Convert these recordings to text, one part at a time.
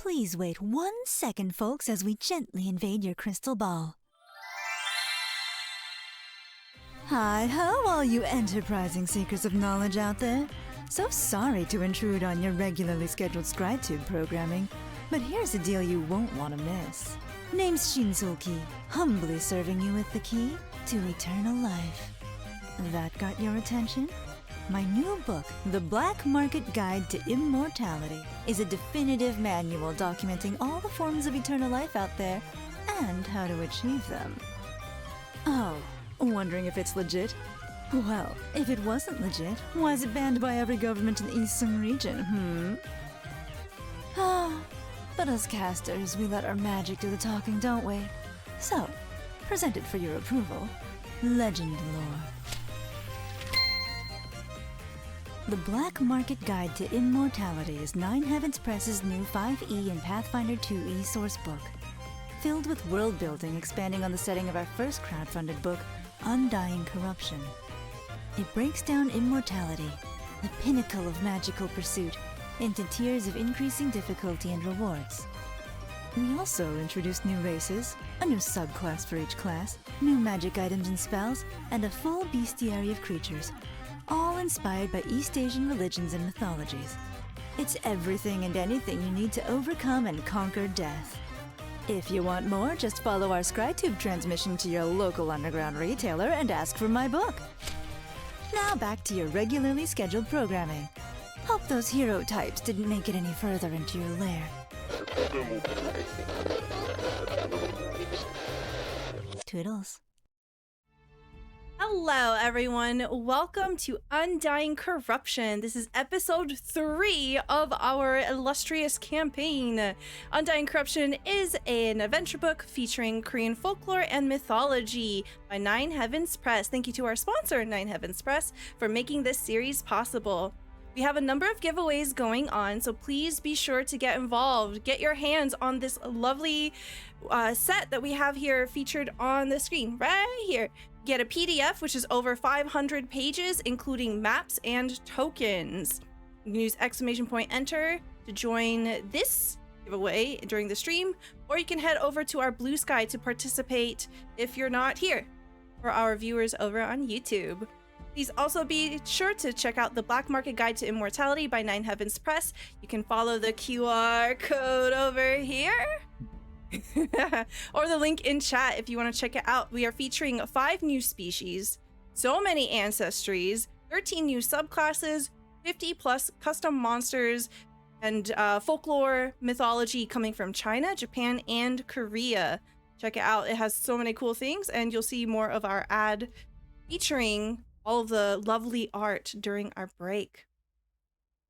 Please wait 1 second, folks, as we gently invade your crystal ball. Hi-ho, all you enterprising seekers of knowledge out there. So sorry to intrude on your regularly scheduled ScribeTube programming, but here's a deal you won't want to miss. Name's Shinsulki, humbly serving you with the key to eternal life. That got your attention? My new book, The Black Market Guide to Immortality, is a definitive manual documenting all the forms of eternal life out there and how to achieve them. Oh, wondering if it's legit? Well, if it wasn't legit, why is it banned by every government in the Eastern region, But us casters, we let our magic do the talking, don't we? So, presented for your approval, Legend Lore. The Black Market Guide to Immortality is Nine Heavens Press's new 5E and Pathfinder 2E sourcebook. Filled with world building expanding on the setting of our first crowdfunded book, Undying Corruption. It breaks down immortality, the pinnacle of magical pursuit, into tiers of increasing difficulty and rewards. We also introduced new races, a new subclass for each class, new magic items and spells, and a full bestiary of creatures, all inspired by East Asian religions and mythologies. It's everything and anything you need to overcome and conquer death. If you want more, just follow our ScribeTube transmission to your local underground retailer and ask for my book. Now back to your regularly scheduled programming. Hope those hero types didn't make it any further into your lair. Toodles. Hello, everyone. Welcome to Undying Corruption. This is episode 3 of our illustrious campaign. Undying Corruption is an adventure book featuring Korean folklore and mythology by Nine Heavens Press. Thank you to our sponsor, Nine Heavens Press, for making this series possible. We have a number of giveaways going on, so please be sure to get involved. Get your hands on this lovely set that we have here featured on the screen right here. Get a PDF, which is over 500 pages, including maps and tokens. You can use !enter to join this giveaway during the stream, or you can head over to our Blue Sky to participate if you're not here, for our viewers over on YouTube. Please also be sure to check out the Black Market Guide to Immortality by Nine Heavens Press. You can follow the QR code over here. Or the link in chat if you want to check it out. We are featuring 5 new species, so many ancestries, 13 new subclasses, 50 plus custom monsters, and folklore mythology coming from China, Japan, and Korea. Check it out. It has so many cool things, and you'll see more of our ad featuring all of the lovely art during our break.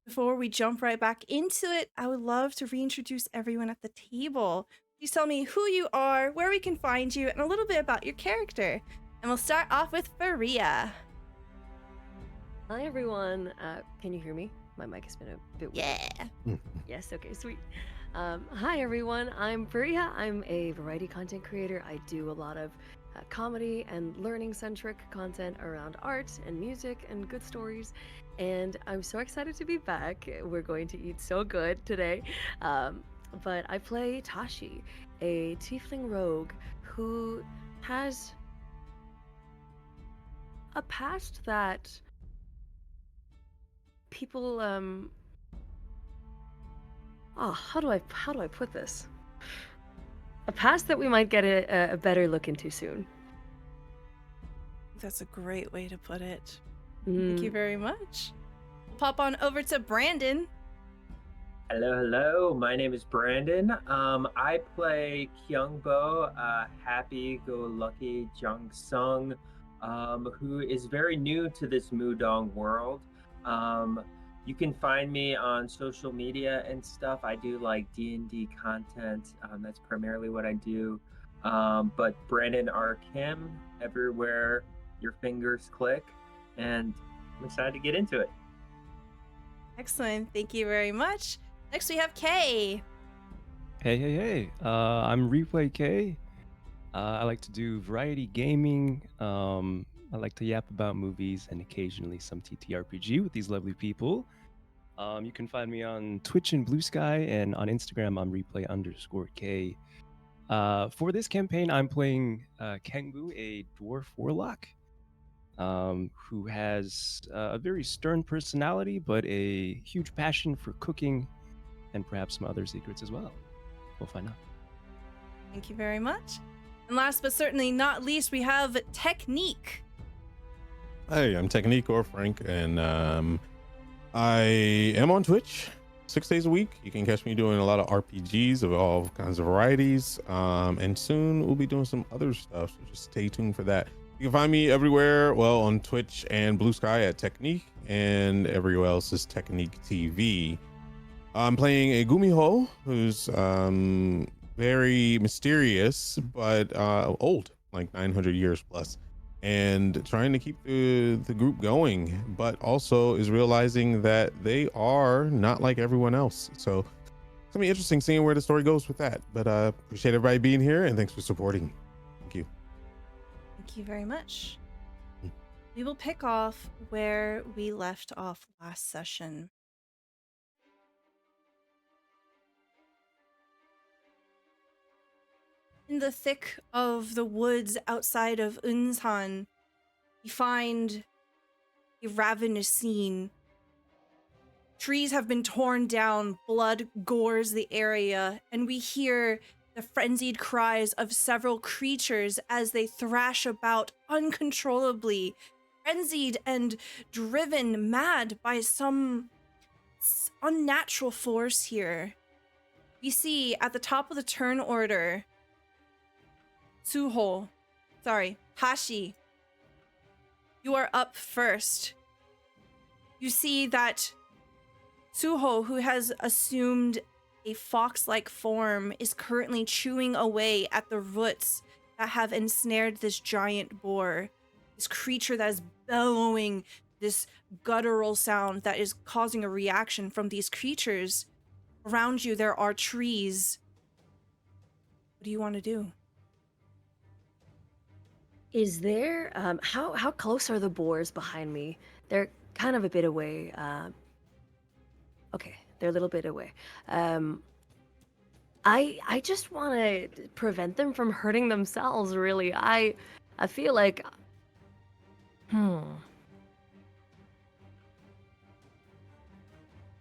Before we jump right back into it, I would love to reintroduce everyone at the table. Please tell me who you are, where we can find you, and a little bit about your character. And we'll start off with Faria. Hi everyone. Can you hear me? My mic has been a bit weird. Yeah. Yes, okay, sweet. Hi everyone, I'm Faria. I'm a variety content creator. I do a lot of comedy and learning-centric content around art and music and good stories. And I'm so excited to be back. We're going to eat so good today. But I play Tashi, a tiefling rogue who has a past that people how do I put this? A past that we might get a better look into soon. That's a great way to put it. Thank you very much. We'll pop on over to Brandon. Hello. My name is Brandon. I play Kyungbo, a happy-go-lucky Jung-sung, who is very new to this mudang world. You can find me on social media and stuff. I do like D&D content. That's primarily what I do. But Brandon R. Kim, everywhere your fingers click, and I'm excited to get into it. Excellent. Thank you very much. Next we have Kay. Hey. I'm Replay K. I like to do variety gaming. I like to yap about movies and occasionally some TTRPG with these lovely people. You can find me on Twitch and Blue Sky, and on Instagram, I'm replay_K. For this campaign, I'm playing Kengbu, a dwarf warlock, who has a very stern personality, but a huge passion for cooking and perhaps some other secrets as well. We'll find out. Thank you very much. And last but certainly not least, we have Technique. Hey, I'm Technique or Frank, and I am on Twitch 6 days a week. You can catch me doing a lot of RPGs of all kinds of varieties, and soon we'll be doing some other stuff, so just stay tuned for that. You can find me everywhere, well, on Twitch and Blue Sky at Technique, and everywhere else is Technique TV. I'm playing a Gumiho who's very mysterious, but old, like 900 years plus, and trying to keep the group going, but also is realizing that they are not like everyone else. So it's gonna be interesting seeing where the story goes with that. But appreciate everybody being here, and thanks for supporting. Thank you. Thank you very much. We will pick off where we left off last session. In the thick of the woods outside of Unsan, you find a ravenous scene. Trees have been torn down, blood gores the area, and we hear the frenzied cries of several creatures as they thrash about uncontrollably, frenzied and driven mad by some unnatural force here. We see at the top of the turn order, Hashi, you are up first. You see that Suho, who has assumed a fox-like form, is currently chewing away at the roots that have ensnared this giant boar. This creature that is bellowing this guttural sound that is causing a reaction from these creatures. Around you, there are trees. What do you want to do? Is there how close are the boars behind me? They're kind of a bit away. Okay, they're a little bit away. I just want to prevent them from hurting themselves, really. I feel like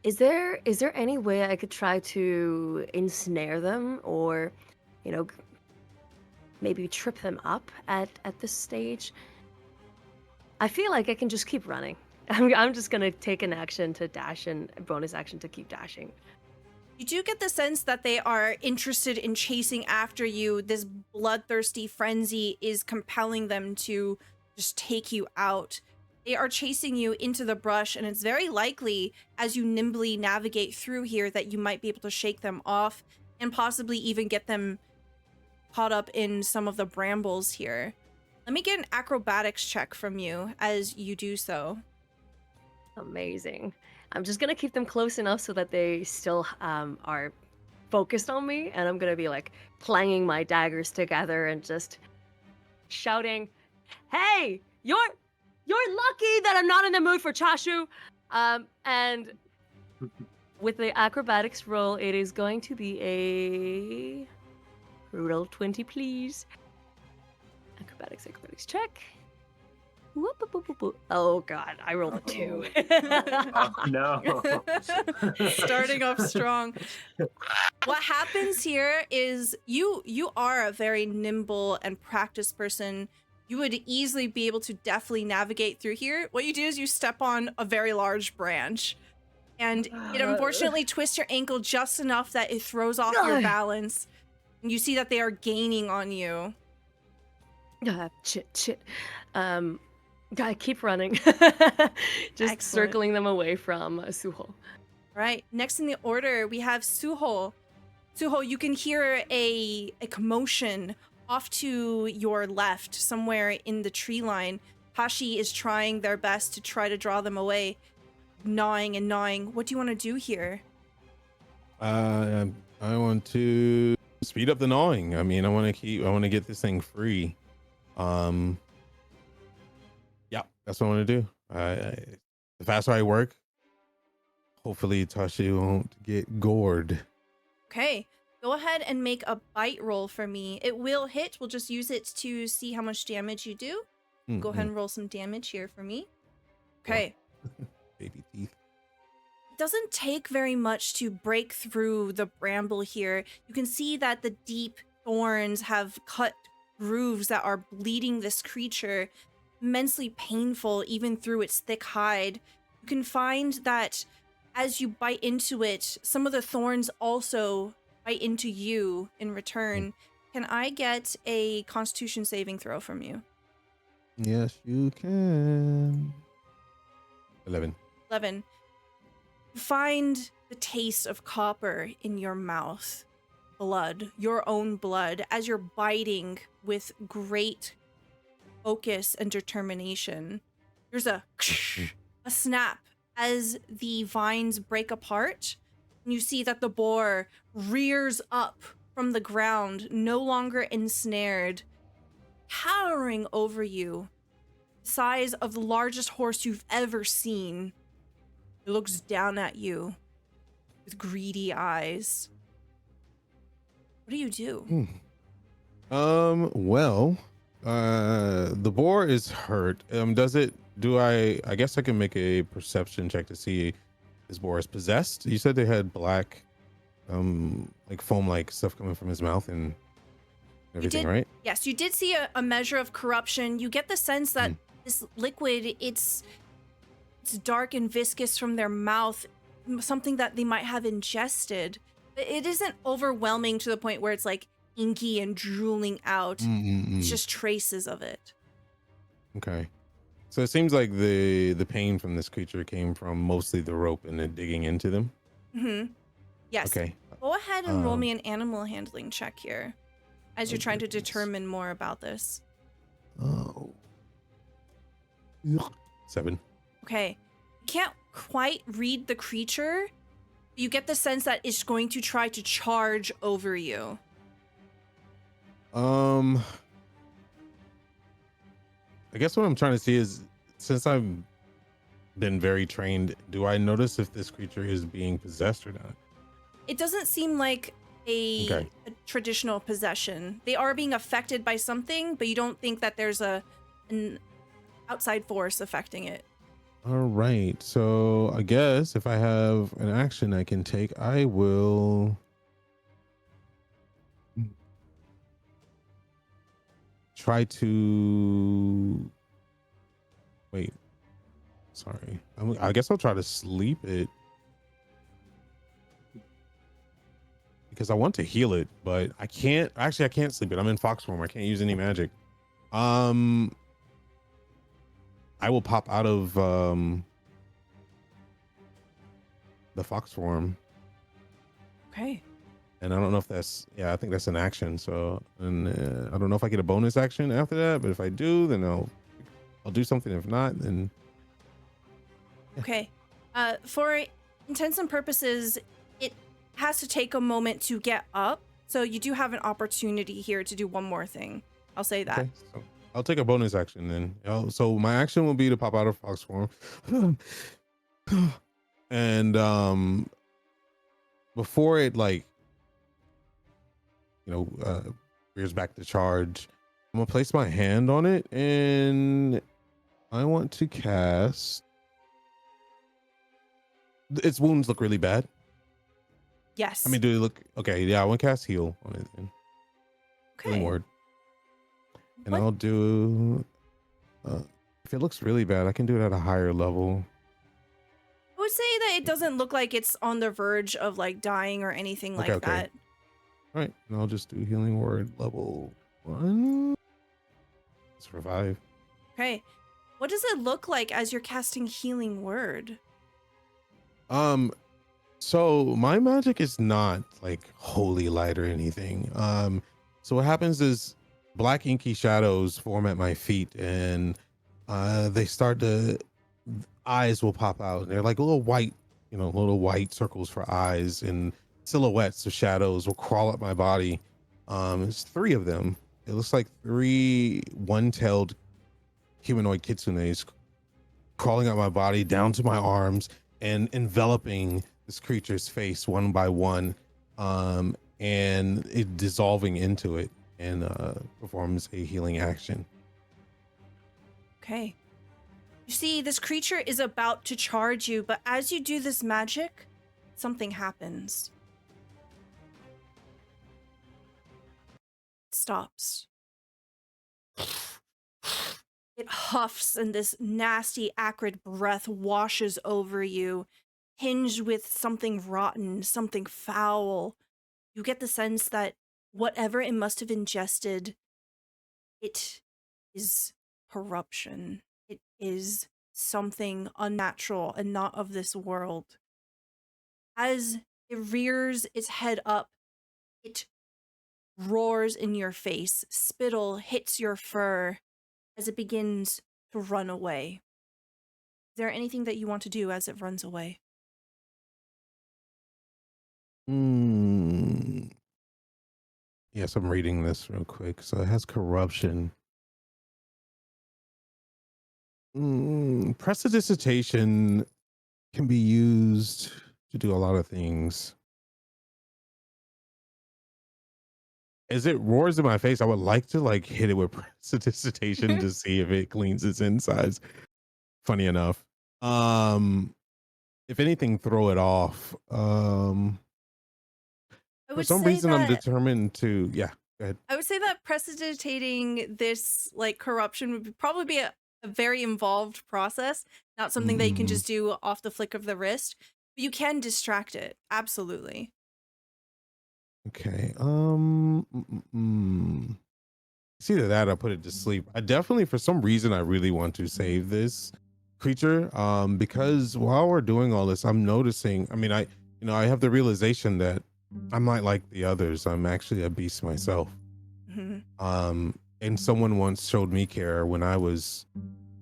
Is there any way I could try to ensnare them, or maybe trip them up at this stage? I feel like I can just keep running. I'm just gonna take an action to dash and a bonus action to keep dashing. You do get the sense that they are interested in chasing after you. This bloodthirsty frenzy is compelling them to just take you out. They are chasing you into the brush, and it's very likely, as you nimbly navigate through here, that you might be able to shake them off and possibly even get them caught up in some of the brambles here. Let me get an acrobatics check from you as you do so. Amazing. I'm just gonna keep them close enough so that they still are focused on me, and I'm gonna be like clanging my daggers together and just shouting, "Hey, you're lucky that I'm not in the mood for chashu." And with the acrobatics roll, it is going to be a roll 20, please. Acrobatics check. Whoop, whoop, whoop, whoop, whoop. Oh god, I rolled a 2. Oh, no. Starting off strong. What happens here is you are a very nimble and practiced person. You would easily be able to deftly navigate through here. What you do is you step on a very large branch, and it unfortunately twists your ankle just enough that it throws off your balance. And you see that they are gaining on you. Shit. Guy, keep running. Just Excellent. circling them away from Suho. Right. Next in the order, we have Suho. Suho, you can hear a commotion off to your left, somewhere in the tree line. Hashi is trying their best to try to draw them away, gnawing and gnawing. What do you want to do here? I want to speed up the gnawing. I mean, I want to get this thing free. Yeah, that's what I want to do. The faster I work, Hopefully Tashi won't get gored. Okay. Go ahead and make a bite roll for me. It will hit. We'll just use it to see how much damage you do. Go ahead and roll some damage here for me. Okay. Baby teeth. It doesn't take very much to break through the bramble here. You can see that the deep thorns have cut grooves that are bleeding this creature, immensely painful even through its thick hide. You can find that as you bite into it, some of the thorns also bite into you in return. Can I get a Constitution saving throw from you? Yes, you can. 11. 11. You find the taste of copper in your mouth. Blood, your own blood, as you're biting with great focus and determination. There's a snap as the vines break apart. And you see that the boar rears up from the ground, no longer ensnared, towering over you, size of the largest horse you've ever seen. It looks down at you with greedy eyes. What do you do? Well, the boar is hurt. I guess I can make a perception check to see this boar is possessed. You said they had black, like foam-like stuff coming from his mouth and everything, right? Yes, you did see a measure of corruption. You get the sense that this liquid, it's dark and viscous from their mouth, something that they might have ingested. It isn't overwhelming to the point where it's like inky and drooling out. It's just traces of it. Okay. So it seems like the pain from this creature came from mostly the rope and then digging into them. Yes. Okay. Go ahead and roll me an animal handling check here as you're trying to determine more about this. Oh. 7. Okay. You can't quite read the creature. You get the sense that it's going to try to charge over you. I guess what I'm trying to see is, since I've been very trained, do I notice if this creature is being possessed or not? It doesn't seem like a traditional possession. They are being affected by something, but you don't think that there's an outside force affecting it. All right. So I guess if I have an action I can take, I will try to wait. Sorry. I guess I'll try to sleep it because I want to heal it, but I can't. Actually, I can't sleep it. I'm in fox form. I can't use any magic. I will pop out of the fox form. Okay. And I don't know if that's, I think that's an action. So, and I don't know if I get a bonus action after that, but if I do, then I'll do something. If not, then. Yeah. Okay. For intents and purposes, it has to take a moment to get up. So you do have an opportunity here to do one more thing. I'll say that. Okay, so I'll take a bonus action then. So my action will be to pop out of fox form. And before it rears back to charge, I'm gonna place my hand on it and I want to cast. Its wounds look really bad. Yes. I mean, do they look okay? Yeah, I want to cast heal on it then. Okay. Word. And I'll do. If it looks really bad, I can do it at a higher level. I would say that it doesn't look like it's on the verge of like dying or anything like that. All right, and I'll just do healing word level 1. Survive. Okay. What does it look like as you're casting healing word? So my magic is not like holy light or anything. So what happens is black inky shadows form at my feet, and they start to, eyes will pop out. They're like little white circles for eyes, and silhouettes of shadows will crawl up my body. There's 3 of them. It looks like 3 one-tailed humanoid kitsunes crawling up my body down to my arms, and enveloping this creature's face one by one, and it dissolving into it, and performs a healing action. Okay. You see, this creature is about to charge you, but as you do this magic, something happens. It stops. It huffs, and this nasty, acrid breath washes over you, tinged with something rotten, something foul. You get the sense that whatever it must have ingested, it is corruption. It is something unnatural and not of this world. As it rears its head up, it roars in your face. Spittle hits your fur as it begins to run away. Is there anything that you want to do as it runs away? Yes, I'm reading this real quick. So it has corruption. Prestidigitation can be used to do a lot of things. As it roars in my face, I would like to like hit it with prestidigitation to see if it cleans its insides. Funny enough. If anything, throw it off. I For would some say reason, I'm that determined to. Yeah, go ahead. I would say that precipitating this like corruption would probably be a very involved process, not something that you can just do off the flick of the wrist. But you can distract it, absolutely. Okay. It's either that or put it to sleep. I definitely, for some reason, I really want to save this creature. Because while we're doing all this, I'm noticing. I mean, I have the realization that I'm not like the others. I'm actually a beast myself. Mm-hmm. And someone once showed me care when I was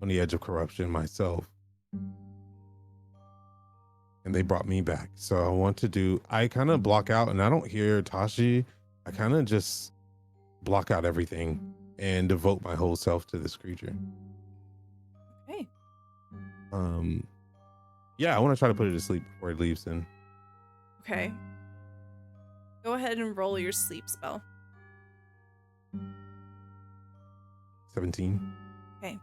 on the edge of corruption myself, and they brought me back. So I kind of block out, and I don't hear Tashi. I kind of just block out everything and devote my whole self to this creature. Okay. Yeah, I want to try to put it to sleep before it leaves then. Okay. Go ahead and roll your sleep spell. 17. Okay.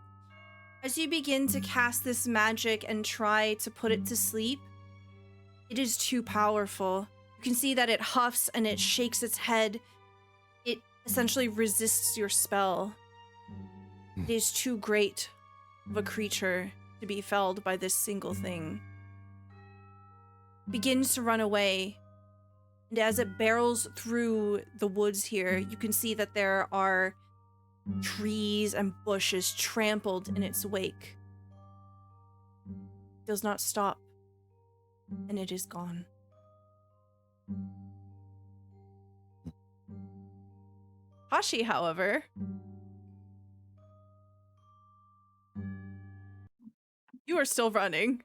As you begin to cast this magic and try to put it to sleep, it is too powerful. You can see that it huffs and it shakes its head. It essentially resists your spell. It is too great of a creature to be felled by this single thing. It begins to run away, and as it barrels through the woods here, you can see that there are trees and bushes trampled in its wake. It does not stop, and it is gone. Hashi, however, you are still running.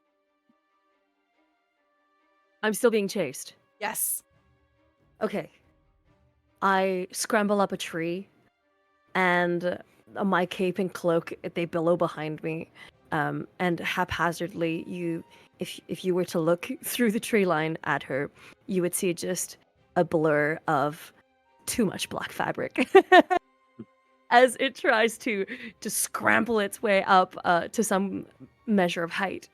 I'm still being chased. Yes. Okay. I scramble up a tree, and my cape and cloak, they billow behind me. And haphazardly, if you were to look through the tree line at her, you would see just a blur of too much black fabric as it tries to scramble its way up to some measure of height.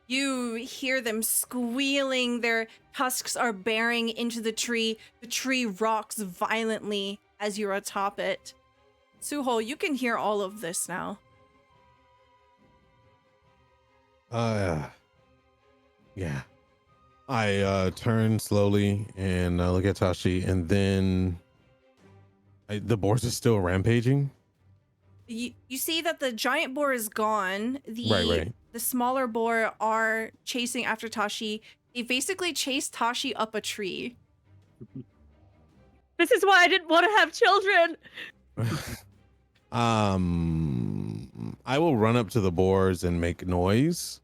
You hear them squealing, their tusks are bearing into the tree. The tree rocks violently as you're atop it. Suho, you can hear all of this now. Yeah. I turn slowly and look at Tashi, and then the boars are still rampaging. You see that the giant boar is gone. Right. The smaller boar are chasing after Tashi. They basically chase Tashi up a tree. This is why I didn't want to have children. I will run up to the boars and make noise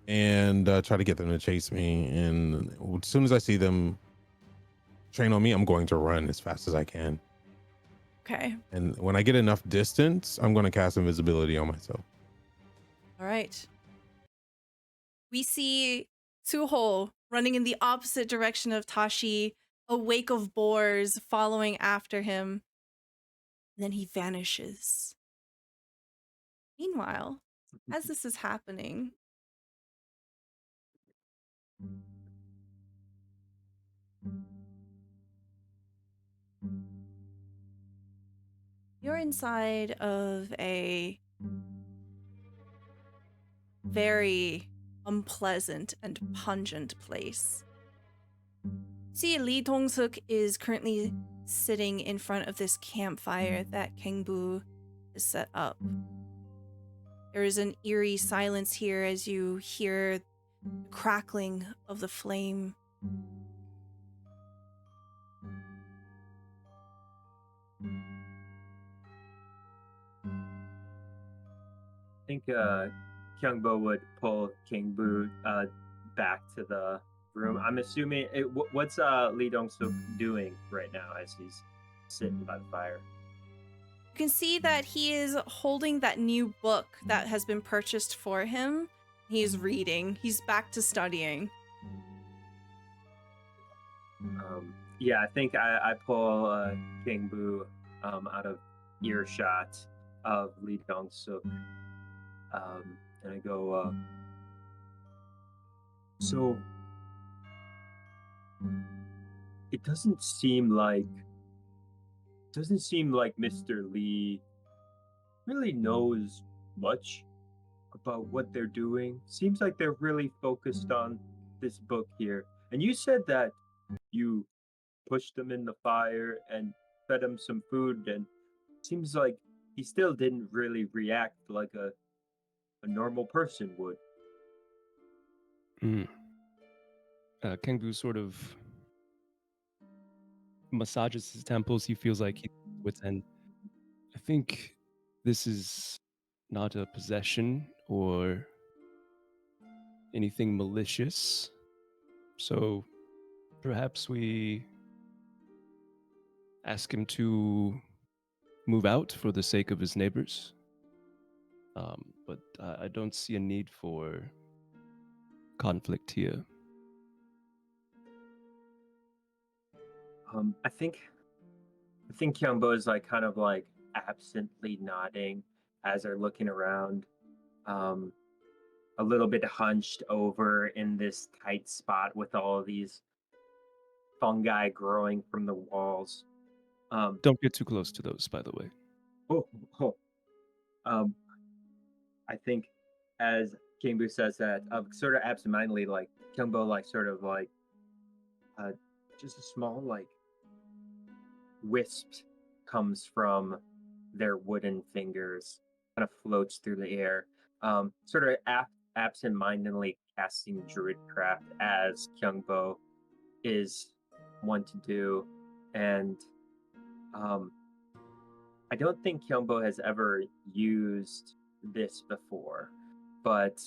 and try to get them to chase me. And as soon as I see them train on me, I'm going to run as fast as I can. Okay. And when I get enough distance, I'm going to cast invisibility on myself. All right. We see Suho running in the opposite direction of Tashi, a wake of boars following after him. And then he vanishes. Meanwhile, as this is happening, you're inside of a very unpleasant and pungent place. See, Lee Dong-suk is currently sitting in front of this campfire that Kangbu has set up. There is an eerie silence here as you hear the crackling of the flame. I think Kyungbo would pull King Bu back to the room. I'm assuming what's Lee Dong-suk doing right now as he's sitting by the fire? You can see that he is holding that new book that has been purchased for him. He's reading. He's back to studying. Yeah, I think I pull King Bu out of earshot of Lee Dong-suk. And I go, so it doesn't seem like Mr. Lee really knows much about what they're doing. Seems like they're really focused on this book here. And you said that you pushed him in the fire and fed him some food, and seems like he still didn't really react like a normal person would. Kangbu sort of massages his temples. He feels like he's wit's end. I think this is not a possession or anything malicious. So perhaps we ask him to move out for the sake of his neighbors. But I don't see a need for conflict here. I think Kyungbo is like kind of like absently nodding as they're looking around, a little bit hunched over in this tight spot with all of these fungi growing from the walls. Don't get too close to those, by the way. I think as Kingbu says that, sort of absentmindedly, like Kyungbo, like sort of like, just a small like wisp comes from their wooden fingers, kind of floats through the air, sort of absent-mindedly casting druidcraft as Kyungbo is one to do, and I don't think Kyungbo has ever used this before, but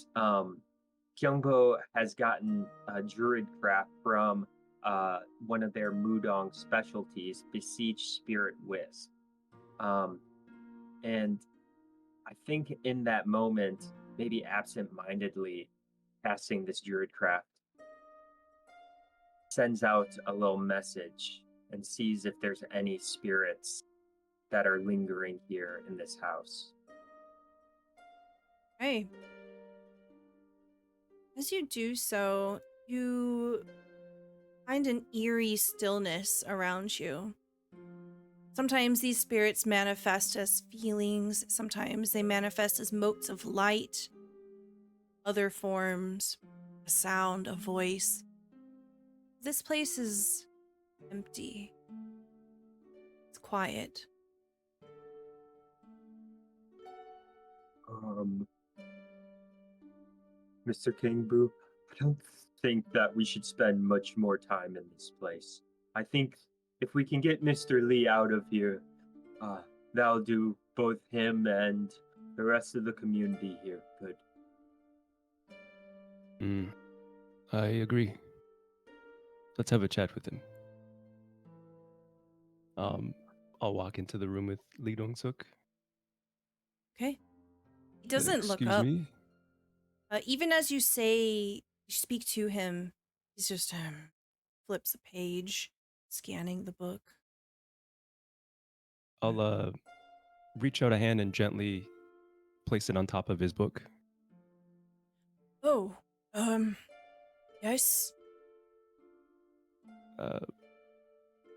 Kyungbo has gotten druidcraft from one of their mudang specialties, Beseech Spirit Wisp. And I think in that moment, maybe absent-mindedly casting this druidcraft sends out a little message and sees if there's any spirits that are lingering here in this house. Hey. As you do so, you find an eerie stillness around you. Sometimes these spirits manifest as feelings, sometimes they manifest as motes of light, other forms, a sound, a voice. This place is empty. It's quiet. Mr. Kingbu, I don't think that we should spend much more time in this place. I think if we can get Mr. Lee out of here, that'll do both him and the rest of the community here good. I agree. Let's have a chat with him. I'll walk into the room with Lee Dong-suk. Okay. He doesn't look up. Excuse me? Even as you speak to him, he's just flips a page, scanning the book. I'll reach out a hand and gently place it on top of his book. Oh, yes.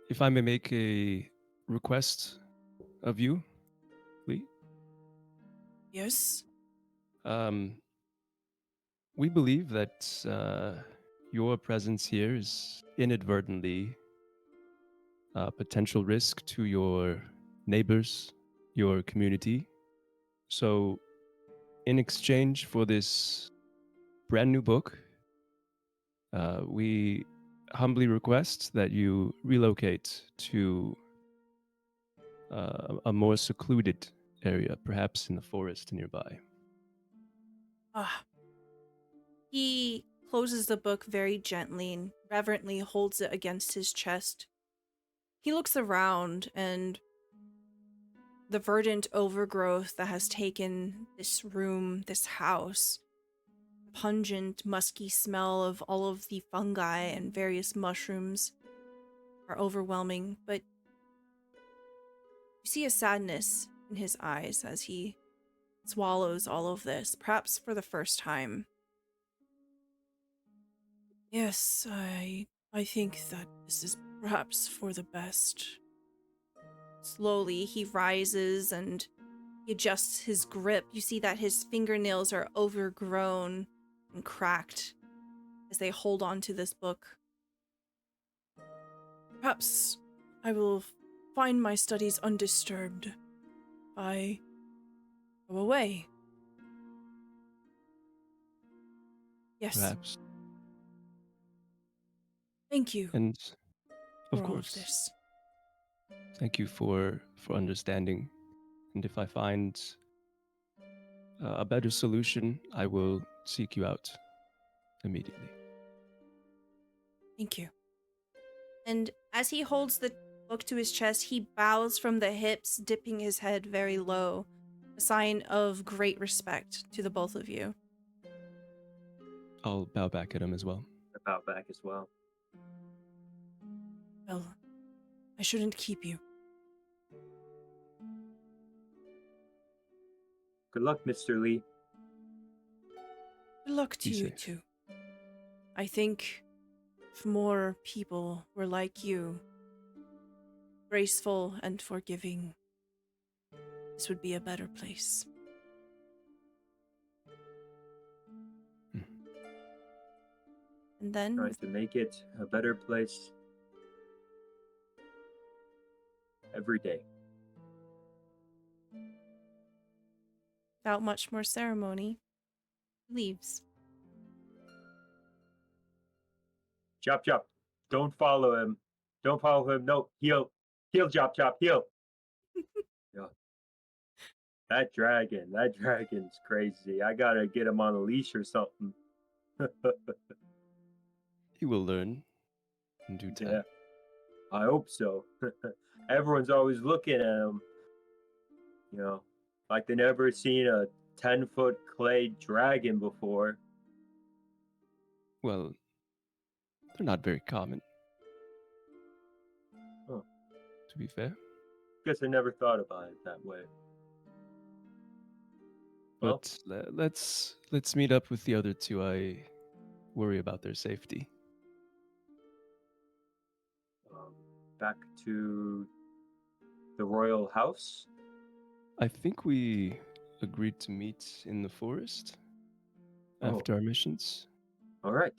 If I may make a request of you, Lee. Yes. We believe that your presence here is inadvertently a potential risk to your neighbors, your community. So, in exchange for this brand new book, we humbly request that you relocate to a more secluded area, perhaps in the forest nearby. He closes the book very gently and reverently holds it against his chest. He looks around, and the verdant overgrowth that has taken this room, this house, pungent, musky smell of all of the fungi and various mushrooms are overwhelming, but you see a sadness in his eyes as he swallows all of this, perhaps for the first time. Yes, I think that this is perhaps for the best. Slowly, he rises and he adjusts his grip. You see that his fingernails are overgrown and cracked as they hold on to this book. Perhaps I will find my studies undisturbed if I go away. Yes. Perhaps. Thank you And of for all of course, this. thank you for understanding. And if I find a better solution, I will seek you out immediately. Thank you. And as he holds the book to his chest, he bows from the hips, dipping his head very low, a sign of great respect to the both of you. I'll bow back at him as well. About back as well. Well, I shouldn't keep you. Good luck, Mr. Lee. Good luck to Be you safe. too. I think if more people were like you, graceful and forgiving, this would be a better place. Hmm. And then, Trying to make it a better place every day. without much more ceremony, he leaves. Chop chop. Don't follow him. Don't follow him. No, heal. Heal, chop chop, heal. Yeah. That dragon's crazy. I gotta get him on a leash or something. He will learn in due time. Yeah. I hope so. Everyone's always looking at him. You know, like they never seen a 10-foot clay dragon before. Well, they're not very common. Huh. To be fair. Guess I never thought about it that way. Well, But let's meet up with the other two. I worry about their safety. back to the royal house. I think we agreed to meet in the forest after our missions. All right.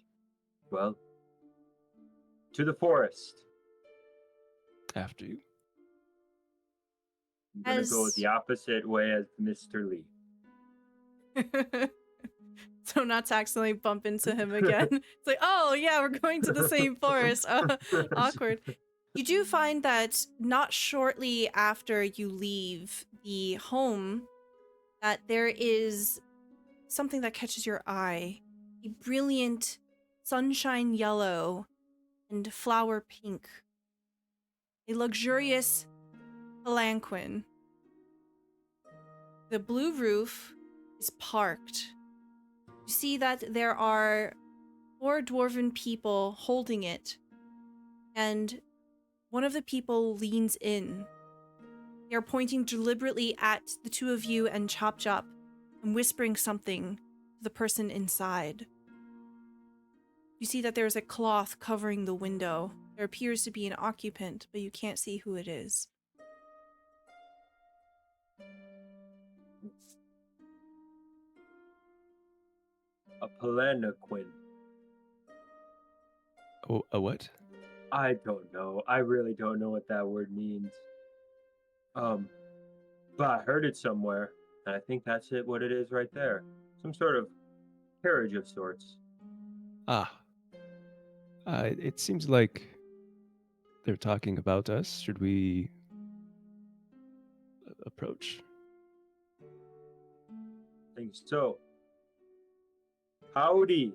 Well, to the forest. After you. I'm gonna go As- the opposite way as Mr. Lee. So not to accidentally bump into him again. It's like, oh yeah, we're going to the same forest. Awkward. You do find that not shortly after you leave the home, that there is something that catches your eye. A brilliant sunshine yellow and flower pink. A luxurious palanquin. The blue roof is parked You see that there are 4 dwarven people holding it, and one of the people leans in. They're pointing deliberately at the 2 of you and Chop Chop and whispering something to the person inside. You see that there's a cloth covering the window. There appears to be an occupant, but you can't see who it is. A palanquin. Oh, a what? I don't know. I really don't know what that word means. But I heard it somewhere, and I think that's it. What it is right there. Some sort of carriage of sorts. Ah. It seems like they're talking about us. Should we approach? Think so. Howdy.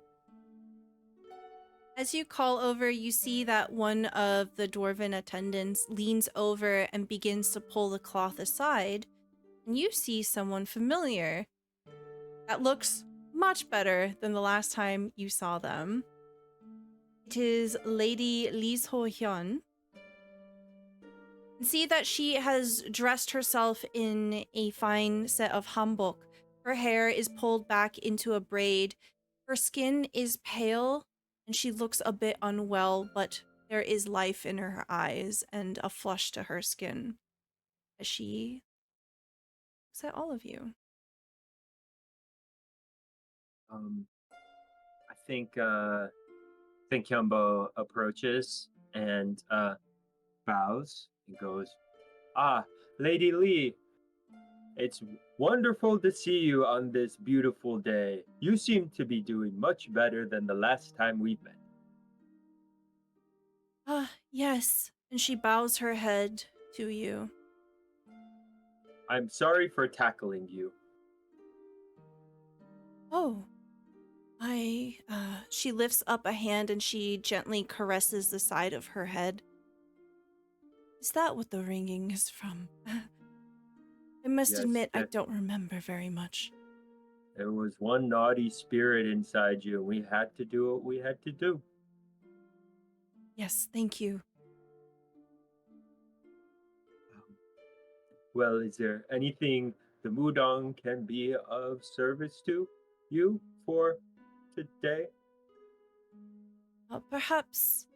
As you call over, you see that one of the dwarven attendants leans over and begins to pull the cloth aside, and you see someone familiar that looks much better than the last time you saw them. It is Lady Lee Ho Hyun. You see that she has dressed herself in a fine set of hanbok. Her hair is pulled back into a braid. Her skin is pale, and she looks a bit unwell, but there is life in her eyes and a flush to her skin as she looks at all of you. I think Hyunbo approaches and bows and goes, "Ah, Lady Lee, it's wonderful to see you on this beautiful day. You seem to be doing much better than the last time we met." Yes. And she bows her head to you. "I'm sorry for tackling you." Oh, she lifts up a hand and she gently caresses the side of her head. Is that what the ringing is from? I must Yes, admit, I yes. don't remember very much. There was one naughty spirit inside you, and we had to do what we had to do. Yes, thank you. Well, is there anything the mudang can be of service to you for today? Perhaps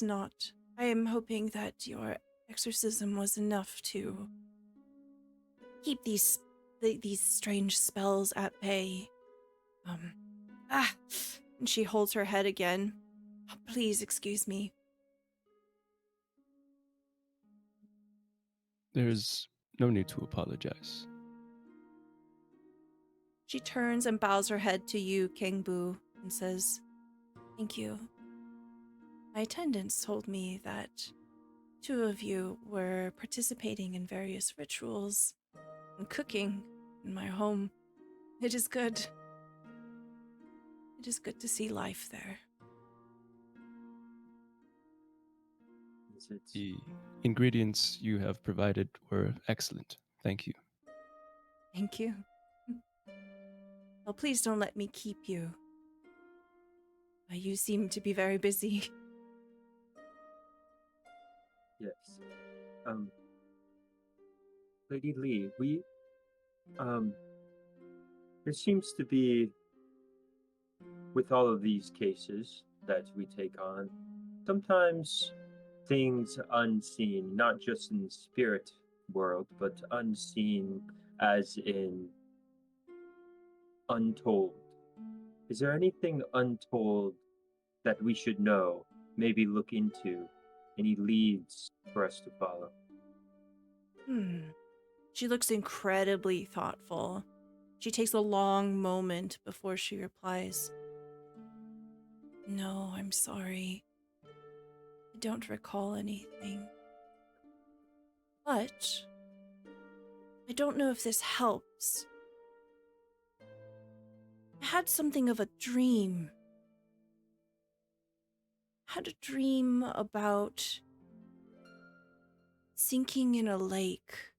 not. I am hoping that your exorcism was enough to keep these strange spells at bay. And she holds her head again. Please excuse me. There's no need to apologize. She turns and bows her head to you, Kangbu, and says, "Thank you. My attendants told me that 2 of you were participating in various rituals and cooking in my home. It is good. It is good to see life there." Is it? The ingredients you have provided were excellent. Thank you. Thank you. Well, please don't let me keep you. You seem to be very busy. Yes. Lady Lee, there seems to be, with all of these cases that we take on, sometimes things unseen, not just in the spirit world, but unseen as in untold. Is there anything untold that we should know, maybe look into, any leads for us to follow? She looks incredibly thoughtful. She takes a long moment before she replies, "No, I'm sorry. I don't recall anything. But I don't know if this helps. I had something of a dream. I had a dream about sinking in a lake.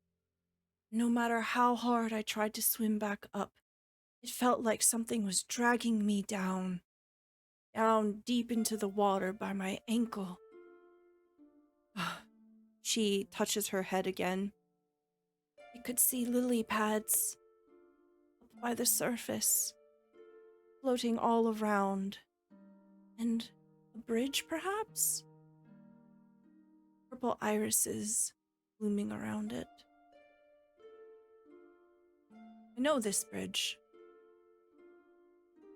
No matter how hard I tried to swim back up, It felt like something was dragging me down deep into the water by my ankle. She touches her head again. I could see lily pads up by the surface, floating all around. And a bridge, perhaps? Purple irises blooming around it. I know this bridge.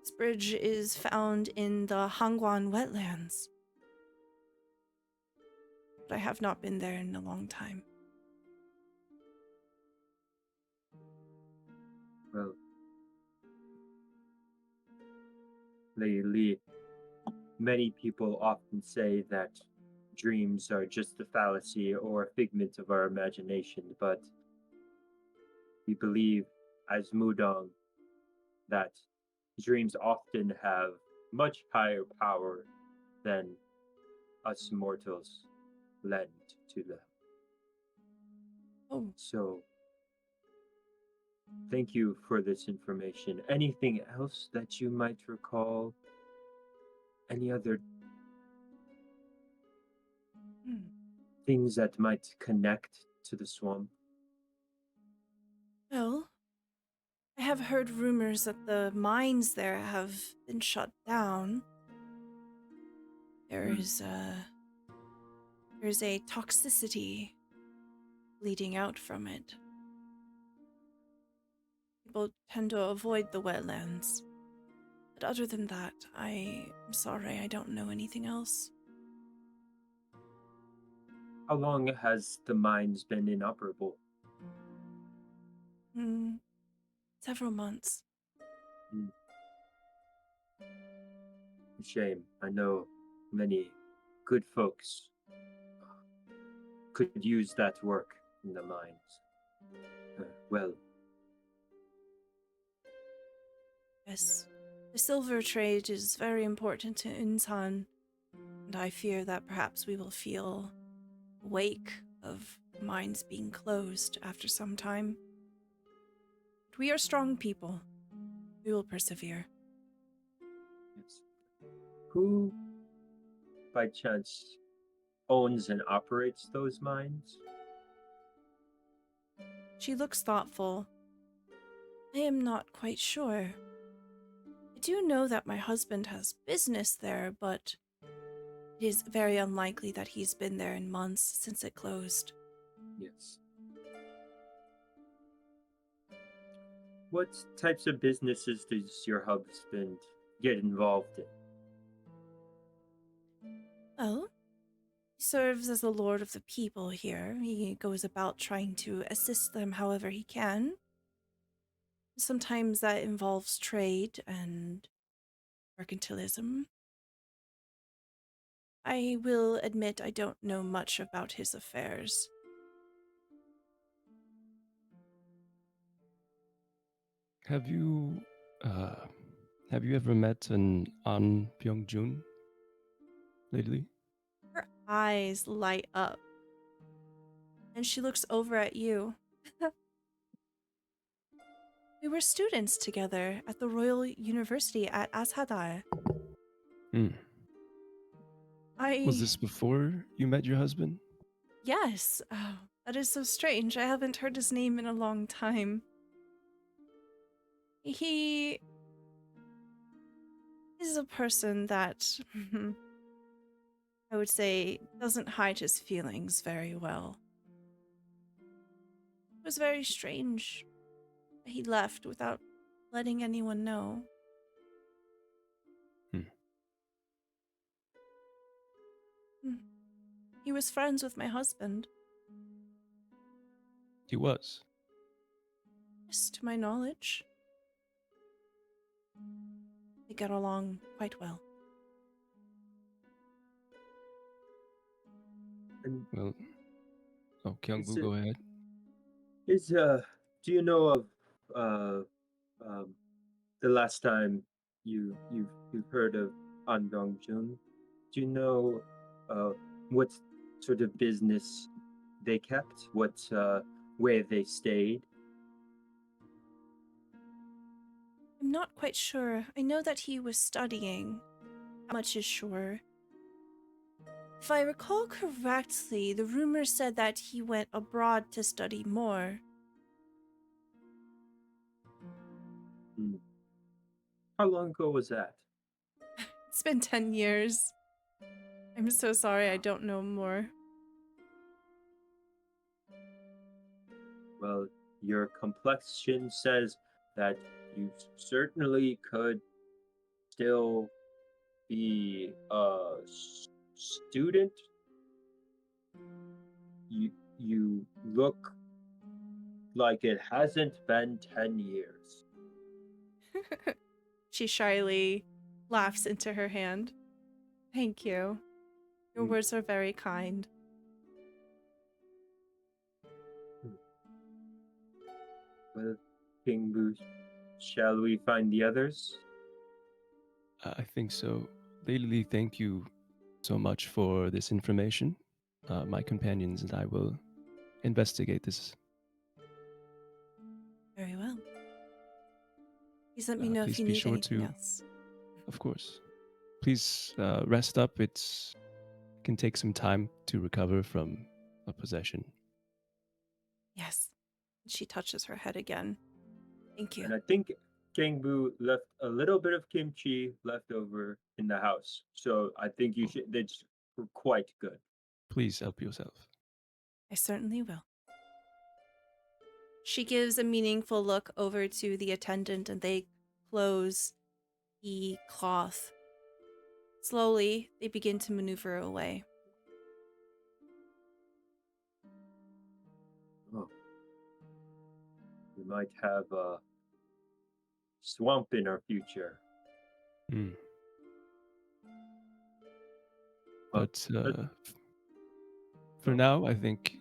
This bridge is found in the Hangguan wetlands. But I have not been there in a long time. Well, lately, many people often say that dreams are just a fallacy or a figment of our imagination, but we believe as mudang that dreams often have much higher power than us mortals lend to them. Oh, So, thank you for this information. Anything else that you might recall? Any other things that might connect to the swamp? well, I have heard rumors that the mines there have been shut down. There's a toxicity leading out from it. People tend to avoid the wetlands. But other than that, I'm sorry, I don't know anything else. How long has the mines been inoperable? Several months. Shame. I know many good folks could use that work in the mines. Well, Yes, the silver trade is very important to Insan, and I fear that perhaps we will feel a wake of mines being closed after some time. But we are strong people. We will persevere. yes. Who, by chance, owns and operates those mines? She looks thoughtful. I am not quite sure. I do know that my husband has business there, but it is very unlikely that he's been there in months since it closed. Yes. What types of businesses does your husband get involved in? Well, he serves as the lord of the people here. He goes about trying to assist them however he can. Sometimes that involves trade and mercantilism. I will admit I don't know much about his affairs. Have you ever met an An Byung-jun lately? Her eyes light up, and she looks over at you. We were students together at the Royal University at Ashadar. Was this before you met your husband? Yes. Oh, that is so strange. I haven't heard his name in a long time. He is a person that I would say doesn't hide his feelings very well. It was very strange. He left without letting anyone know. He was friends with my husband. He was. Yes, to my knowledge. They get along quite well. And Well, Kyung-bu, go ahead. Do you know of the last time you've heard of An Byung-jun? Do you know what sort of business they kept? Where they stayed? I'm not quite sure. I know that he was studying. That much is sure. If I recall correctly, the rumor said that he went abroad to study more. How long ago was that? It's been 10 years. I'm so sorry I don't know more. Well, your complexion says that you certainly could still be a student. You look like it hasn't been 10 years. She shyly laughs into her hand. Thank you. Your words are very kind. Well, King Boo, shall we find the others? I think so. Lady, thank you so much for this information. My companions and I will investigate this. Very well. Please let me know if Please you be need sure anything to, else. of course. Please rest up. It can take some time to recover from a possession. Yes. She touches her head again. Thank you. And I think King Boo left a little bit of kimchi left over in the house. So I think you should, that's quite good. Please help yourself. I certainly will. She gives a meaningful look over to the attendant and they close the cloth. Slowly, they begin to maneuver away. Oh. We might have a swamp in our future. But for now, I think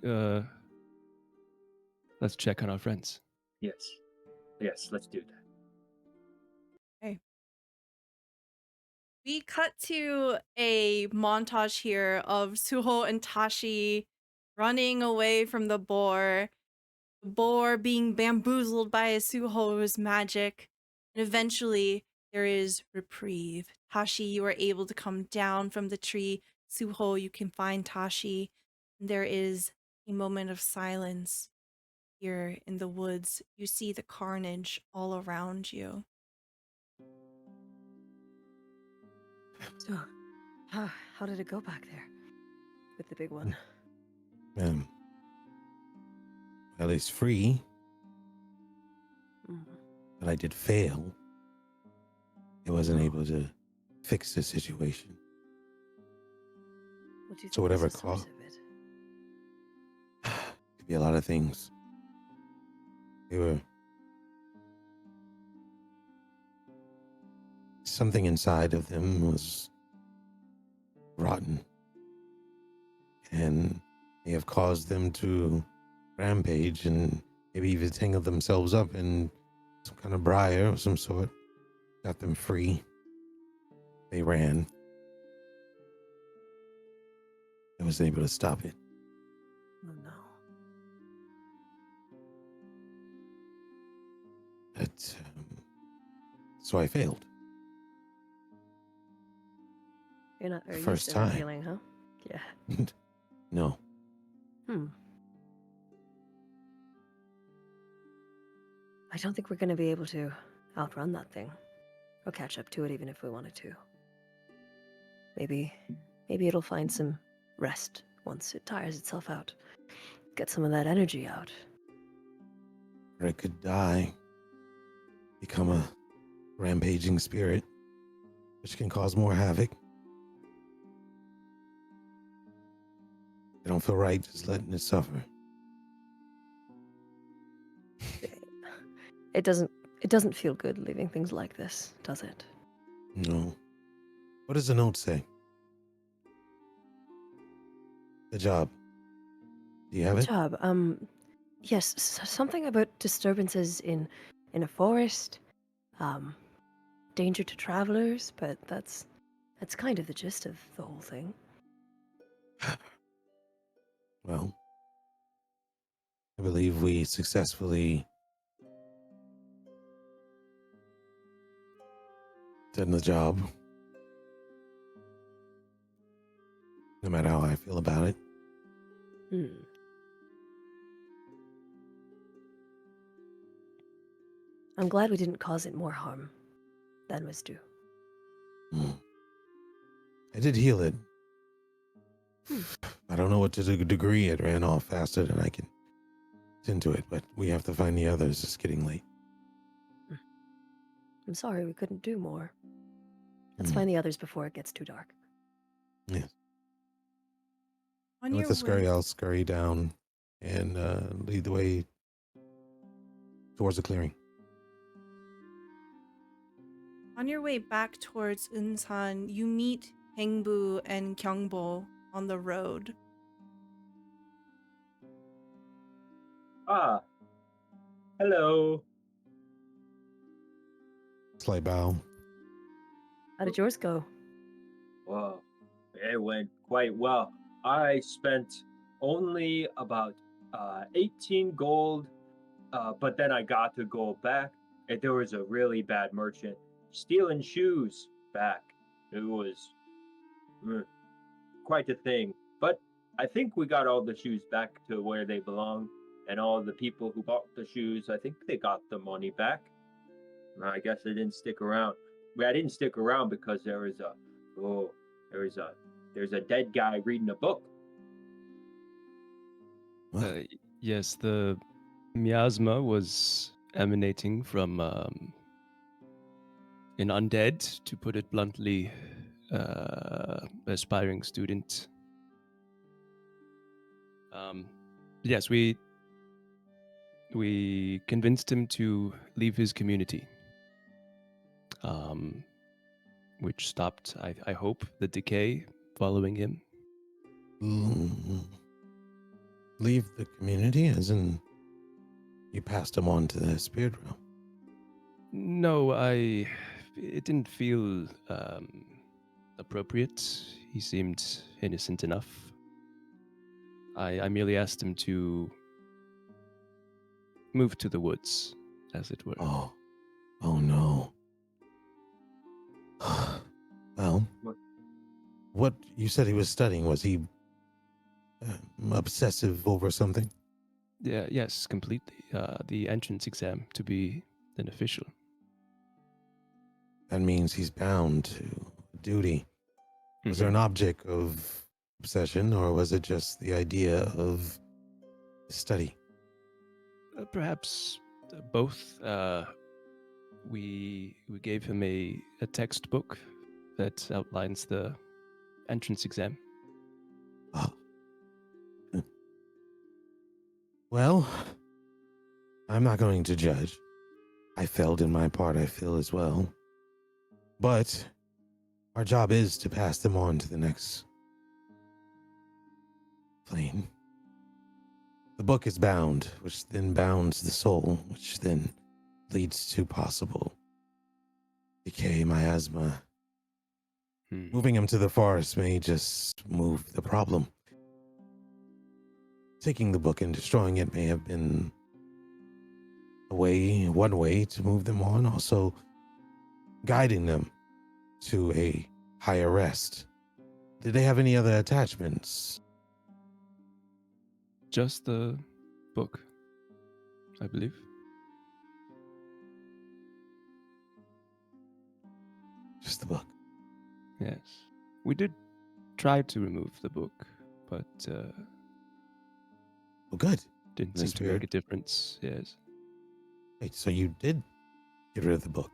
let's check on our friends. Yes, let's do that. Okay. We cut to a montage here of Suho and Tashi running away from the boar being bamboozled by Suho's magic, and eventually there is reprieve. Tashi, you are able to come down from the tree. Suho, you can find Tashi. And there is a moment of silence here in the woods. You see the carnage all around you. So, how did it go back there with the big one? Well, it's free, Mm. but I did fail. I wasn't able to fix the situation. What do you think So whatever was the source caused of it? Could be a lot of things. They were something inside of them was rotten, and may have caused them to rampage and maybe even tangle themselves up in some kind of briar of some sort. Got them free. They ran. I was able to stop it. Oh no. But, so I failed. You're not very First used to time. failing, huh? Yeah. No. I don't think we're going to be able to outrun that thing, or catch up to it even if we wanted to. Maybe it'll find some rest once it tires itself out. Get some of that energy out. Or it could die. Become a rampaging spirit, which can cause more havoc. I don't feel right just letting it suffer. It doesn't feel good leaving things like this, does it? No. What does the note say? The job. Do you have it? Job. Yes, something about disturbances in a forest. Danger to travelers, but that's kind of the gist of the whole thing. Well, I believe we successfully done the job. No matter how I feel about it. I'm glad we didn't cause it more harm than was due. I did heal it. I don't know what to the degree it ran off faster than I can tend to it, but we have to find the others. It's getting late. I'm sorry we couldn't do more. Let's find the others before it gets too dark. Yes. On And your with the scurry, way, I'll scurry down and lead the way towards the clearing. on your way back towards Unsan, you meet Hengbu and Kyungbo on the road. Ah, hello. Slight bow. How did yours go? Well, it went quite well. I spent only about 18 gold, but then I got to go back, and there was a really bad merchant stealing shoes back. It was quite a thing. But I think we got all the shoes back to where they belong, and all the people who bought the shoes, I think they got the money back. I guess I didn't stick around. But I didn't stick around because there's a dead guy reading a book. Yes, the miasma was emanating from an undead, to put it bluntly, aspiring student. Yes, we convinced him to leave his community, which stopped, I hope, the decay following him. Leave the community, as in you passed him on to the spirit realm. No, it didn't feel appropriate. He seemed innocent enough. I merely asked him to move to the woods, as it were. Oh no. Well, what you said he was studying, was he obsessive over something? Yeah, yes, completely. The entrance exam to be an official. That means he's bound to duty. Was there an object of obsession, or was it just the idea of study? Perhaps both. We gave him a textbook that outlines the entrance exam. Oh. Well, I'm not going to judge. I failed in my part, I feel, as well. But our job is to pass them on to the next plane. The book is bound, which then bounds the soul, which then leads to possible decay, miasma. Moving him to the forest may just move the problem. Taking the book and destroying it may have been one way to move them on, also guiding them to a higher rest. Did they have any other attachments? Just the book, I believe. Just the book. Yes. We did try to remove the book, but Oh, good. didn't That's seem to make weird. a difference. Yes. Wait, so you did get rid of the book?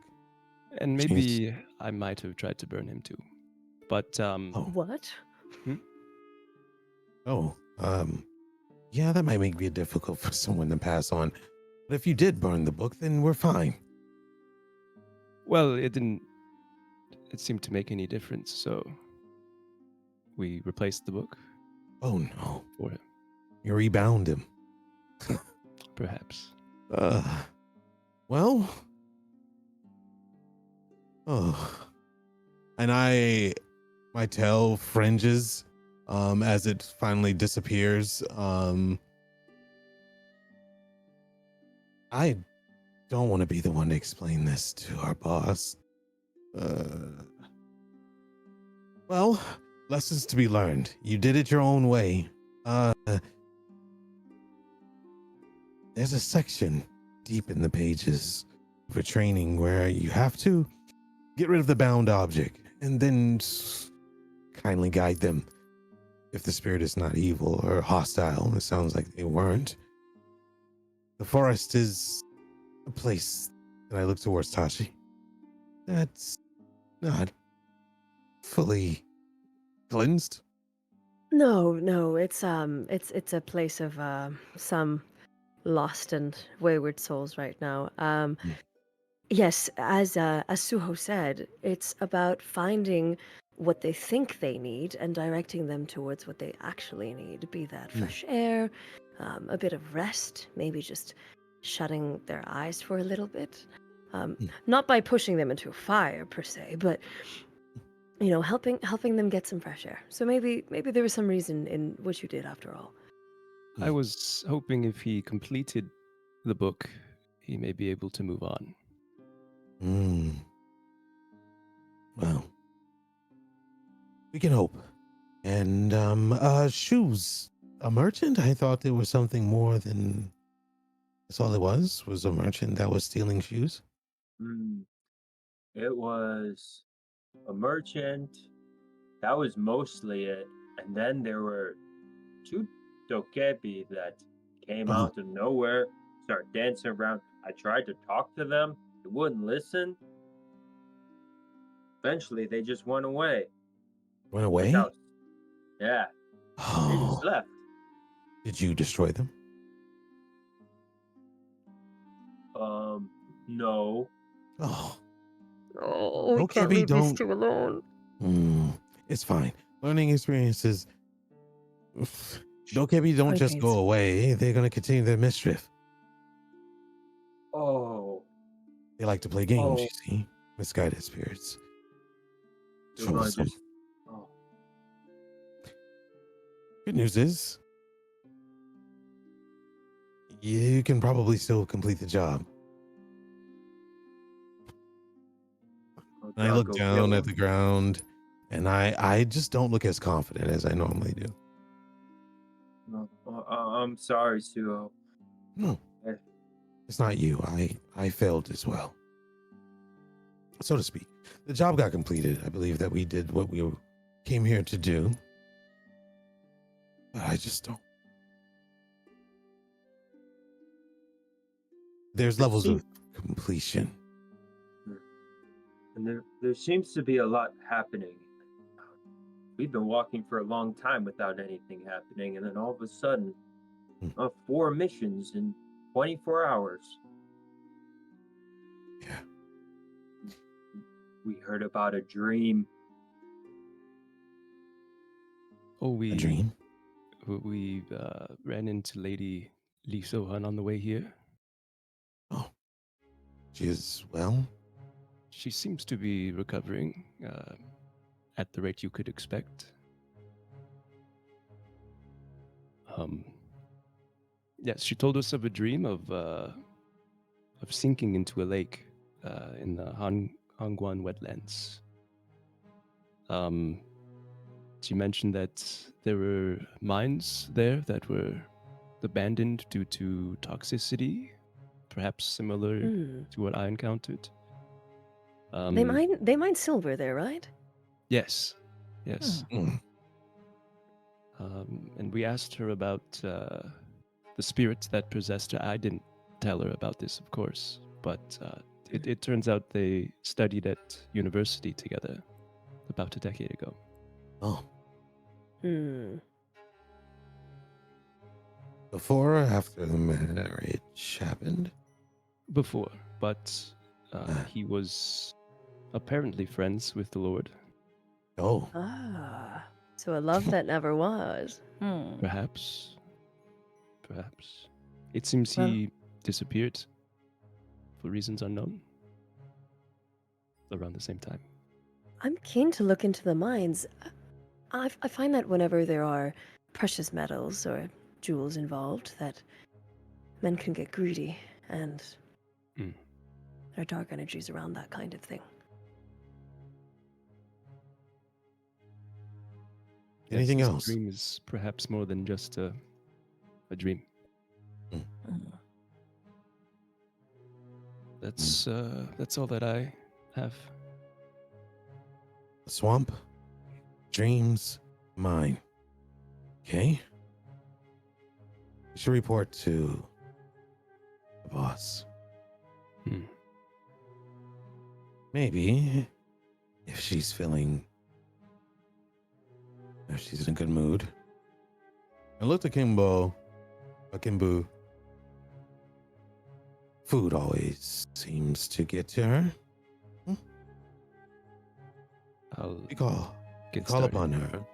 And Which maybe I might have tried to burn him too. But What? Yeah, that might make it difficult for someone to pass on. But if you did burn the book, then we're fine. well, it seemed to make any difference, so we replaced the book Oh no, for him, you rebound him. perhaps. Well. Oh. And my tail fringes as it finally disappears. I don't want to be the one to explain this to our boss. Well, lessons to be learned. You did it your own way. There's a section deep in the pages for training where you have to get rid of the bound object and then kindly guide them. If the spirit is not evil or hostile, it sounds like they weren't. The forest is a place that I look towards Tashi. That's not fully cleansed. No, it's a place of some lost and wayward souls right now. Mm. Yes, as Suho said, it's about finding what they think they need and directing them towards what they actually need. Be that fresh air, a bit of rest, maybe just shutting their eyes for a little bit. Not by pushing them into a fire per se, but helping them get some fresh air. So maybe there was some reason in what you did after all. I was hoping if he completed the book, he may be able to move on. Well, we can hope. And shoes. A merchant? I thought there was something more than that's all it was a merchant that was stealing shoes. It was a merchant. That was mostly it. And then there were two dokebi that came out of nowhere, started dancing around. I tried to talk to them. They wouldn't listen. Eventually, they just went away. Went away? Without, yeah. They just Oh. left. Did you destroy them? No. Oh. Oh, we Okay, can't we leave these don't- two alone. It's fine. Learning experiences. Dokebi don't just Okay, go away. They're going to continue their mischief. Oh. They like to play games, Oh. you see. Misguided spirits. They're gonna Troublesome. just. Oh. Good news is, you can probably still complete the job. And I I'll look go down kill at him. the ground, and I just don't look as confident as I normally do. I'm sorry, Suho. No, it's not you. I failed as well, so to speak. The job got completed. I believe that we did what we came here to do. But I just don't. There's levels of completion. And there seems to be a lot happening. We've been walking for a long time without anything happening, and then all of a sudden, 4 missions in 24 hours. Yeah. We heard about a dream. Oh, A dream? we ran into Lady Lee Sohan on the way here. Oh, she is well. She seems to be recovering at the rate you could expect. Yes, she told us of a dream of sinking into a lake in the Hangguan wetlands. She mentioned that there were mines there that were abandoned due to toxicity, perhaps similar to what I encountered. They mine silver there, right? Yes. Mm. And we asked her about the spirits that possessed her. I didn't tell her about this, of course, but it turns out they studied at university together about a decade ago. Oh, Hmm. before or after the marriage happened? Before, but he was apparently friends with the Lord. Oh, Ah, so a love that never was. Perhaps. It seems Well- he disappeared for reasons unknown around the same time. I'm keen to look into the mines. I find that whenever there are precious metals or jewels involved, that men can get greedy, and there are dark energies around that kind of thing. Anything this else? dream is perhaps more than just a dream. That's all that I have. The swamp, dreams, mine. Okay. You should report to the boss. Maybe if she's in a good mood. I looked at Kimbo. Food always seems to get to her. I'll You call get call started. upon her.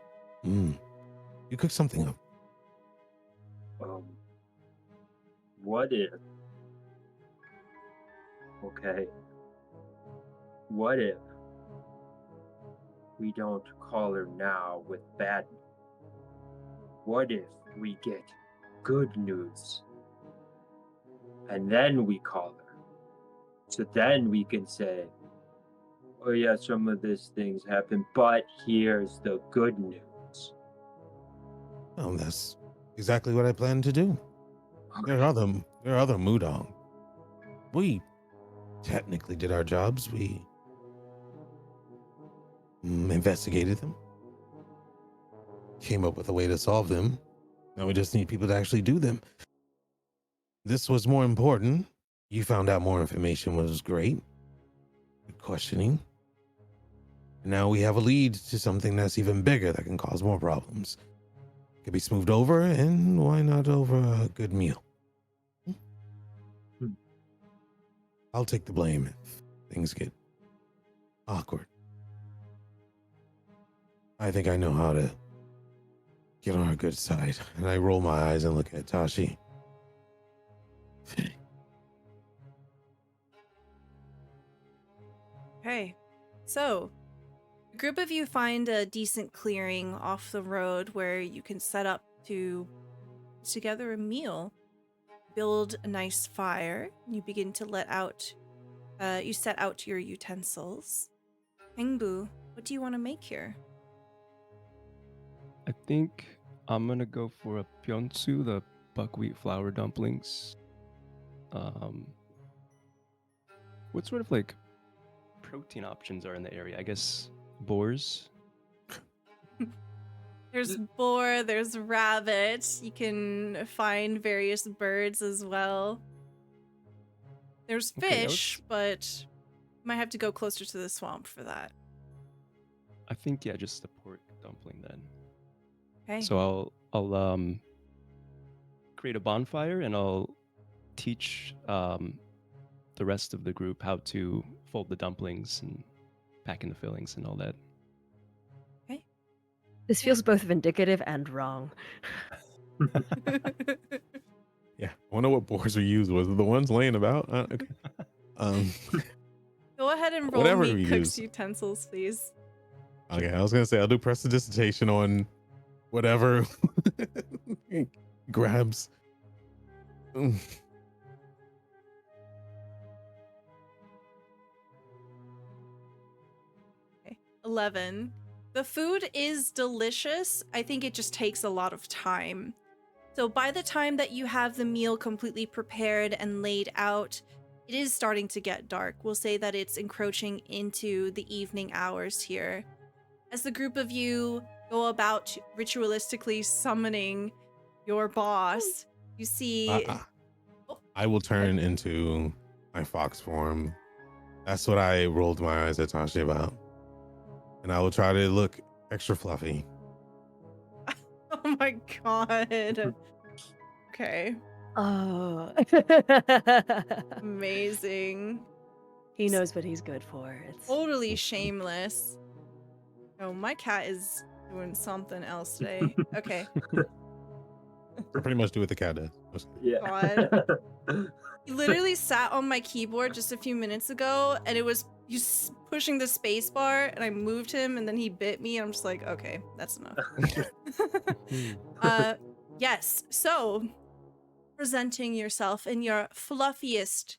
You cook something up. What if? Okay. What if we don't call her now with bad news? What if we get good news and then we call her? So then we can say, oh yeah, some of these things happen, but here's the good news. Oh, that's exactly what I plan to do. There are other mudang. We technically did our jobs. We investigated them, came up with a way to solve them. Now we just need people to actually do them. This was more important. You found out more information, was great. Good questioning. And now we have a lead to something that's even bigger that can cause more problems. Could be smoothed over, and why not over a good meal? I'll take the blame if things get awkward. I think I know how to get on our good side. And I roll my eyes and look at Tashi. Okay, so a group of you find a decent clearing off the road where you can set up to put together a meal. Build a nice fire. You begin to you set out your utensils. Hengbu, what do you want to make here? I think I'm gonna go for a pyeonsu, the buckwheat flour dumplings. What sort of like protein options are in the area? I guess boars. There's boar, there's rabbit. You can find various birds as well. There's Okay, fish, but you might have to go closer to the swamp for that. I think just the pork dumpling then. Okay. So I'll create a bonfire and I'll teach the rest of the group how to fold the dumplings and pack in the fillings and all that. Okay. This feels both vindicative and wrong. Yeah, I wonder what boards we used. Was it the ones laying about? Okay. Go ahead and roll Whatever me we cook's use. utensils, please. Okay, I was gonna say I'll do press the dissertation on whatever grabs. 11. The food is delicious. I think it just takes a lot of time. So by the time that you have the meal completely prepared and laid out, it is starting to get dark. We'll say that it's encroaching into the evening hours here. As the group of you go about ritualistically summoning your boss, you see... I will turn into my fox form. That's what I rolled my eyes at Tashi about. And I will try to look extra fluffy. Oh my god. Okay. Oh. Amazing. He knows what he's good for. It's Totally shameless. Oh, my cat is doing something else today. Okay. Pretty much do what the cat does. Yeah. God. He literally sat on my keyboard just a few minutes ago, and it was pushing the space bar, and I moved him, and then he bit me. And I'm just like, okay, that's enough. Yes. So, presenting yourself in your fluffiest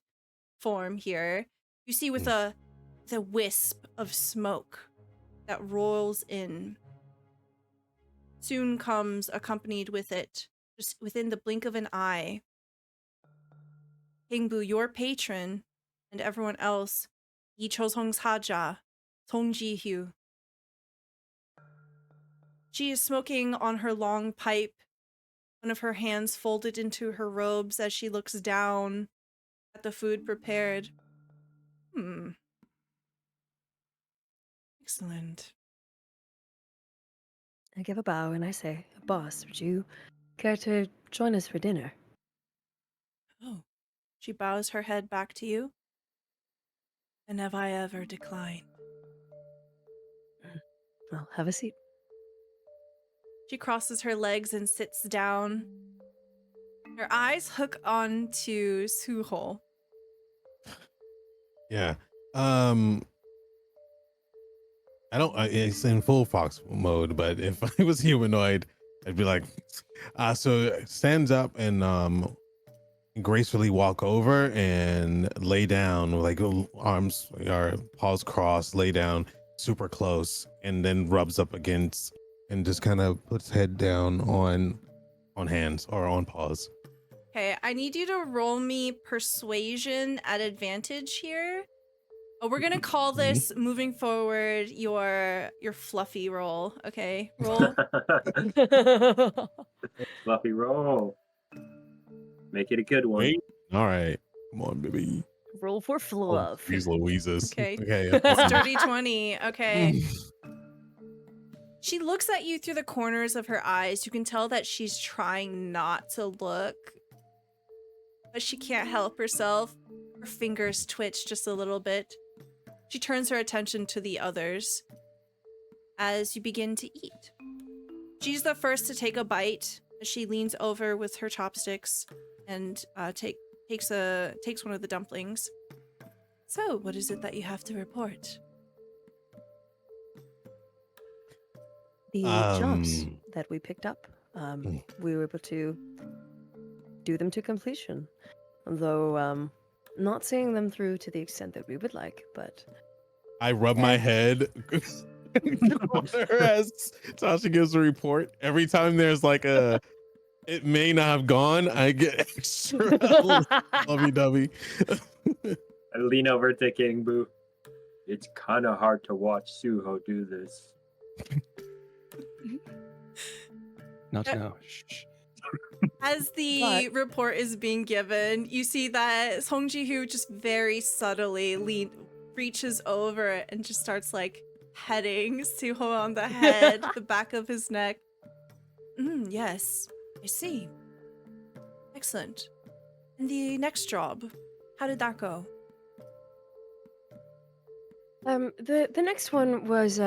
form here, you see with a wisp of smoke that rolls in. soon comes accompanied with it, just within the blink of an eye. Kingbu, your patron, and everyone else, Yi Chosong's Haja, Song Ji-hyu. She is smoking on her long pipe, one of her hands folded into her robes as she looks down at the food prepared. Excellent. I give a bow and I say, "Boss, would you care to join us for dinner?" Oh. She bows her head back to you. And have I ever declined? Well, have a seat. She crosses her legs and sits down. Her eyes hook on to Suho. Yeah. It's in full fox mode, but if I was humanoid, I'd be like, so stands up and gracefully walk over and lay down, like arms or paws crossed, lay down super close, and then rubs up against and just kind of puts head down on hands or on paws. Okay, I need you to roll me persuasion at advantage here. Oh, we're gonna call this moving forward your fluffy roll. Okay, roll. Fluffy roll. Make it a good one. Wait. All right. Come on, baby. Roll for fluff. These Louises. Okay. Okay. Sturdy 20. Okay. She looks at you through the corners of her eyes. You can tell that she's trying not to look, but she can't help herself. Her fingers twitch just a little bit. She turns her attention to the others as you begin to eat. She's the first to take a bite as she leans over with her chopsticks and takes one of the dumplings. So, what is it that you have to report? The jobs that we picked up, we were able to do them to completion. Although, not seeing them through to the extent that we would like, but... I rub my head as Tasha gives a report. Every time there's like it may not have gone, I get extra lovey-dovey. I lean over to Kingbu. It's kind of hard to watch Suho do this. Not now. Shh. As the report is being given, you see that Song Ji-hyu just very subtly reaches over and just starts like petting Suho on the head, the back of his neck. Yes, I see. Excellent. And the next job, how did that go? The next one was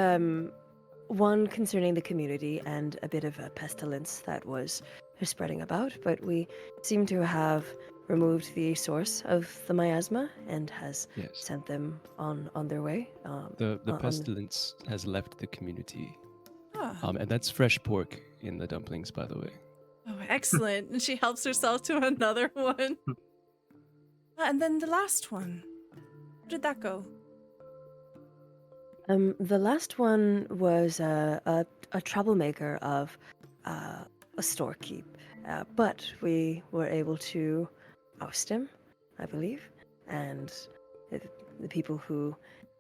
one concerning the community and a bit of a pestilence that was spreading about, but we seem to have removed the source of the miasma and has sent them on their way. The pestilence has left the community. Ah. And that's fresh pork in the dumplings, by the way. Oh, excellent. And she helps herself to another one. And then the last one, how did that go? The last one was a troublemaker of a storekeep, but we were able to oust him, I believe, and the people who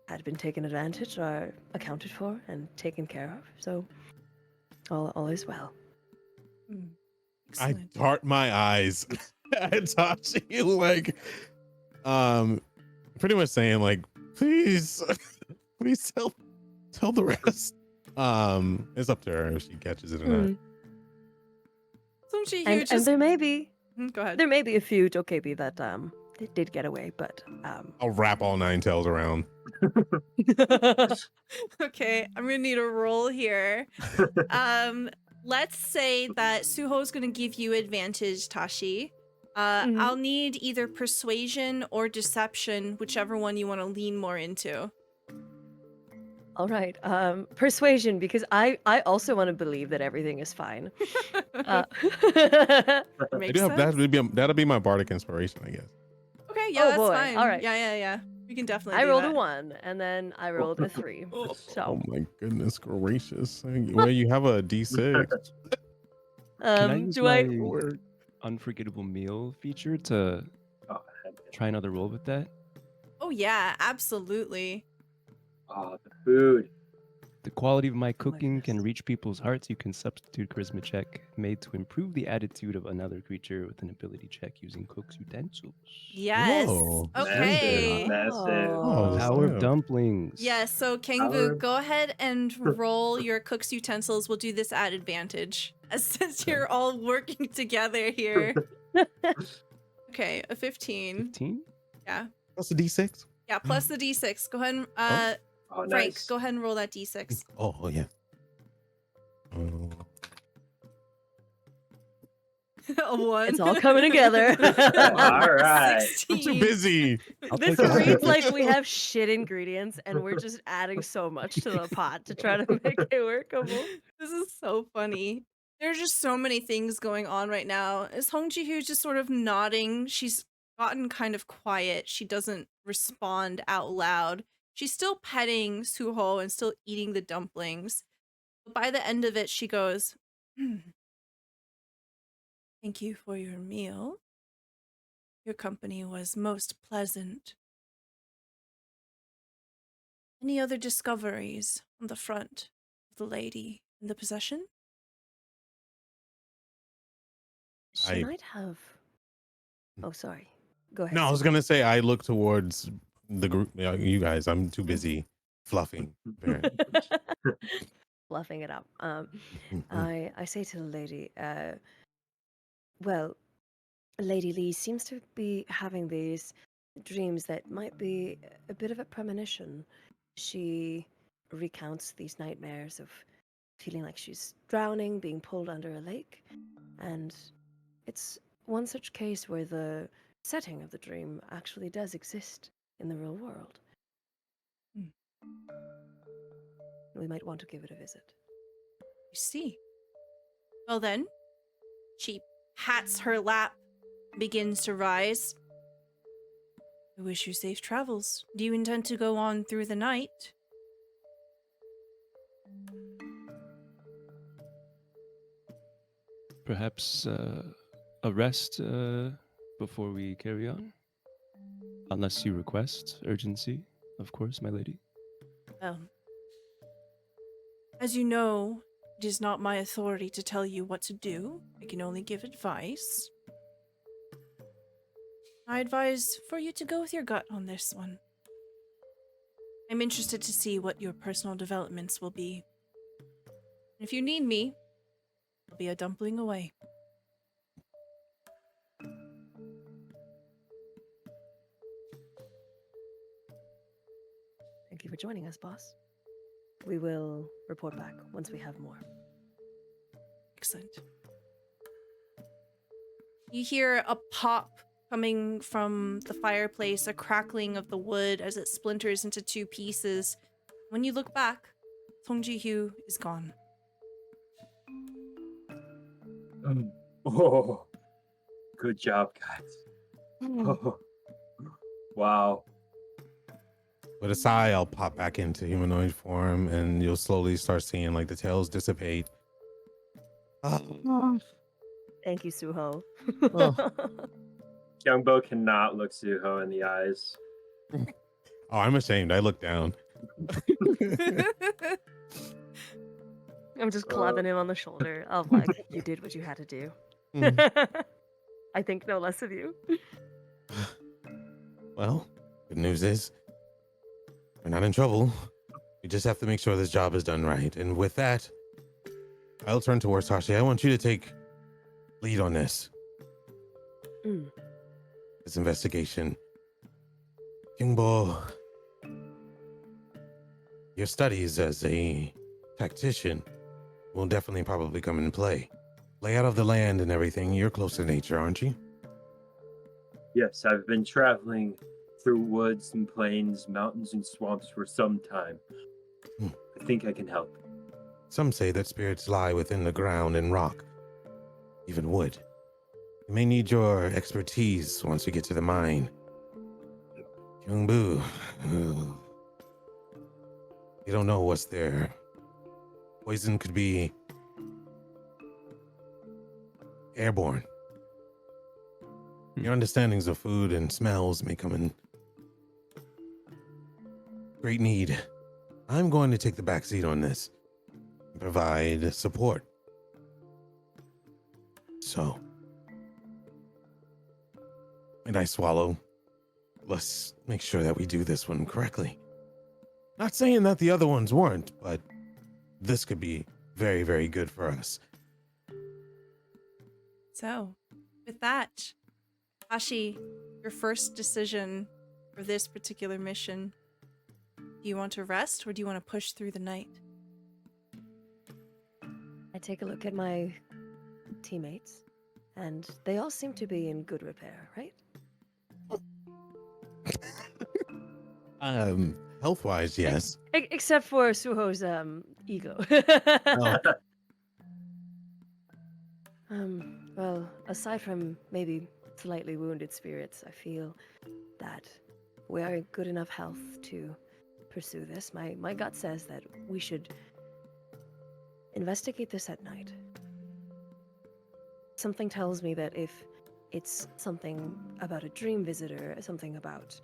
had been taken advantage are accounted for and taken care of, so all is well. I dart my eyes at Tashi, like, pretty much saying, like, please tell the rest. It's up to her if she catches it or not. And there may be Go ahead. There may be a few dokebi that did get away, but I'll wrap all 9 tails around. Okay, I'm gonna need a roll here. Let's say that Suho's gonna give you advantage, Tashi. I'll need either persuasion or deception, whichever one you want to lean more into. All right, persuasion, because I also want to believe that everything is fine. I do have that'll be my bardic inspiration, I guess. Okay, yeah, Oh, that's boy. fine. All right. Yeah. We can definitely I do rolled that. a 1, and then I rolled a 3. Oh So, my goodness gracious! Well, you have a D6. Can I use do my I? unforgettable meal feature to Oh, heck. try another roll with that? Oh yeah, absolutely. Oh, the food. The quality of my my cooking can goodness. reach people's hearts. You can substitute charisma check made to improve the attitude of another creature with an ability check using cook's utensils. Yes. Whoa, Okay. Massive. Oh, Power of snap. dumplings. Yes, so Kangbu, go ahead and roll your cook's utensils. We'll do this at advantage, since you're all working together here. Okay, a 15. 15? Yeah. That's a D6. Yeah, plus the D6. Go ahead and Oh, Frank, nice. go ahead and roll that D6. Oh yeah. Oh. A 1. It's all coming together. All right. 16. I'm too busy. This take that. reads like we have shit ingredients and we're just adding so much to the pot to try to make it workable. This is so funny. There's just so many things going on right now. Is Hong Ji-hoo just sort of nodding? She's gotten kind of quiet. She doesn't respond out loud. She's still petting Suho and still eating the dumplings. But by the end of it, she goes, "Thank you for your meal. Your company was most pleasant. Any other discoveries on the front of the lady in the possession?" She I- might have. Oh, sorry. Go ahead. No, I was gonna say I look towards the group. You guys, I'm too busy fluffing. Very- Fluffing it up. I say to the lady, well, Lady Lee seems to be having these dreams that might be a bit of a premonition. She recounts these nightmares of feeling like she's drowning, being pulled under a lake, and it's one such case where the setting of the dream actually does exist in the real world. We might want to give it a visit. You see. Well then, she pats her lap, begins to rise. I wish you safe travels. Do you intend to go on through the night? Perhaps a rest before we carry on? Unless you request urgency, of course, my lady. Well, as you know, it is not my authority to tell you what to do. I can only give advice. I advise for you to go with your gut on this one. I'm interested to see what your personal developments will be. If you need me, I'll be a dumpling away. Thank you for joining us, boss. We will report back once we have more. Excellent. You hear a pop coming from the fireplace, a crackling of the wood as it splinters into two pieces. When you look back, Song Ji-hyo is gone. Oh, good job, guys. Oh, wow. With a sigh, I'll pop back into humanoid form, and you'll slowly start seeing like the tails dissipate. Thank you, Suho. Oh. Youngbo cannot look Suho in the eyes. Oh, I'm ashamed. I look down. I'm just clapping him on the shoulder of like, you did what you had to do. I think no less of you. Well, good news is we're not in trouble. We just have to make sure this job is done right. And with that, I'll turn towards Tashi. I want you to take lead on this. This investigation. Kingbo, your studies as a tactician will definitely probably come into play. Layout of the land and everything, you're close to nature, aren't you? Yes, I've been traveling through woods and plains, mountains and swamps for some time. I think I can help. Some say that spirits lie within the ground and rock, even wood. You may need your expertise once we get to the mine. Kyungbu. You don't know what's there. Poison could be airborne. Your understandings of food and smells may come in great need. I'm going to take the back seat on this and provide support. So, and I swallow. Let's make sure that we do this one correctly. Not saying that the other ones weren't, but this could be very, very good for us. So, with that, Ashi, your first decision for this particular mission. Do you want to rest or do you want to push through the night? I take a look at my teammates, and they all seem to be in good repair, right? Health-wise, yes. Except for Suho's ego. Well, aside from maybe slightly wounded spirits, I feel that we are in good enough health to pursue this. My gut says that we should investigate this at night. Something tells me that if it's something about a dream visitor, something about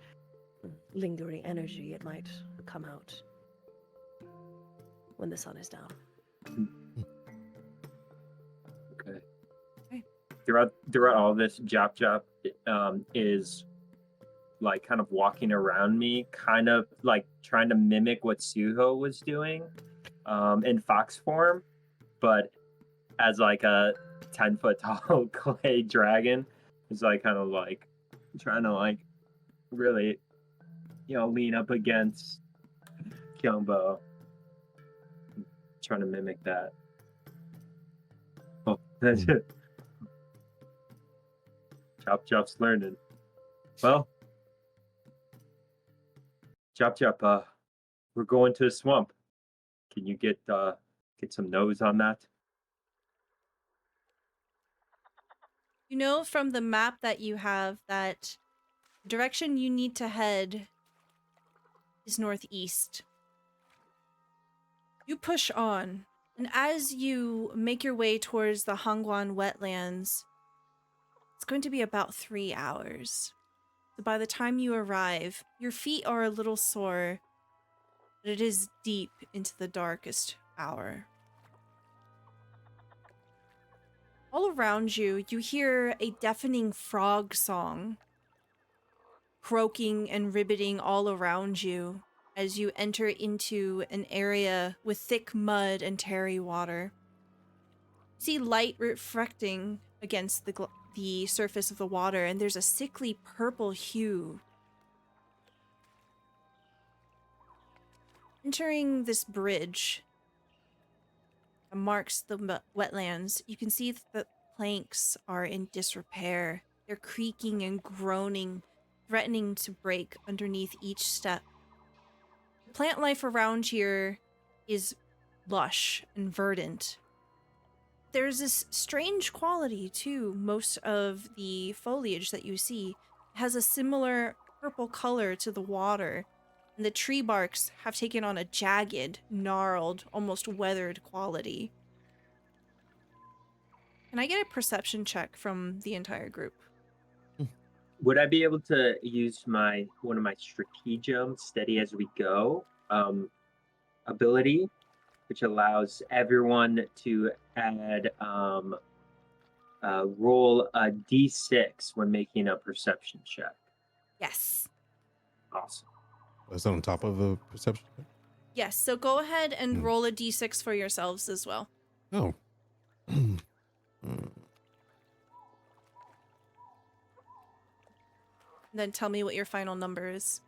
lingering energy, it might come out when the sun is down. Okay. Okay. Throughout all this, Jop is like kind of walking around me, kind of like trying to mimic what Suho was doing in fox form, but as like a 10-foot tall clay dragon. It's like kind of like trying to like really, lean up against Kyungbo, trying to mimic that. Oh, that's it. Chop's learning. Well, Chop, we're going to the swamp. Can you get some nose on that? You know from the map that you have that the direction you need to head is northeast. You push on, and as you make your way towards the Hangwan wetlands, it's going to be about 3 hours. So by the time you arrive, your feet are a little sore, but it is deep into the darkest hour. All around you, you hear a deafening frog song, croaking and ribbiting all around you as you enter into an area with thick mud and tarry water. You see light reflecting against the surface of the water, and there's a sickly purple hue. Entering this bridge that marks the wetlands, you can see that the planks are in disrepair. They're creaking and groaning, threatening to break underneath each step. The plant life around here is lush and verdant. There's this strange quality to most of the foliage that you see. It has a similar purple color to the water, and the tree barks have taken on a jagged, gnarled, almost weathered quality. Can I get a perception check from the entire group? Would I be able to use one of my stratagem, steady as we go, ability, which allows everyone to add roll a d6 when making a perception check? Yes. Awesome. Is that on top of the perception? Yes, so go ahead and roll a d6 for yourselves as well. Oh. Then tell me what your final number is.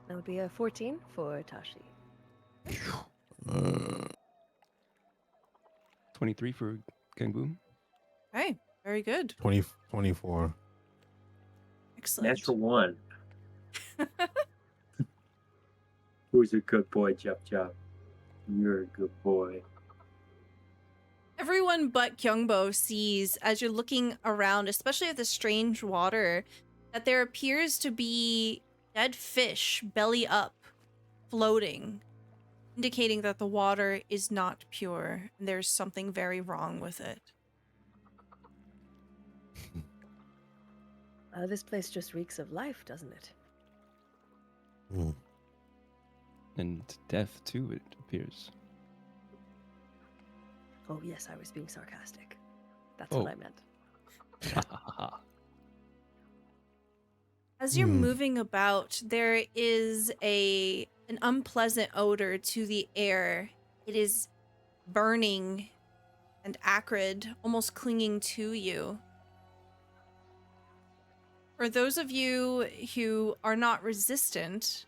That would be a 14 for Tashi. 23 for Kangbu. Okay, very good. 24. Excellent. Natural one. Who's a good boy, Jop? You're a good boy. Everyone but Kyungbo sees, as you're looking around, especially at the strange water, that there appears to be dead fish belly up floating, indicating that the water is not pure and there's something very wrong with it. This place just reeks of life, doesn't it? And death, too, it appears. Oh, yes, I was being sarcastic. That's Oh. what I meant. As you're moving about, there is an unpleasant odor to the air. It is burning and acrid, almost clinging to you. For those of you who are not resistant,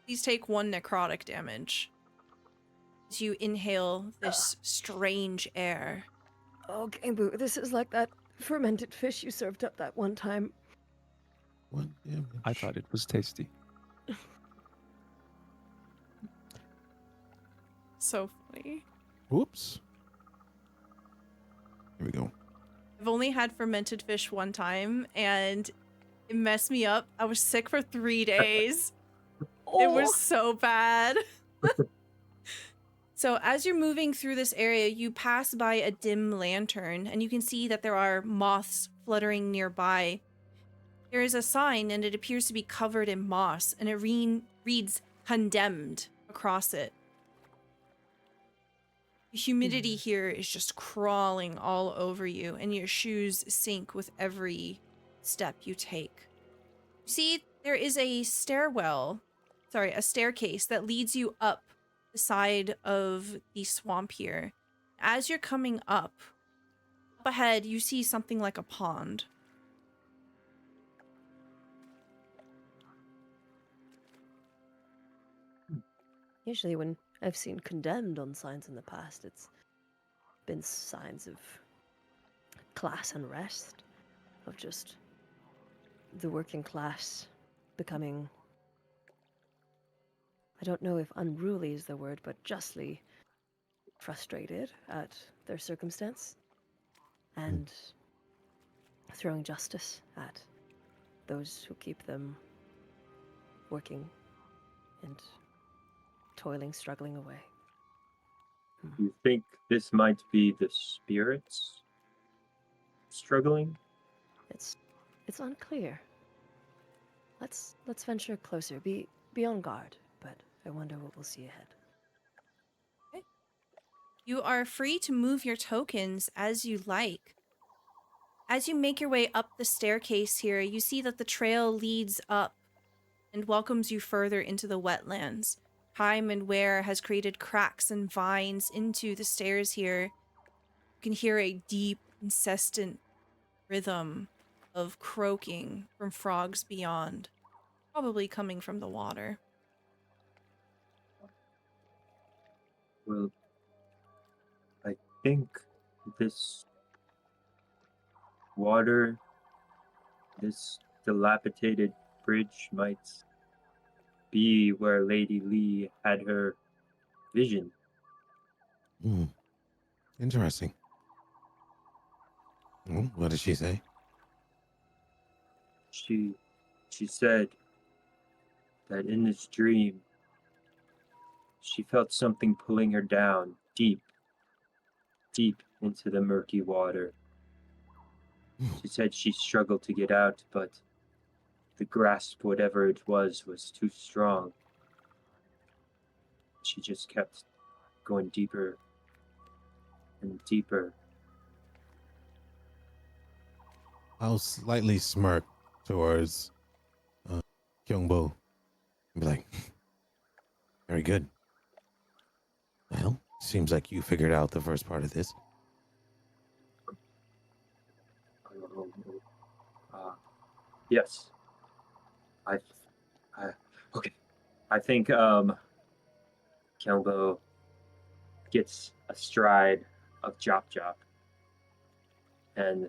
please take 1 necrotic damage as you inhale this strange air. Oh, Gameboo, this is like that fermented fish you served up that one time. What damage? I thought it was tasty. So funny. Whoops. Here we go. I've only had fermented fish one time, and it messed me up. I was sick for 3 days. It was so bad. So as you're moving through this area, you pass by a dim lantern, and you can see that there are moths fluttering nearby. There is a sign, and it appears to be covered in moss, and it reads condemned across it. The humidity here is just crawling all over you, and your shoes sink with every step you take. You see, there is a staircase that leads you up the side of the swamp here. As you're coming up ahead, you see something like a pond. Usually when I've seen condemned on signs in the past, it's been signs of class unrest, of just the working class becoming, I don't know if unruly is the word, but justly frustrated at their circumstance and throwing justice at those who keep them working and toiling, struggling away. You think this might be the spirits struggling? It's unclear. Let's venture closer. Be on guard, but I wonder what we'll see ahead. Okay. You are free to move your tokens as you like. As you make your way up the staircase here, you see that the trail leads up and welcomes you further into the wetlands. Time and wear has created cracks and vines into the stairs here. You can hear a deep, incessant rhythm of croaking from frogs beyond, probably coming from the water. Well, I think this water, this dilapidated bridge might be where Lady Lee had her vision. Interesting. What did she say? She said that in this dream, she felt something pulling her down deep into the murky water. She said she struggled to get out, but the grasp, whatever it was too strong. She just kept going deeper and deeper. I'll slightly smirk towards Kyungbo and be like, very good. Well, seems like you figured out the first part of this. Yes. Okay. I think Kyungbo gets astride of Jop Jop, and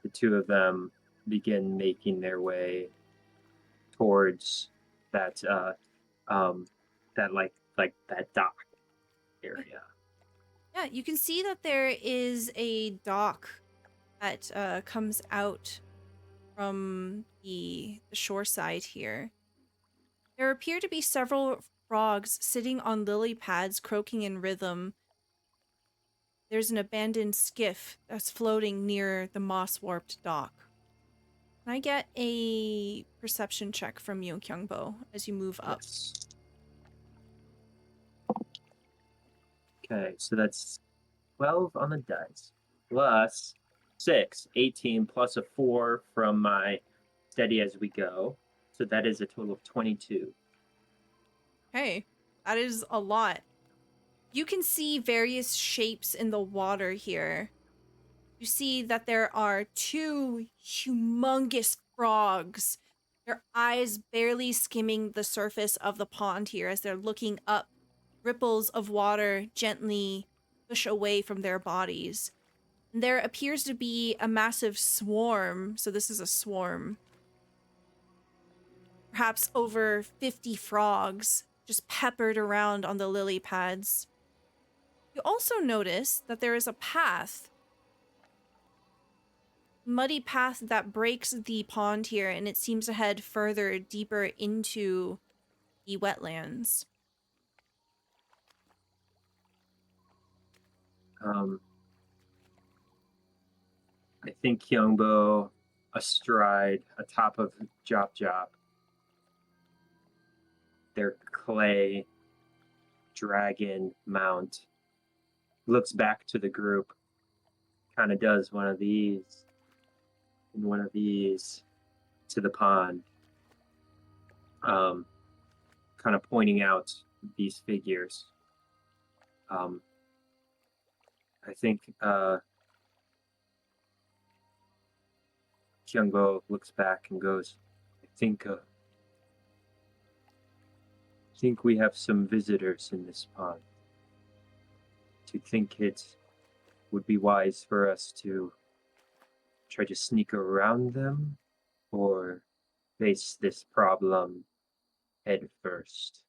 the two of them begin making their way towards that that dock area. Yeah, you can see that there is a dock that comes out from the shore side here. There appear to be several frogs sitting on lily pads, croaking in rhythm. There's an abandoned skiff that's floating near the moss-warped dock. Can I get a perception check from you, Kyungbo, as you move up? Yes. Okay, so that's 12 on the dice, plus 6, 18, plus a 4 from my steady as we go. So that is a total of 22. Hey, that is a lot. You can see various shapes in the water here. You see that there are 2 humongous frogs, their eyes barely skimming the surface of the pond here as they're looking up. Ripples of water gently push away from their bodies. And there appears to be a massive swarm, so this is a swarm. Perhaps over 50 frogs just peppered around on the lily pads. You also notice that there is a path, muddy path that breaks the pond here, and it seems to head further deeper into the wetlands. I think Kyungbo astride atop of Jop Jop, their clay dragon mount, looks back to the group, kind of does one of these and one of these to the pond, kind of pointing out these figures. I think Kyungbo looks back and goes, I think we have some visitors in this pond. Do you think it would be wise for us to try to sneak around them or face this problem head first?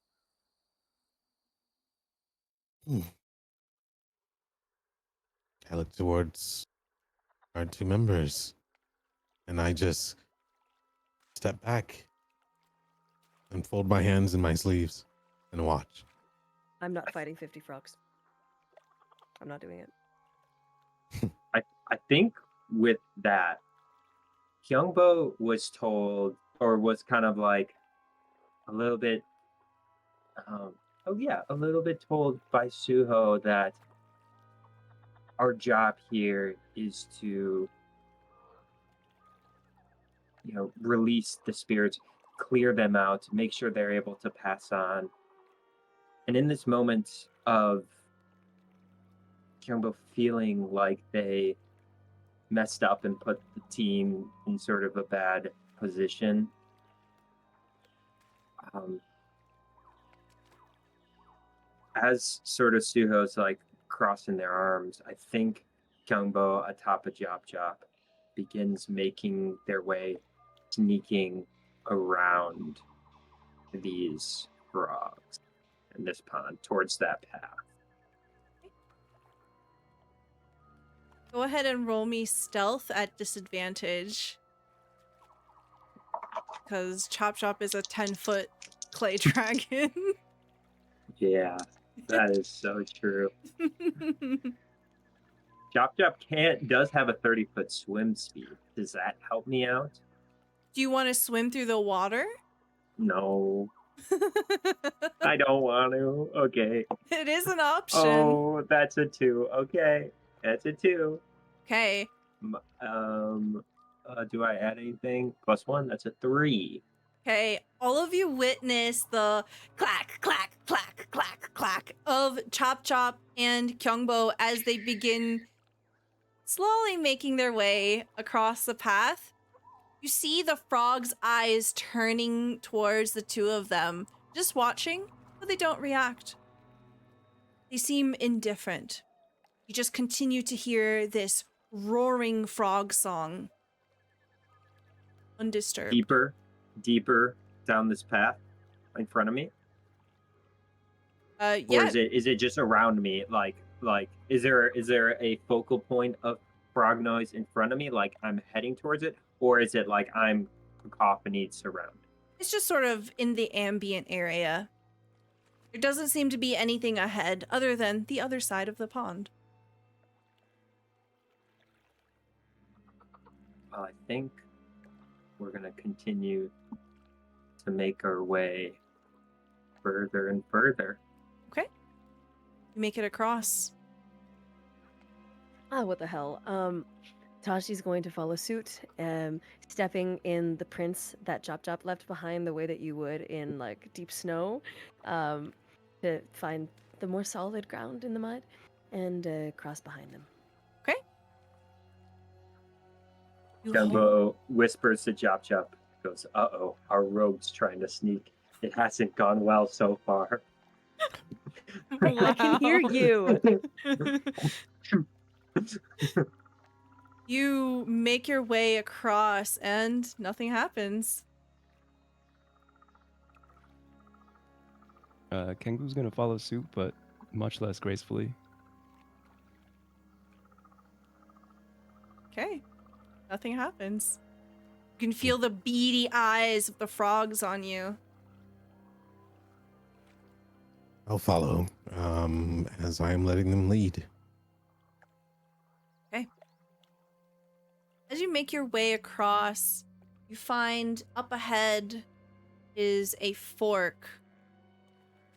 I look towards our 2 members, and I just step back and fold my hands in my sleeves and watch. I'm not fighting 50 frogs. I'm not doing it. I think with that, Kyungbo was told, or was kind of like a little bit, a little bit told by Suho that our job here is to, release the spirits, clear them out, make sure they're able to pass on. And in this moment of Kyungbo feeling like they messed up and put the team in sort of a bad position, as sort of Suho's like crossing their arms, I think Kyungbo atop a Jop Jop begins making their way, sneaking around these frogs in this pond towards that path. Go ahead and roll me stealth at disadvantage. Because Chop Chop is a 10-foot clay dragon. Yeah, that is so true. Chop Chop does have a 30-foot swim speed. Does that help me out? Do you want to swim through the water? No, I don't want to. Okay. It is an option. Oh, that's a 2. Okay, that's a 2. Okay. Do I add anything? +1, that's a 3. Okay, all of you witness the clack, clack, clack, clack, clack of Chop Chop and Kyungbo as they begin slowly making their way across the path. You see the frog's eyes turning towards the 2 of them, just watching, but they don't react. They seem indifferent. You just continue to hear this roaring frog song. Undisturbed. Deeper down this path in front of me? Yeah. Or is it just around me? Like is there a focal point of frog noise in front of me, like I'm heading towards it, or is it like I'm cacophony surrounded? It's just sort of in the ambient area. There doesn't seem to be anything ahead other than the other side of the pond. Well, I think we're going to continue to make our way further and further. Okay. You make it across. What the hell? Tashi's going to follow suit, stepping in the prints that Chop left behind the way that you would in like deep snow, to find the more solid ground in the mud, and cross behind them. Okay. Jumbo whispers to Chop, goes, "Uh-oh, our rogue's trying to sneak. It hasn't gone well so far." I can hear you. You make your way across and nothing happens. Kengu's gonna follow suit, but much less gracefully. Okay. Nothing happens. You can feel the beady eyes of the frogs on you. I'll follow, as I am letting them lead. Okay. As you make your way across, you find up ahead is a fork.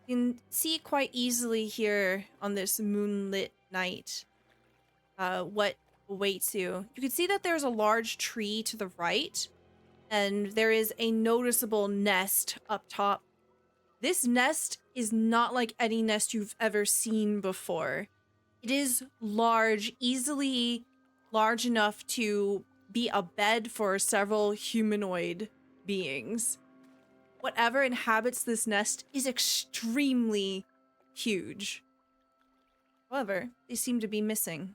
You can see quite easily here on this moonlit night what awaits you. You can see that there's a large tree to the right, and there is a noticeable nest up top. This nest is not like any nest you've ever seen before. It is large, easily large enough to be a bed for several humanoid beings. Whatever inhabits this nest is extremely huge. However, they seem to be missing.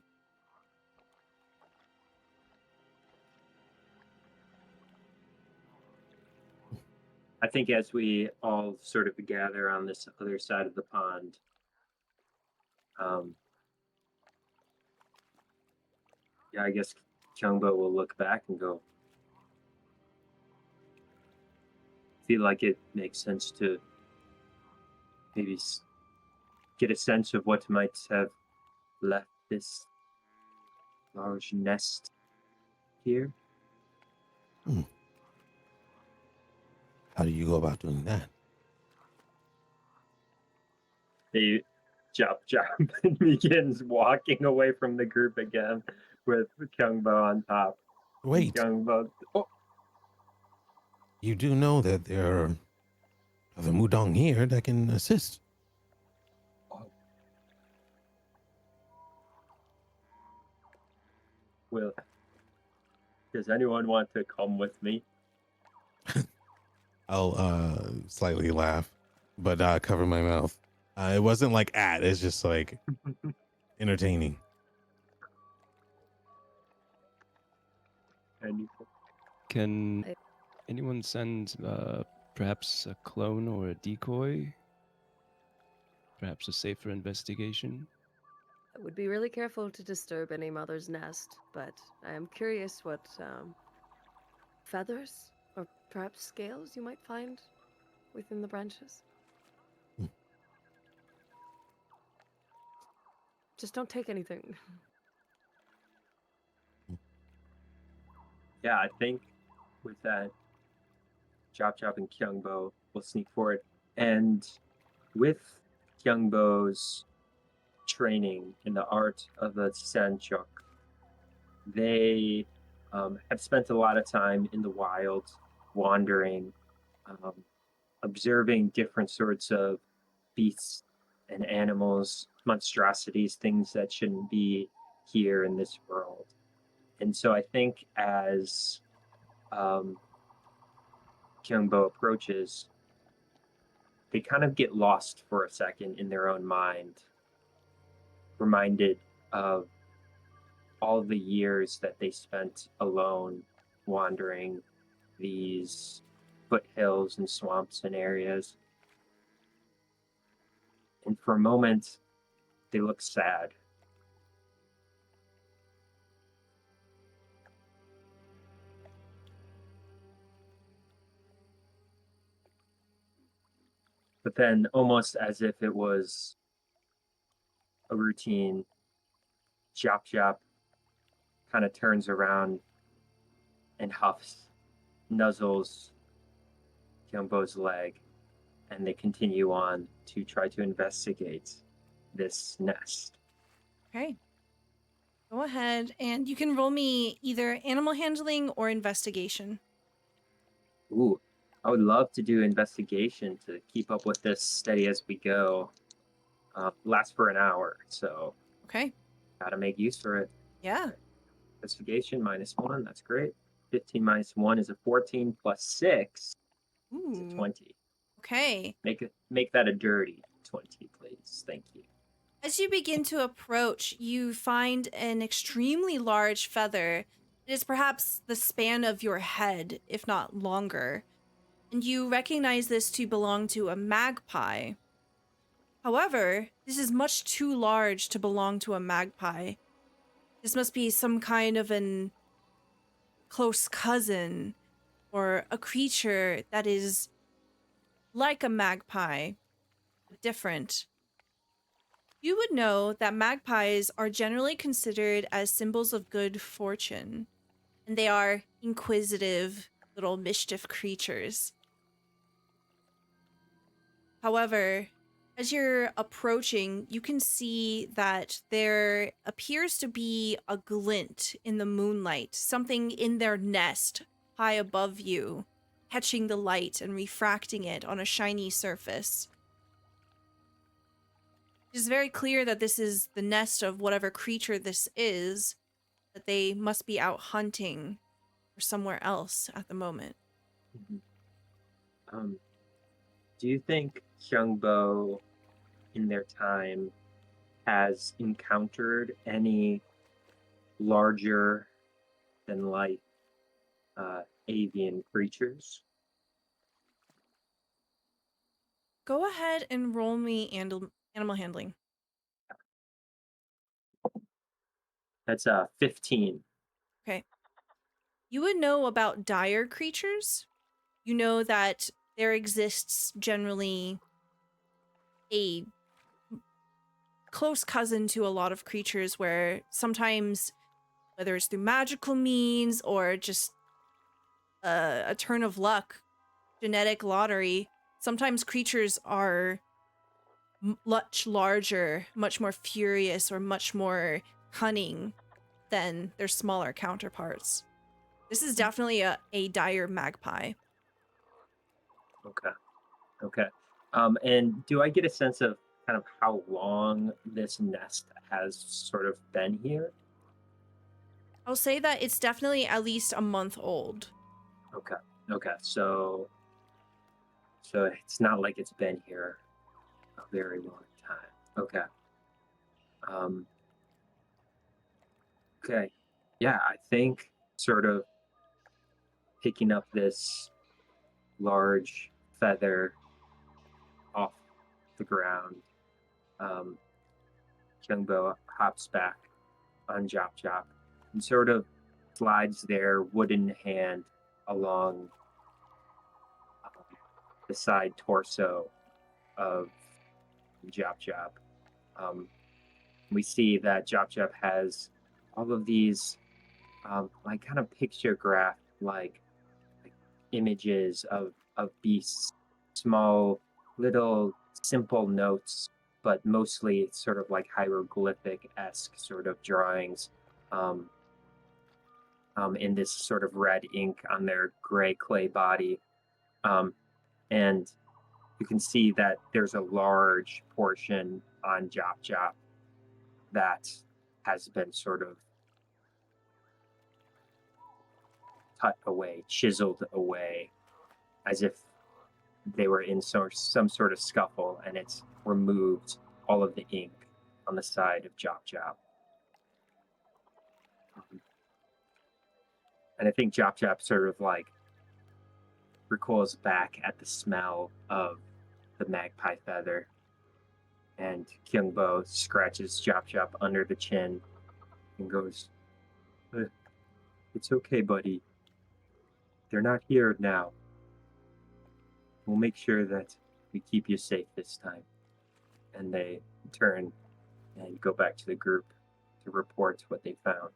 I think as we all sort of gather on this other side of the pond, I guess Kyungbo will look back and go, feel like it makes sense to maybe get a sense of what might have left this large nest here. How do you go about doing that? He Chop and begins walking away from the group again with Kyungbo on top. Wait, Kyungbo, you do know that there are other mudang here that can assist. well, does anyone want to come with me? I'll slightly laugh, but cover my mouth. It wasn't like it's just like entertaining. Can anyone send perhaps a clone or a decoy? Perhaps a safer investigation? I would be really careful to disturb any mother's nest, but I am curious what feathers or perhaps scales you might find within the branches. Just don't take anything. Yeah, I think with that, Chop and Kyungbo will sneak forward. And with Kyungbo's training in the art of the Sanchuk, they have spent a lot of time in the wild, wandering, observing different sorts of beasts and animals, monstrosities, things that shouldn't be here in this world. And so I think as Kyungbo approaches, they kind of get lost for a second in their own mind, reminded of all the years that they spent alone wandering these foothills and swamps and areas. And for a moment, they look sad. But then, almost as if it was a routine, Jop Jop kind of turns around and huffs, nuzzles Kyungbo's leg, and they continue on to try to investigate this nest. Okay. Go ahead, and you can roll me either animal handling or investigation. Ooh, I would love to do investigation to keep up with this steady as we go. Lasts for an hour, so Okay. gotta make use for it. Yeah. Investigation -1, that's great. 15 minus 1 is a 14 plus 6 is a Ooh. 20. Okay. Make that a dirty 20, please. Thank you. As you begin to approach, you find an extremely large feather. It is perhaps the span of your head, if not longer. And you recognize this to belong to a magpie. However, this is much too large to belong to a magpie. This must be some kind of an close cousin or a creature that is like a magpie, but different. You would know that magpies are generally considered as symbols of good fortune, and they are inquisitive little mischief creatures. However, as you're approaching, you can see that there appears to be a glint in the moonlight, something in their nest high above you, catching the light and refracting it on a shiny surface. It is very clear that this is the nest of whatever creature this is, that they must be out hunting or somewhere else at the moment. Mm-hmm. Do you think Hyungbo, in their time, has encountered any larger than life avian creatures? Go ahead and roll me animal handling. That's 15. Okay. You would know about dire creatures. You know that there exists generally a close cousin to a lot of creatures where sometimes, whether it's through magical means or just a turn of luck, genetic lottery, sometimes creatures are much larger, much more furious, or much more cunning than their smaller counterparts. This is definitely a dire magpie. Okay. And do I get a sense of kind of how long this nest has sort of been here? I'll say that it's definitely at least a month old. Okay. So it's not like it's been here a very long time. Okay. Um, okay. Yeah, I think sort of picking up this large feather off the ground, Kyungbo hops back on Jop Jop and sort of slides their wooden hand along the side torso of Jop Jop. We see that Jop has all of these like kind of pictograph like images of beasts, small little simple notes, but mostly it's sort of like hieroglyphic-esque sort of drawings in this sort of red ink on their gray clay body. And you can see that there's a large portion on Jop Jop that has been sort of cut away, chiseled away, as if they were in some sort of scuffle, and it's removed all of the ink on the side of Jop Jop. And I think Jop Jop sort of like recoils back at the smell of the magpie feather. And Kyungbo scratches Jop Jop under the chin and goes, "It's okay, buddy. They're not here now. We'll make sure that we keep you safe this time. And they turn and go back to the group to report what they found.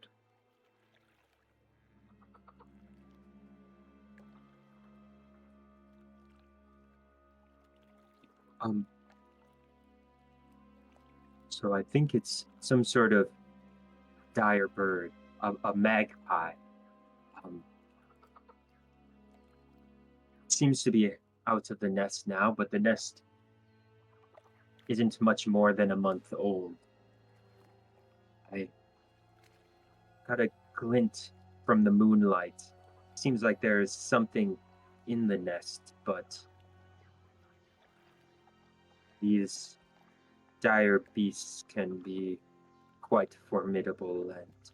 So I think it's some sort of dire bird, a magpie. Seems to be out of the nest now, but the nest isn't much more than a month old. I got a glint from the moonlight. Seems like there's something in the nest, but these dire beasts can be quite formidable, and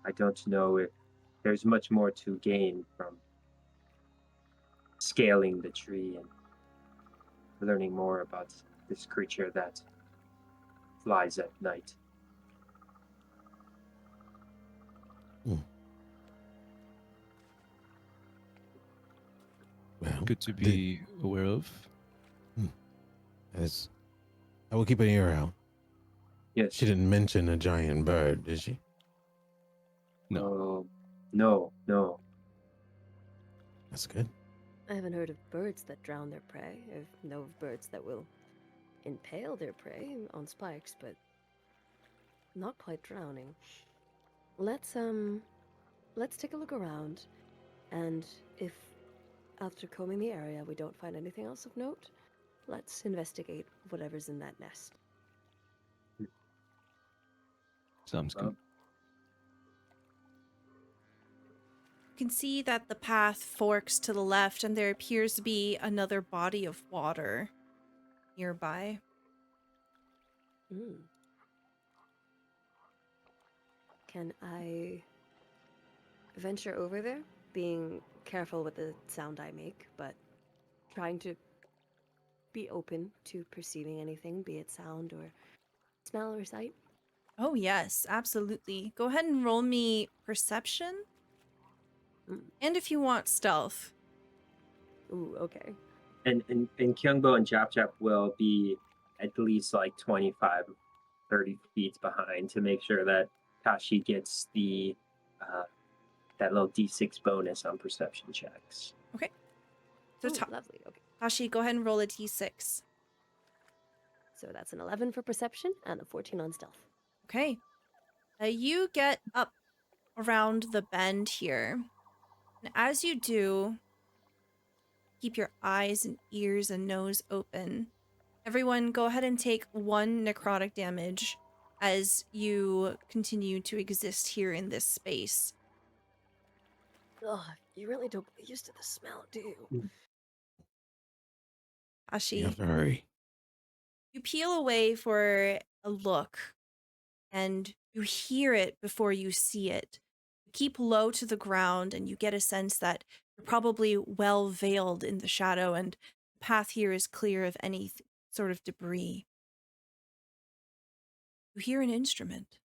I don't know if there's much more to gain from scaling the tree and learning more about this creature that flies at night. Well, Good to be aware of. As I will keep an ear out. Yes. She didn't mention a giant bird, did she? No. No. That's good. I haven't heard of birds that drown their prey. I know of birds that will impale their prey on spikes, but not quite drowning. Let's take a look around, and if after combing the area we don't find anything else of note, let's investigate whatever's in that nest. Sounds good. You can see that the path forks to the left, and there appears to be another body of water nearby. Can I venture over there, being careful with the sound I make, but trying to be open to perceiving anything, be it sound or smell or sight? Oh, yes, absolutely. Go ahead and roll me perception. And if you want stealth. Ooh, okay. And Kyungbo and Jap will be at least like 25, 30 feet behind to make sure that Tashi gets the that little D6 bonus on perception checks. Okay. So Lovely. Okay. Tashi, go ahead and roll a D6. So that's an 11 for perception and a 14 on stealth. Okay. You get up around the bend here. And as you do, keep your eyes and ears and nose open. Everyone, go ahead and take 1 necrotic damage as you continue to exist here in this space. Ugh, you really don't get used to the smell, do you? Tashi, You have to hurry. you peel away for a look, and you hear it before you see it. You keep low to the ground, and you get a sense that you're probably well veiled in the shadow, and the path here is clear of any sort of debris. You hear an instrument.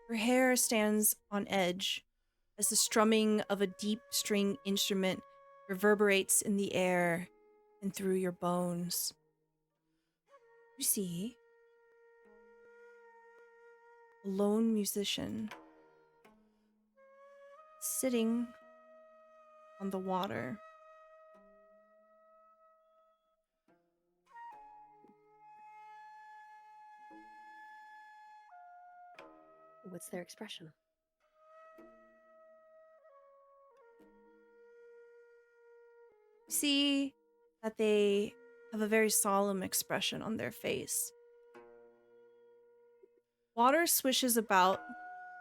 Her hair stands on edge as the strumming of a deep string instrument reverberates in the air and through your bones. You see a lone musician sitting on the water. What's their expression? You see that they have a very solemn expression on their face. Water swishes about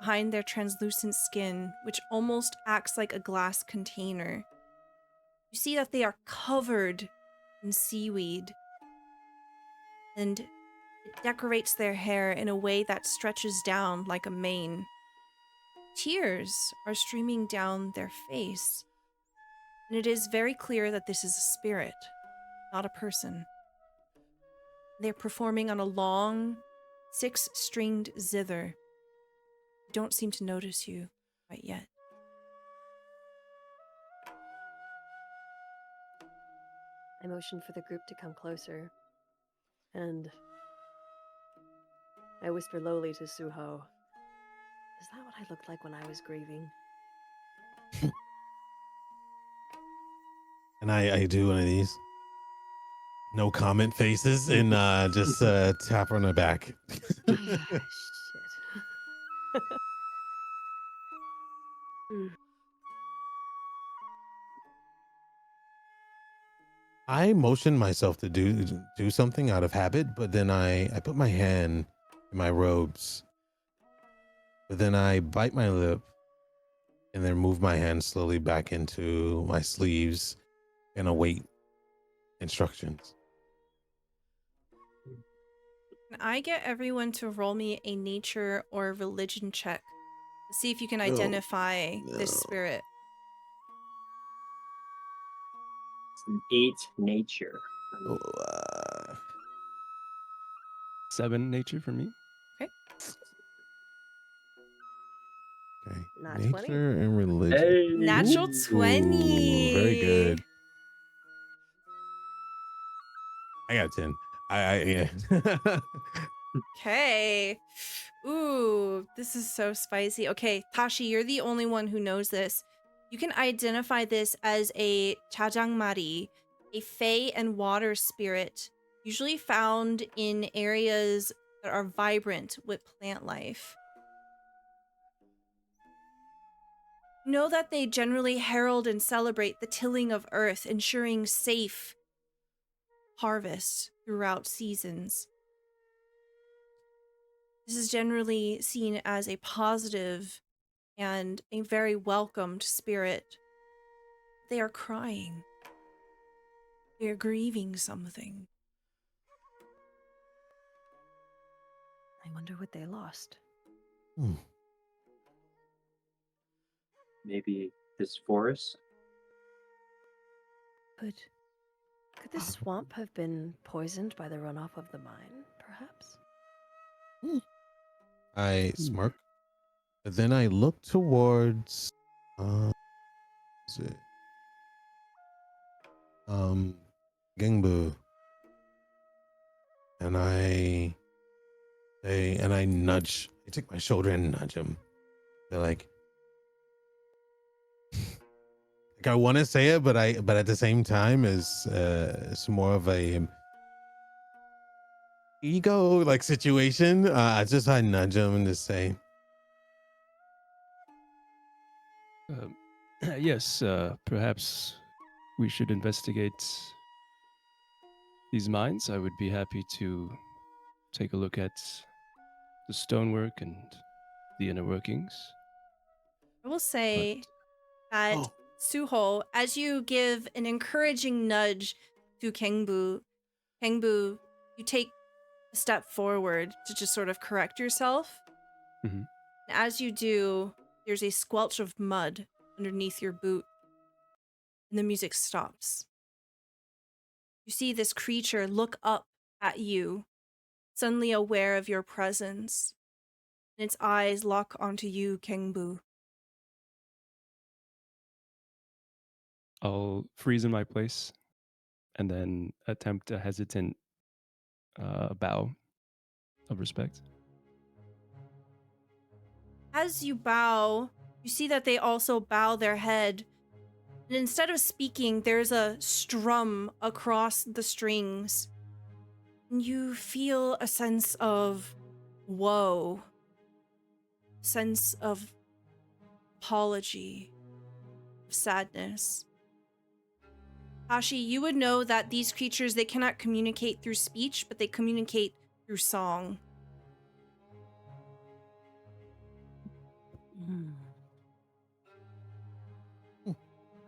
behind their translucent skin, which almost acts like a glass container. You see that they are covered in seaweed, and it decorates their hair in a way that stretches down like a mane. Tears are streaming down their face, and it is very clear that this is a spirit, not a person. They're performing on a long, 6-stringed zither. don't seem to notice you quite yet. I motion for the group to come closer, and I whisper lowly to Suho, "Is that what I looked like when I was grieving?" And I do one of these. No comment faces and just tap her on the back. Shit. Mm. I motion myself to do something out of habit, but then I put my hand in my robes, but then I bite my lip and then move my hand slowly back into my sleeves and await instructions. Can I get everyone to roll me a nature or religion check to see if you can identify this spirit? It's an 8 nature. 7 nature for me. Okay. Not Nature 20. and religion. Hey. Natural Ooh, 20. very good. I got 10. Yeah. Okay. Ooh, this is so spicy. Okay, Tashi, you're the only one who knows this. You can identify this as a chajangmari, a fae and water spirit, usually found in areas that are vibrant with plant life. Know that they generally herald and celebrate the tilling of earth, ensuring safe harvest throughout seasons. This is generally seen as a positive and a very welcomed spirit. They are crying. They are grieving something. I wonder what they lost. Maybe this forest? Could this swamp have been poisoned by the runoff of the mine, perhaps? I smirk, but then I look towards is it Gengbu, and I say, and I nudge. I take my shoulder and nudge him. They're like I want to say it, but at the same time it's more of a ego like situation. I nudge him to say, Yes, perhaps we should investigate these mines. I would be happy to take a look at the stonework and the inner workings. I will say that Suho, as you give an encouraging nudge to Kengbu, you take a step forward to just sort of correct yourself. Mhm. And as you do, there's a squelch of mud underneath your boot, and the music stops. You see this creature look up at you, suddenly aware of your presence, and its eyes lock onto you, Kengbu. I'll freeze in my place and then attempt a hesitant bow of respect. As you bow, you see that they also bow their head. And instead of speaking, there's a strum across the strings. And you feel a sense of woe, sense of apology, of sadness. Hashi, you would know that these creatures, they cannot communicate through speech, but they communicate through song.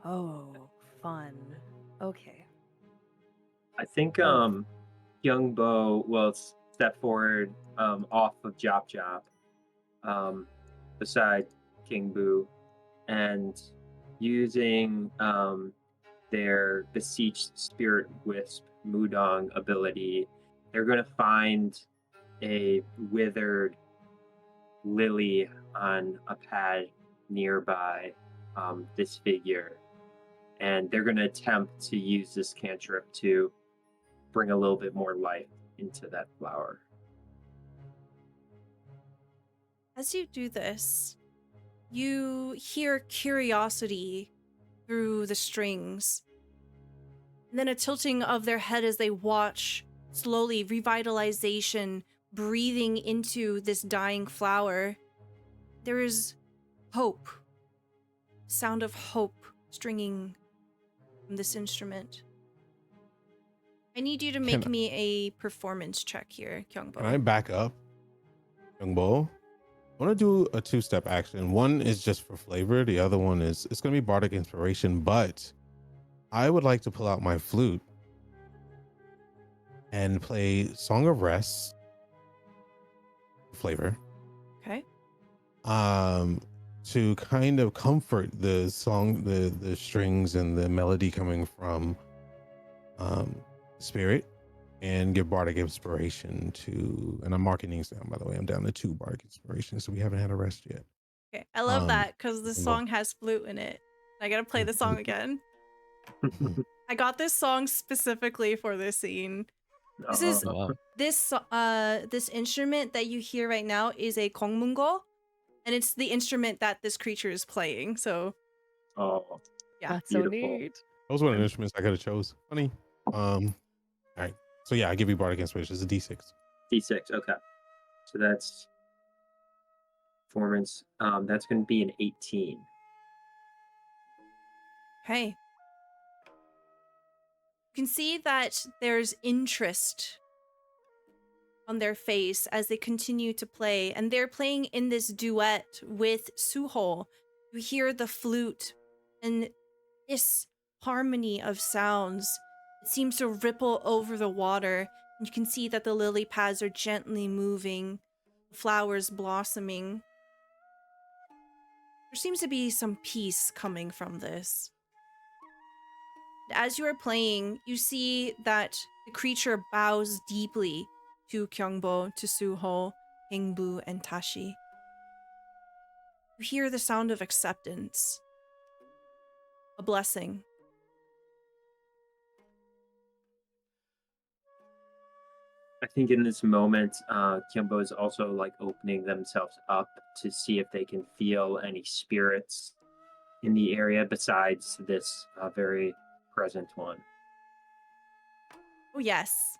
Oh, fun. Okay. I think Young Bo will step forward off of Jop Jop beside King Boo, and using their Beseeched Spirit Wisp Mudang ability, they're going to find a withered lily on a pad nearby this figure, and they're going to attempt to use this cantrip to bring a little bit more life into that flower. As you do this, you hear curiosity through the strings, and then a tilting of their head as they watch slowly revitalization breathing into this dying flower. There is hope, sound of hope stringing from this instrument. I need you to make me a performance check here, Kyungbo. Can I back up, Kyungbo? I want to do a two-step action. One is just for flavor. The other one is, it's going to be bardic inspiration, but I would like to pull out my flute and play Song of Rest flavor. Okay. To kind of comfort the song, the strings and the melody coming from spirit, and give bardic inspiration to, and I'm marking these down, by the way. I'm down to 2 bardic inspiration, so we haven't had a rest yet. Okay, I love that because this song has flute in it. I gotta play the song again. I got this song specifically for this scene. This is this instrument that you hear right now is a gongmungo, and it's the instrument that this creature is playing. So, yeah, that's so neat. Those were the instruments I could have chose. Funny. All right. So yeah, I give you bardic inspiration. It's a D6. D6. Okay. So that's performance. That's going to be an 18. Okay. You can see that there's interest on their face as they continue to play, and they're playing in this duet with Suho. You hear the flute and this harmony of sounds. It seems to ripple over the water, and you can see that the lily pads are gently moving, the flowers blossoming. There seems to be some peace coming from this. As you are playing, you see that the creature bows deeply to Kyungbo, to Suho, Hingbu, and Tashi. You hear the sound of acceptance, a blessing. I think in this moment, Kyungbo is also like opening themselves up to see if they can feel any spirits in the area besides this very present one. Oh yes.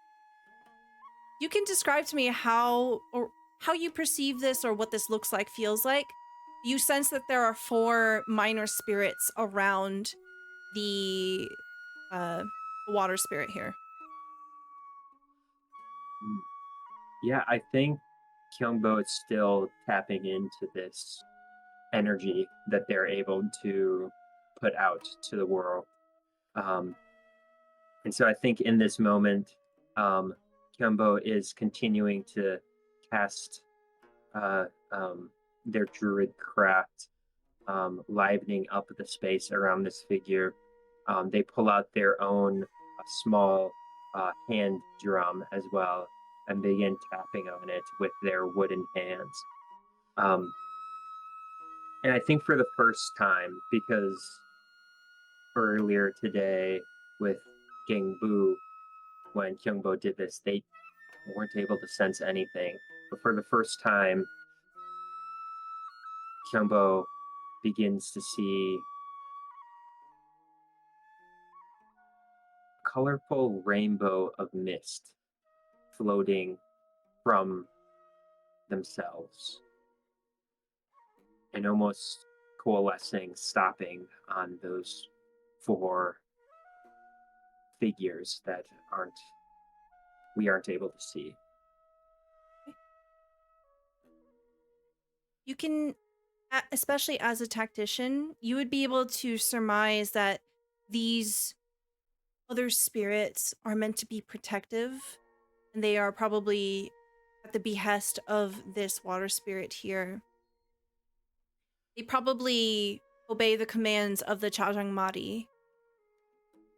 You can describe to me how you perceive this or what this looks like, feels like. You sense that there are 4 minor spirits around the water spirit here. Yeah, I think Kyungbo is still tapping into this energy that they're able to put out to the world. And so I think in this moment, Kyungbo is continuing to cast their druid craft, livening up the space around this figure. They pull out their own small hand drum as well and begin tapping on it with their wooden hands. And I think for the first time, because earlier today with Gangbu, when Kyungbo did this, they weren't able to sense anything. But for the first time, Kyungbo begins to see a colorful rainbow of mist floating from themselves and almost coalescing, stopping on those 4 figures that we aren't able to see. You can, especially as a tactician, you would be able to surmise that these other spirits are meant to be protective, and they are probably at the behest of this water spirit here. They probably obey the commands of the Chajangmari.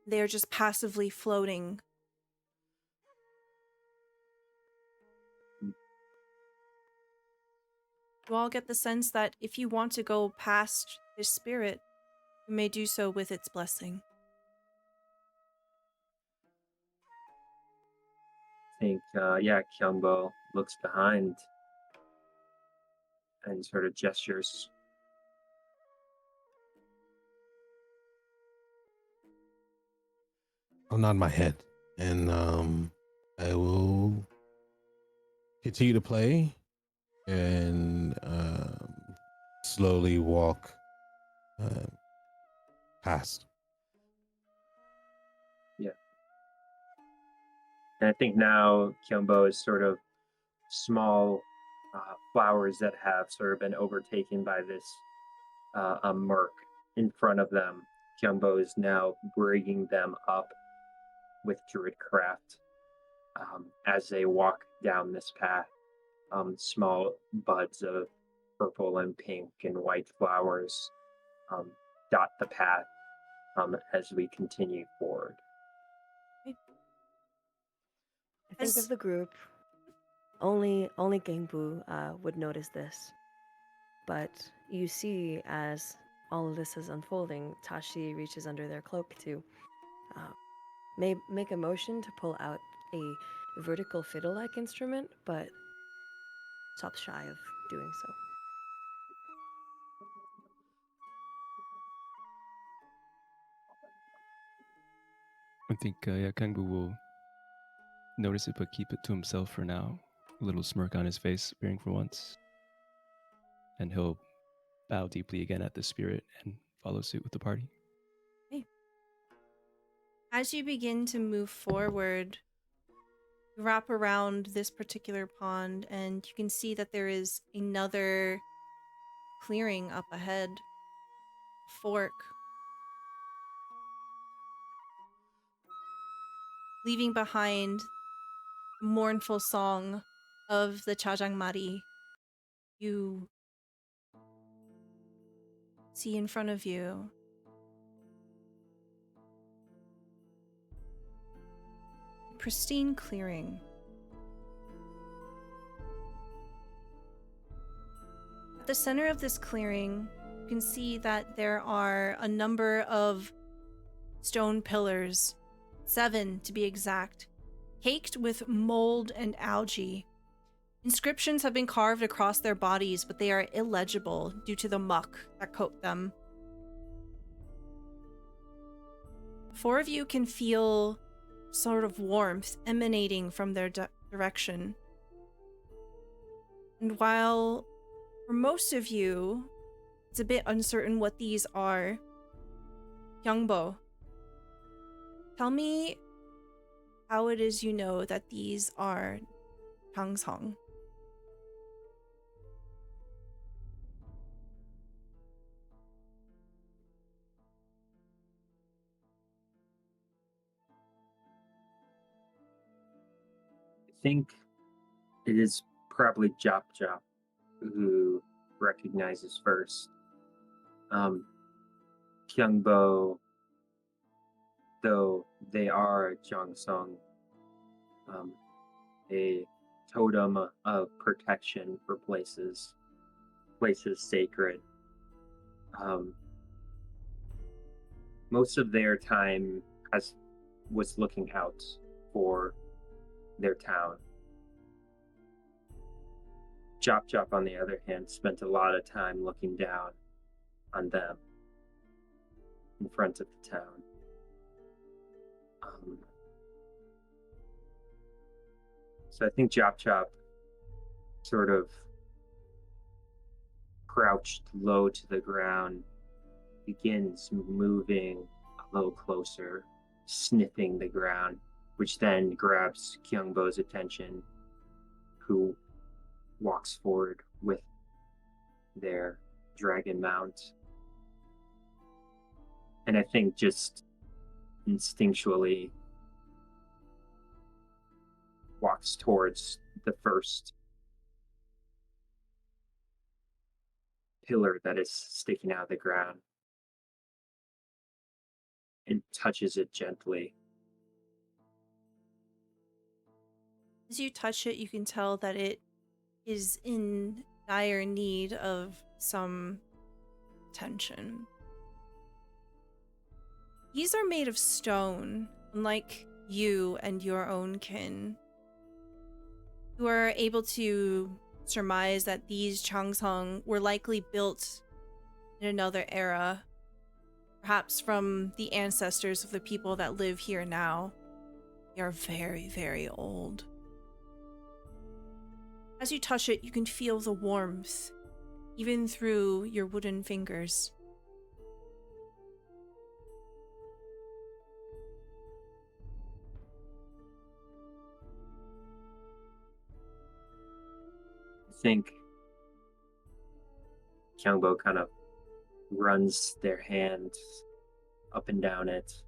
They are just passively floating. You all get the sense that if you want to go past this spirit, you may do so with its blessing. I think, Kyungbo looks behind and sort of gestures. I'll nod my head, and I will continue to play and slowly walk past. Yeah. And I think now Kyungbo is sort of small flowers that have sort of been overtaken by this a murk in front of them. Kyungbo is now bringing them up with Druidcraft as they walk down this path. Small buds of purple and pink and white flowers dot the path as we continue forward. I think of the group. Only Gangbu would notice this. But you see, as all of this is unfolding, Tashi reaches under their cloak to make a motion to pull out a vertical fiddle-like instrument, but stops shy of doing so. I think Kangbu will notice it but keep it to himself for now. A little smirk on his face, appearing for once. And he'll bow deeply again at the spirit and follow suit with the party. Okay. As you begin to move forward, you wrap around this particular pond and you can see that there is another clearing up ahead. Fork. Leaving behind the mournful song of the Chajangmari. You see in front of you a pristine clearing. At the center of this clearing, you can see that there are a number of stone pillars, 7 to be exact, caked with mold and algae. Inscriptions have been carved across their bodies, but they are illegible due to the muck that coat them. 4 of you can feel sort of warmth emanating from their direction. And while for most of you, it's a bit uncertain what these are, Kyungbo, tell me how it is you know that these are Changsong. I think it is probably Jop Jop who recognizes first. Kyungbo, though they are Jongsung, a totem of protection for places sacred. Most of their time was looking out for their town. Chop Chop, on the other hand, spent a lot of time looking down on them in front of the town. So I think Chop Chop sort of crouched low to the ground, begins moving a little closer, sniffing the ground, which then grabs Kyungbo's attention, who walks forward with their dragon mount. And I think just instinctually walks towards the first pillar that is sticking out of the ground and touches it gently. As you touch it, you can tell that it is in dire need of some attention. These are made of stone, unlike you and your own kin. You are able to surmise that these Changsung were likely built in another era, perhaps from the ancestors of the people that live here now. They are very, very old. As you touch it, you can feel the warmth, even through your wooden fingers. I think Kyungbo kind of runs their hand up and down it,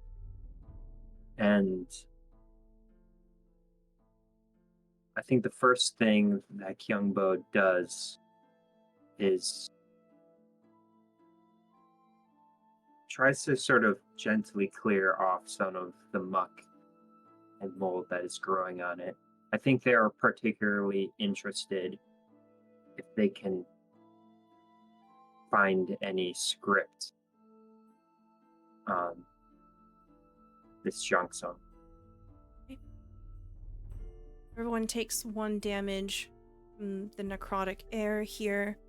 and I think the first thing that Kyungbo does is tries to sort of gently clear off some of the muck and mold that is growing on it. I think they are particularly interested if they can find any script on this Jeongsung. Everyone takes 1 damage from the necrotic air here.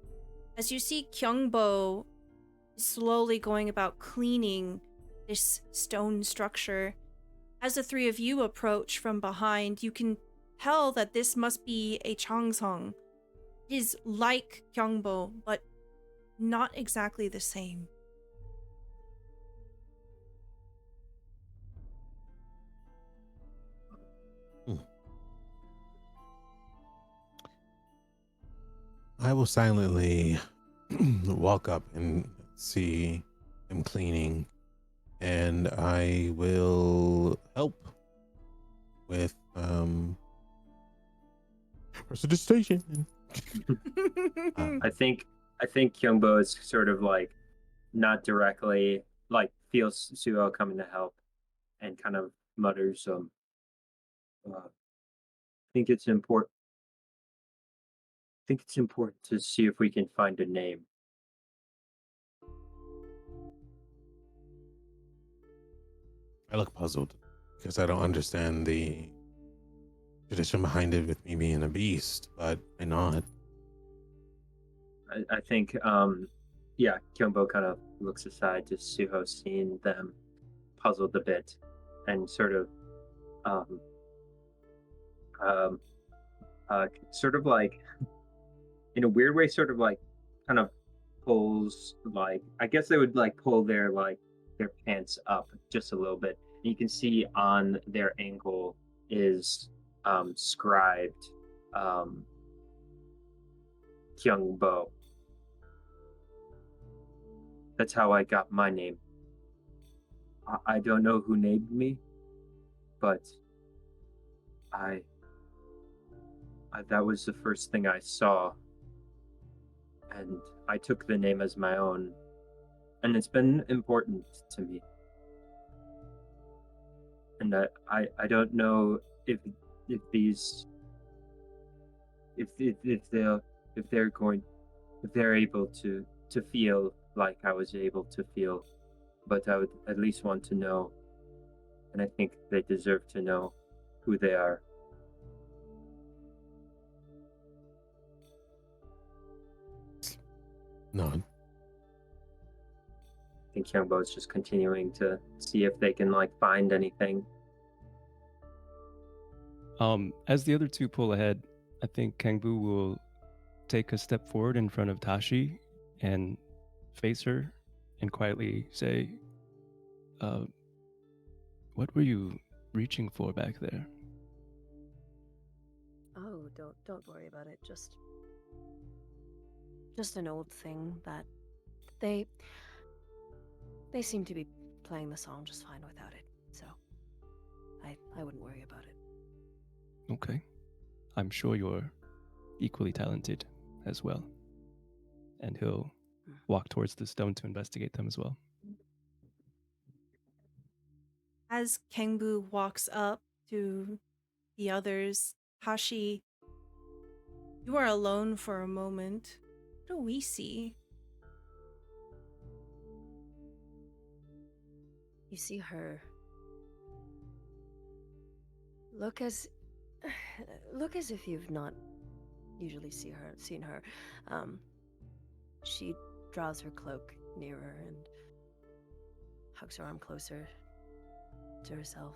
As you see Kyungbo slowly going about cleaning this stone structure. As the 3 of you approach from behind, you can tell that this must be a Changsung. It is like Kyungbo, but not exactly the same. I will silently walk up and see him cleaning, and I will help with prestidigitation. I think Kyungbo is sort of like not directly like feels Suho coming to help and kind of mutters I think it's important to see if we can find a name. I look puzzled because I don't understand the tradition behind it with me being a beast, but I nod. I think Kyungbo kind of looks aside to Suho, seeing them puzzled a bit, and sort of sort of like in a weird way, sort of like kind of pulls, like I guess they would like pull their pants up just a little bit. And you can see on their ankle is scribed Kyungbo. That's how I got my name. I don't know who named me, but I that was the first thing I saw, and I took the name as my own, and it's been important to me. And I don't know if they're able to feel like I was able to feel, but I would at least want to know, and I think they deserve to know who they are. Nod. I think Kyungbo is just continuing to see if they can like find anything. As the other 2 pull ahead, I think Kangbu will take a step forward in front of Tashi and face her and quietly say, what were you reaching for back there? Oh, don't worry about it. Just an old thing that they seem to be playing the song just fine without it. So I wouldn't worry about it. Okay. I'm sure you're equally talented as well. And he'll walk towards the stone to investigate them as well. As Kangbu walks up to the others, Hashi, You are alone for a moment. What do we see? You see her. Look as if you've not usually seen her. She draws her cloak nearer and hugs her arm closer to herself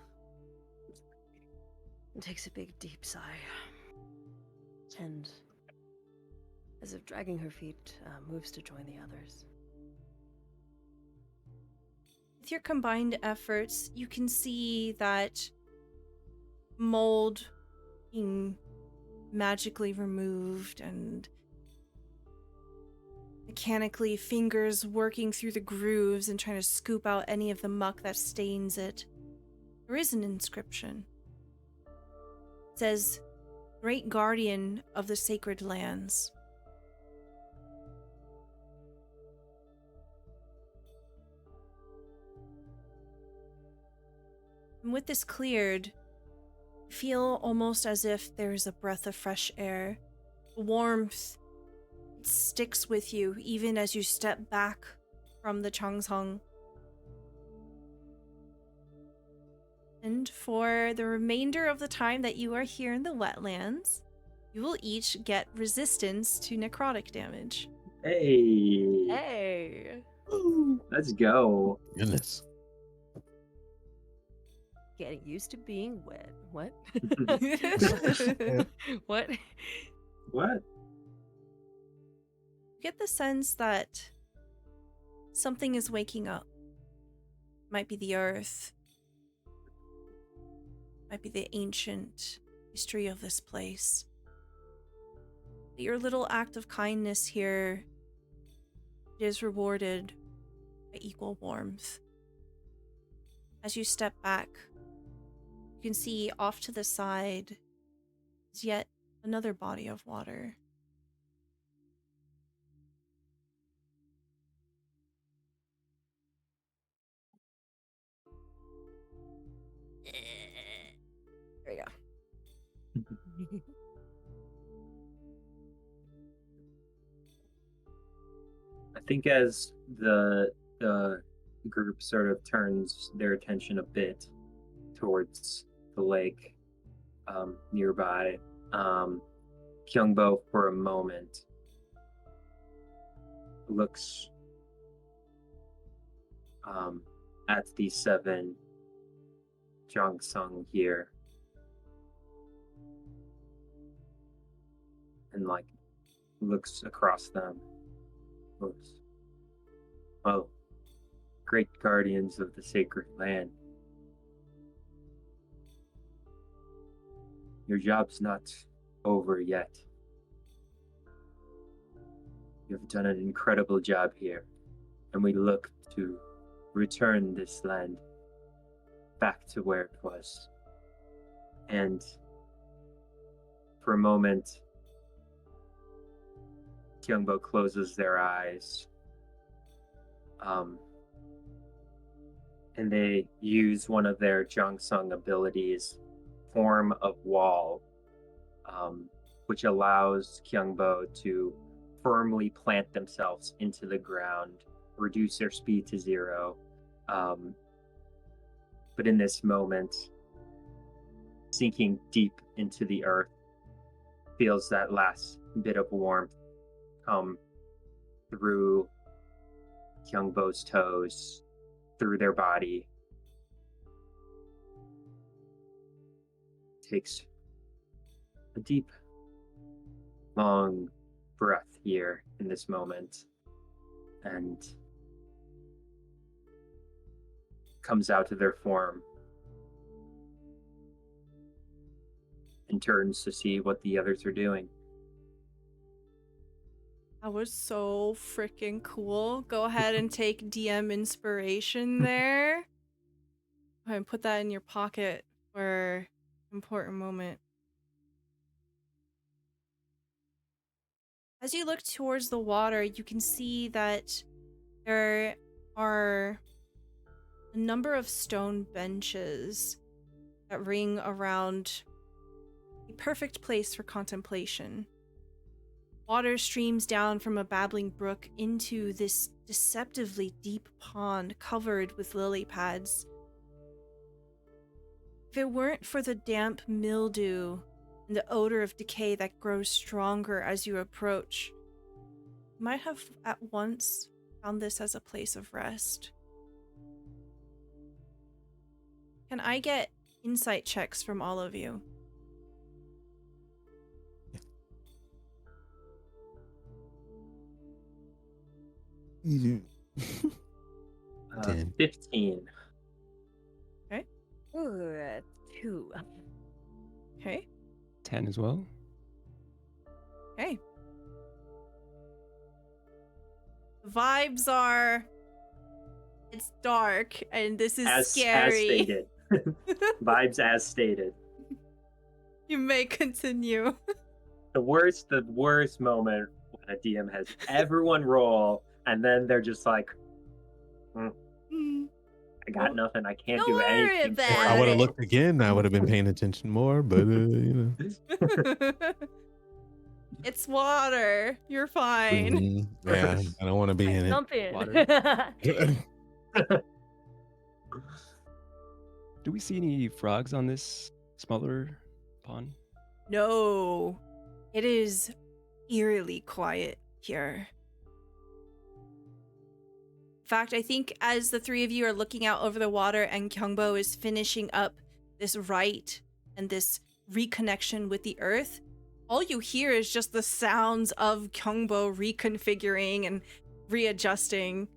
and takes a big deep sigh. And as if dragging her feet, moves to join the others. With your combined efforts, you can see that mold being magically removed and mechanically fingers working through the grooves and trying to scoop out any of the muck that stains it. There is an inscription. It says, "Great Guardian of the Sacred Lands." And with this cleared, you feel almost as if there's a breath of fresh air. Warmth, it sticks with you even as you step back from the Changsong. And for the remainder of the time that you are here in the wetlands, you will each get resistance to necrotic damage. Hey, Hey! let's go. Goodness. Getting used to being wet. What? Yeah. What? What? You get the sense that something is waking up. Might be the earth. Might be the ancient history of this place. But your little act of kindness here is rewarded by equal warmth. As you step back, you can see off to the side is yet another body of water. There you go. I think as the group sort of turns their attention a bit towards the lake nearby, Kyungbo for a moment looks at the 7 Jongsung here and like looks across them. Looks, oh, great guardians of the sacred land. Your job's not over yet. You've done an incredible job here, and we look to return this land back to where it was. And for a moment, Kyungbo closes their eyes, and they use one of their Jongsung abilities, Form of Wall, which allows Kyungbo to firmly plant themselves into the ground, reduce their speed to 0. But in this moment, sinking deep into the earth, feels that last bit of warmth come through Kyungbo's toes, through their body. Takes a deep, long breath here in this moment and comes out of their form and turns to see what the others are doing. That was so freaking cool. Go ahead and take DM inspiration there. Go ahead and put that in your pocket for an important moment. As you look towards the water, you can see that there are a number of stone benches that ring around a perfect place for contemplation. Water streams down from a babbling brook into this deceptively deep pond covered with lily pads. If it weren't for the damp mildew and the odor of decay that grows stronger as you approach, you might have at once found this as a place of rest. Can I get insight checks from all of you? Yeah. 10. 15. Ooh, 2. Okay. 10 as well. Okay. Vibes are, it's dark and this is As scary. stated. Vibes as stated. You may continue. The worst moment when a DM has everyone roll and then they're just like, I got nothing. I can't Don't do worry anything. about If I it. would have looked again, I would have been paying attention more, but you know. It's water. You're fine. Yeah, I don't want to be in it. Jump in. Water. Do we see any frogs on this smaller pond? No. It is eerily quiet here. In fact, I think as the three of you are looking out over the water and Kyungbo is finishing up this rite and this reconnection with the earth, all you hear is just the sounds of Kyungbo reconfiguring and readjusting.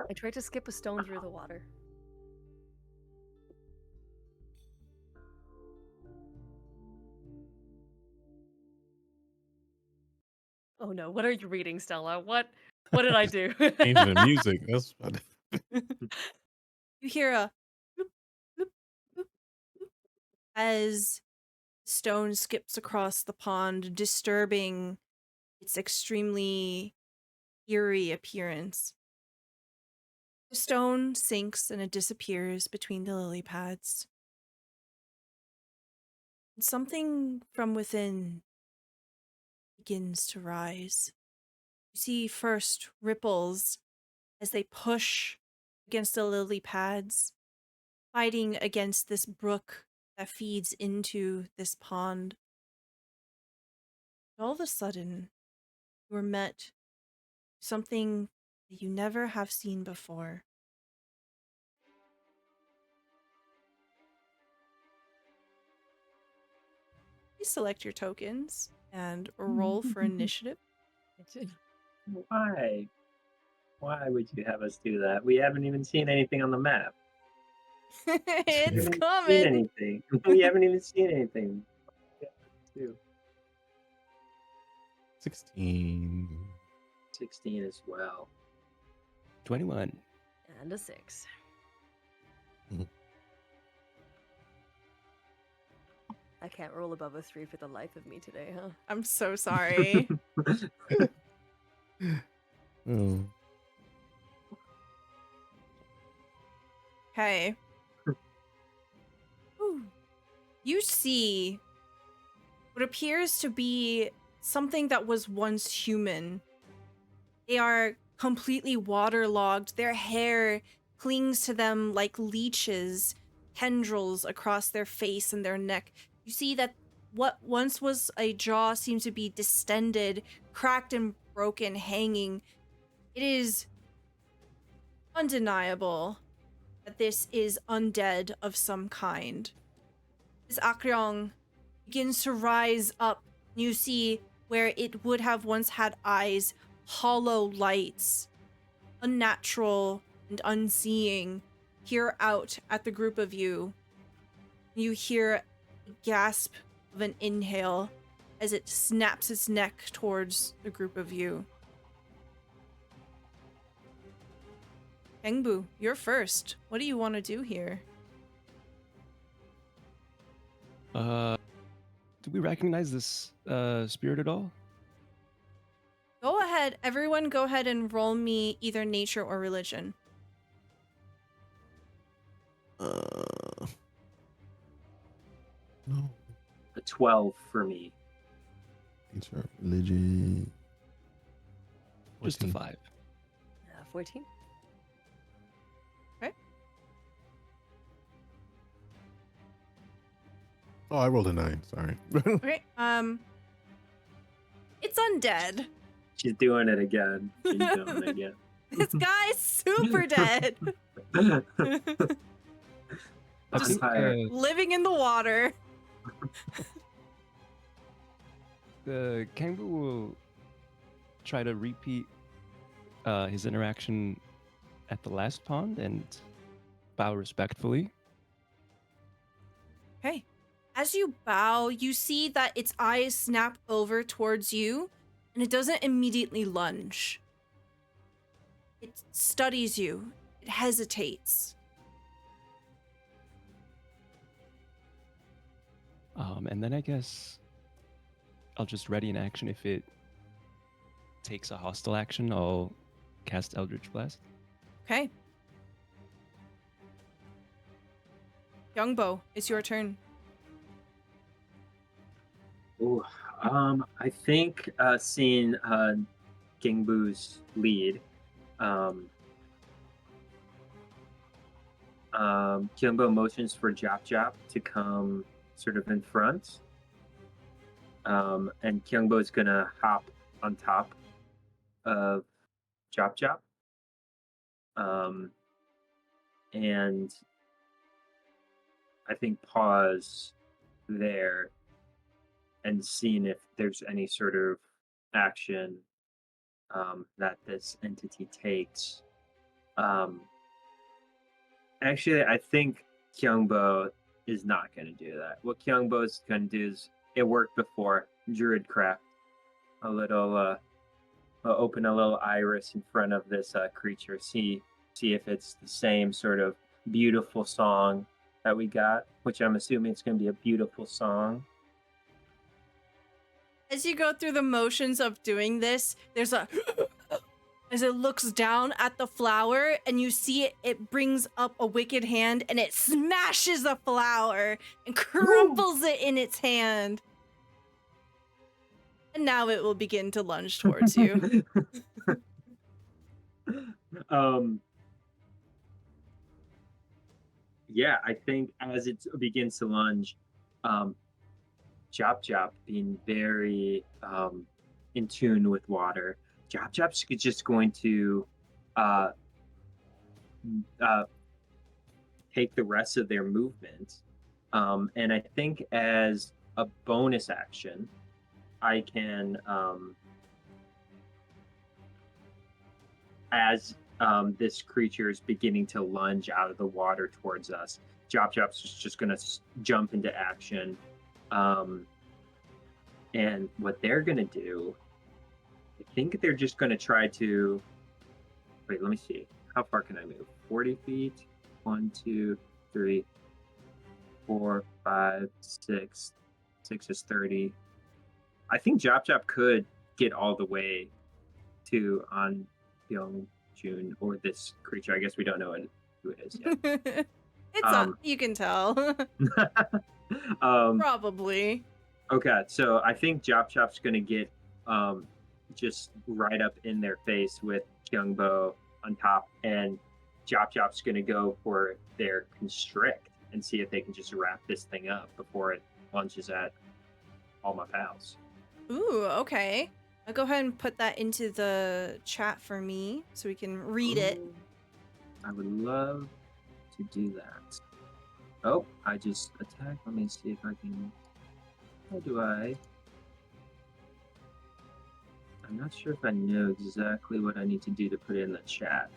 I tried to skip a stone through the water. Oh no, what are you reading, Stella? What did I do? Changing the music. That's You hear a bloop, bloop, bloop, bloop, as stone skips across the pond, disturbing its extremely eerie appearance. The stone sinks and it disappears between the lily pads. And something from within begins to rise. You see first ripples as they push against the lily pads, fighting against this brook that feeds into this pond. All of a sudden, you are met with something that you never have seen before. Please select your tokens and roll for initiative. Why? Why would you have us do that? We haven't even seen anything on the map. We It's haven't seen coming. anything. We haven't even seen anything. Yeah, 16. 16 as well. 21. And a 6. I can't roll above a 3 for the life of me today, huh? I'm so sorry. Oh. Okay. Ooh. You see what appears to be something that was once human. They are completely waterlogged. Their hair clings to them like leeches, tendrils across their face and their neck. You see that what once was a jaw seems to be distended, cracked and broken, hanging. It is undeniable that this is undead of some kind. This Akryong begins to rise up. You see where it would have once had eyes, hollow lights, unnatural and unseeing, peer out at the group of you. You hear a gasp of an inhale as it snaps its neck towards the group of you. Hengbu, you're first. What do you want to do here? Do we recognize this spirit at all? Go ahead. Everyone go ahead and roll me either nature or religion. No. A 12 for me. Sure. Religion. Just a 14. 5. 14. Oh, I rolled a 9. Sorry. Okay. It's undead. She's doing it again. She's doing it again. This guy's super dead. I Just think living in the water. the Kangbu will try to repeat his interaction at the last pond and bow respectfully. Okay. As you bow, you see that its eyes snap over towards you, and it doesn't immediately lunge. It studies you. It hesitates. And then I guess I'll just ready in action. If it takes a hostile action, I'll cast Eldritch Blast. Okay. Youngbo, it's your turn. Ooh, I think seeing Gingbu's lead, Kyungbo motions for Jop Jop to come sort of in front. And Kyungbo is gonna hop on top of Jop Jop. And I think pause there and seeing if there's any sort of action that this entity takes. Actually, I think Kyungbo is not going to do that. What Kyungbo is going to do is, it worked before, Druidcraft. A little, open a little iris in front of this creature, see if it's the same sort of beautiful song that we got, which I'm assuming it's going to be a beautiful song. As you go through the motions of doing this, there's a as it looks down at the flower, and you see it brings up a wicked hand, and it smashes the flower and crumples it in its hand. And now it will begin to lunge towards you. Yeah, I think as it begins to lunge, Jop Jop being very in tune with water, Jop Jop's just going to take the rest of their movement. And I think as a bonus action, I can, as this creature is beginning to lunge out of the water towards us, Jop Jop's just going to jump into action. And what they're going to do, I think they're just going to try to, wait, let me see. How far can I move? 40 feet? 1, 2, 3, 4, 5, 6. 6 is 30. I think Jop Jop could get all the way to On Young June or this creature. I guess we don't know who it is yet. It's not, you can tell. Probably. Okay, so I think Jop Jop's going to get just right up in their face with Kyungbo on top, and Jop Jop's going to go for their constrict and see if they can just wrap this thing up before it launches at all my pals. Ooh, okay. I'll go ahead and put that into the chat for me so we can read it. I would love to do that. Oh, I just attacked. Let me see if I can... How do I... I'm not sure if I know exactly what I need to do to put it in the chat.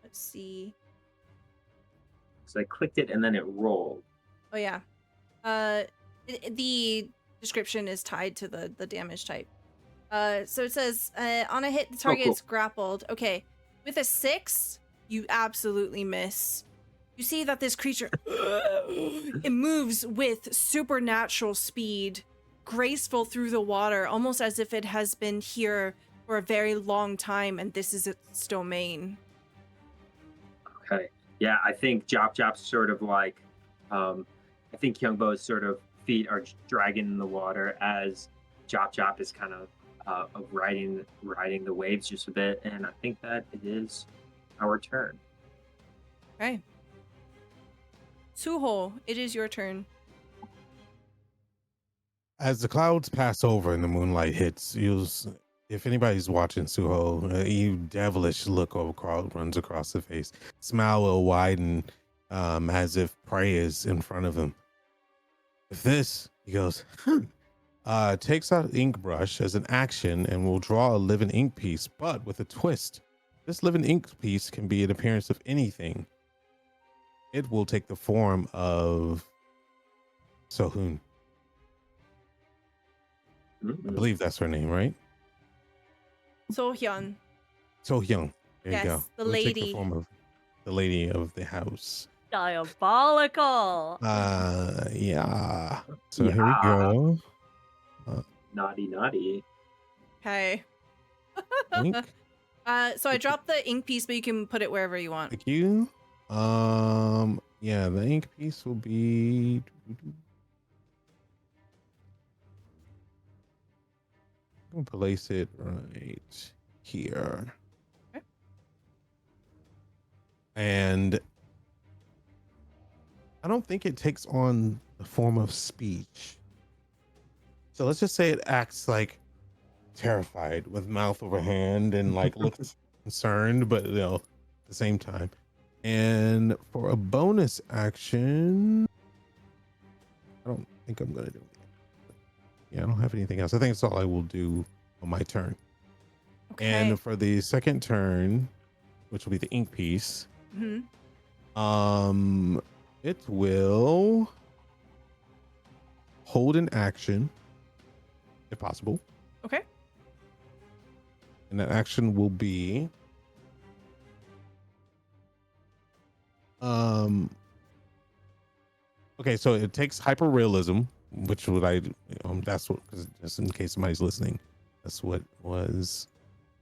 Let's see. So I clicked it and then it rolled. Oh, yeah. The description is tied to the damage type. So it says, on a hit, the target is grappled. Okay. With a 6, you absolutely miss. You see that this creature, it moves with supernatural speed, graceful through the water, almost as if it has been here for a very long time and this is its domain. Okay. Yeah, I think Jop Jop's sort of like, I think Kyungbo is sort of feet are dragging in the water as Chop Chop is kind of riding the waves just a bit, and I think that it is our turn. Okay. Suho, it is your turn. As the clouds pass over and the moonlight hits, if anybody's watching Suho, a devilish look runs across the face. Smile will widen as if prey is in front of him. With this, he goes, takes out ink brush as an action and will draw a living ink piece, but with a twist. This living ink piece can be an appearance of anything. It will take the form of Sohun. I believe that's her name, right? Sohyun. Sohyun. There Yes, you go. the It will take lady. the form of the lady of the house. Diabolical. Yeah. So here we go. Naughty. Okay. Ink. So I dropped the ink piece, but you can put it wherever you want. Thank you. Yeah, the ink piece will be. I'm gonna place it right here. Okay. And I don't think it takes on the form of speech. So let's just say it acts like terrified with mouth over hand and like looks concerned, but at the same time. And for a bonus action, I don't think I'm gonna do it. Yeah, I don't have anything else. I think that's all I will do on my turn. Okay. And for the second turn, which will be the ink piece, it will hold an action, if possible. Okay. And that action will be okay, so it takes hyper realism, which would that's what, just in case somebody's listening, that's what was,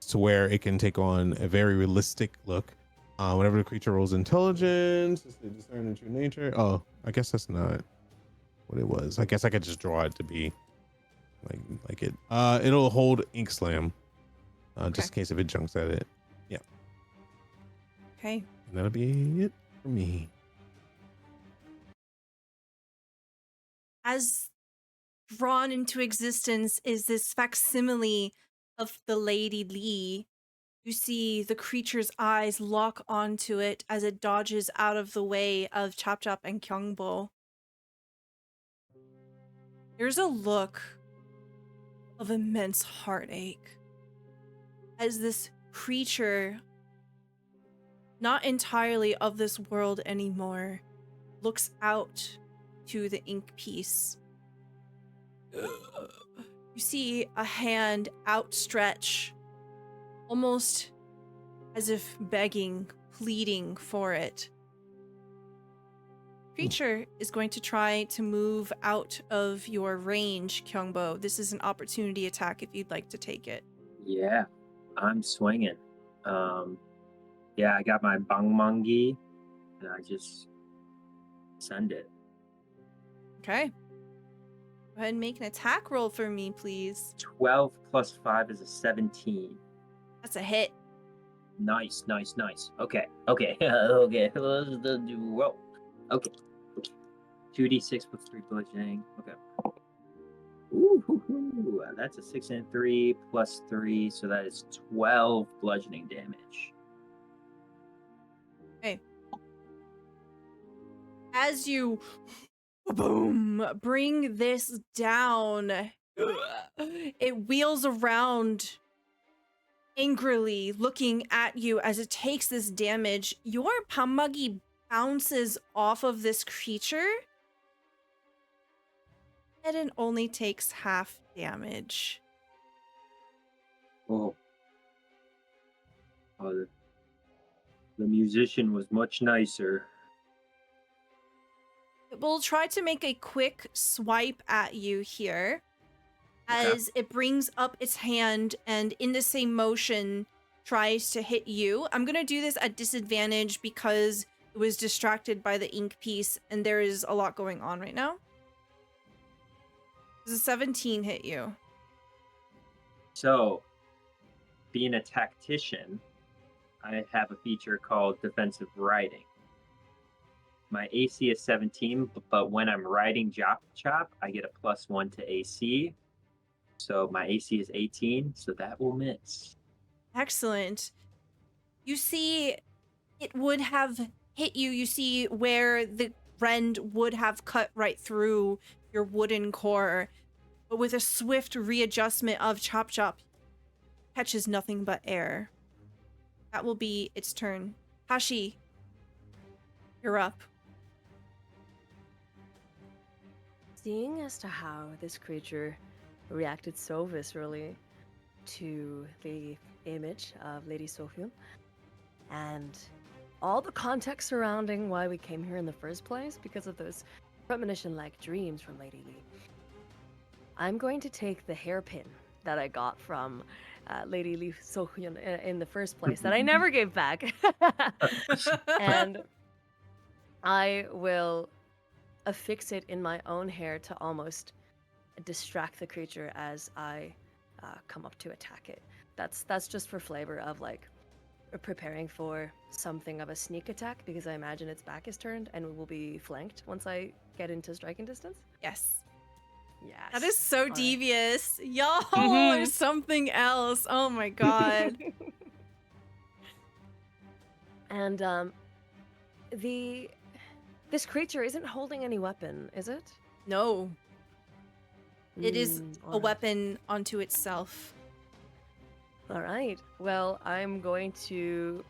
to where it can take on a very realistic look. Whenever the creature rolls intelligence, they discern into nature. Oh, I guess that's not what it was. I guess I could just draw it to be like it. It'll hold ink slam, just in case if it junks at it. Yeah. Okay. And that'll be it for me. As drawn into existence is this facsimile of the Lady Lee. You see the creature's eyes lock onto it as it dodges out of the way of Chop Chop and Kyungbo. There's a look of immense heartache as this creature, not entirely of this world anymore, looks out to the ink piece. You see a hand outstretch, almost as if begging, pleading for it. Creature is going to try to move out of your range, Kyungbo. This is an opportunity attack if you'd like to take it. Yeah, I'm swinging. Yeah, I got my bangmangi, and I just send it. Okay. Go ahead and make an attack roll for me, please. 12 plus 5 is a 17. That's a hit. Nice. Okay. Okay. Let's do roll. Okay. 2d6 plus 3 bludgeoning. Okay. Ooh, that's a 6 and 3 plus 3, so that is 12 bludgeoning damage. Okay. As you boom, bring this down, it wheels around angrily, looking at you as it takes this damage. Your Pamagi bounces off of this creature, and it only takes half damage. Oh, the musician was much nicer. It will try to make a quick swipe at you here as it brings up its hand and in the same motion tries to hit you. I'm going to do this at disadvantage because it was distracted by the ink piece and there is a lot going on right now. Does a 17 hit you? So, being a tactician, I have a feature called defensive riding. My AC is 17, but when I'm riding chop, I get a +1 to AC. So my AC is 18, so that will miss. Excellent. You see, it would have hit you. You see where the rend would have cut right through your wooden core, but with a swift readjustment of Chop, catches nothing but air. That will be its turn. Hashi, you're up. Seeing as to how this creature reacted so viscerally to the image of Lady Sofian and all the context surrounding why we came here in the first place because of those premonition-like dreams from Lady Lee, I'm going to take the hairpin that I got from Lady Lee Sohyun in the first place that I never gave back. And I will affix it in my own hair to almost distract the creature as I come up to attack it. That's just for flavor of like preparing for something of a sneak attack, because I imagine its back is turned and we will be flanked once I get into striking distance. Yes. Yes. That is so All right. devious. Yo, Mhm. there's something else. Oh my god. And this creature isn't holding any weapon, is it? No. It is a alright. weapon unto itself. All right. Well, I'm going to.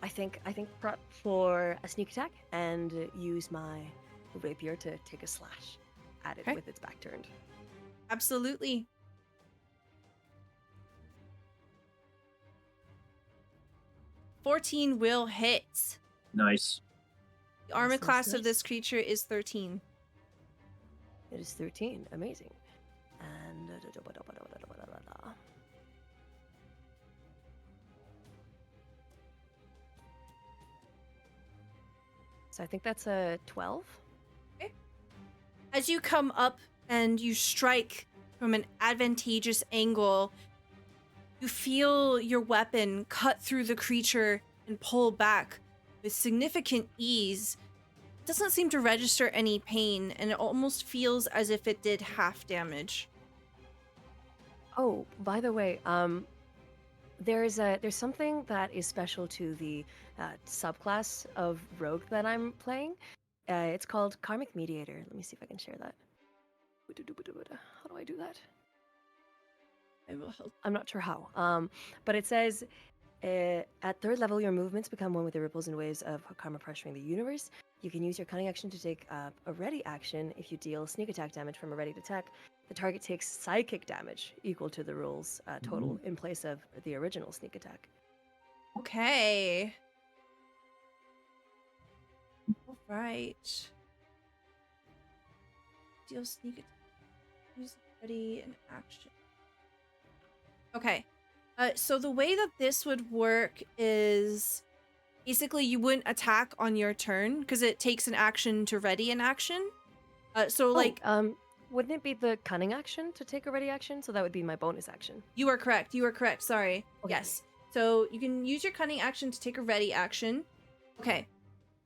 I think prep for a sneak attack and use my rapier to take a slash at it Okay. with its back turned. Absolutely. $14 will hit. Nice. The armor Nice, nice, class of nice. this creature is 13. It is 13. Amazing. And so I think that's a 12. As you come up and you strike from an advantageous angle, you feel your weapon cut through the creature and pull back with significant ease. It doesn't seem to register any pain, and it almost feels as if it did half damage. Oh, by the way, there's something that is special to the subclass of rogue that I'm playing. It's called Karmic Mediator. Let me see if I can share that. How do I do that? I will help. I'm not sure how. But it says, at third level, your movements become one with the ripples and waves of karma pressuring the universe. You can use your cunning action to take a ready action. If you deal sneak attack damage from a ready attack, the target takes psychic damage equal to the rule's total in place of the original sneak attack. Okay. All right. Deal sneak attack. Use ready and action. Okay. So the way that this would work is basically you wouldn't attack on your turn because it takes an action to ready an action. Wouldn't it be the cunning action to take a ready action? So that would be my bonus action. You are correct. You are correct. Sorry. Okay. Yes. So you can use your cunning action to take a ready action. Okay.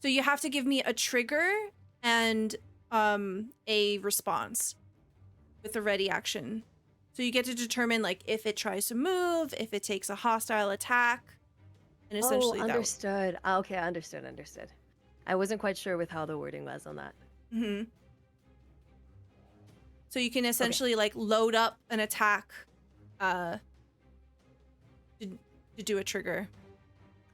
So you have to give me a trigger and a response with the ready action. So you get to determine like if it tries to move, if it takes a hostile attack, and essentially understood. Okay, understood. I wasn't quite sure with how the wording was on that. Mm-hmm. So you can essentially like load up an attack to do a trigger.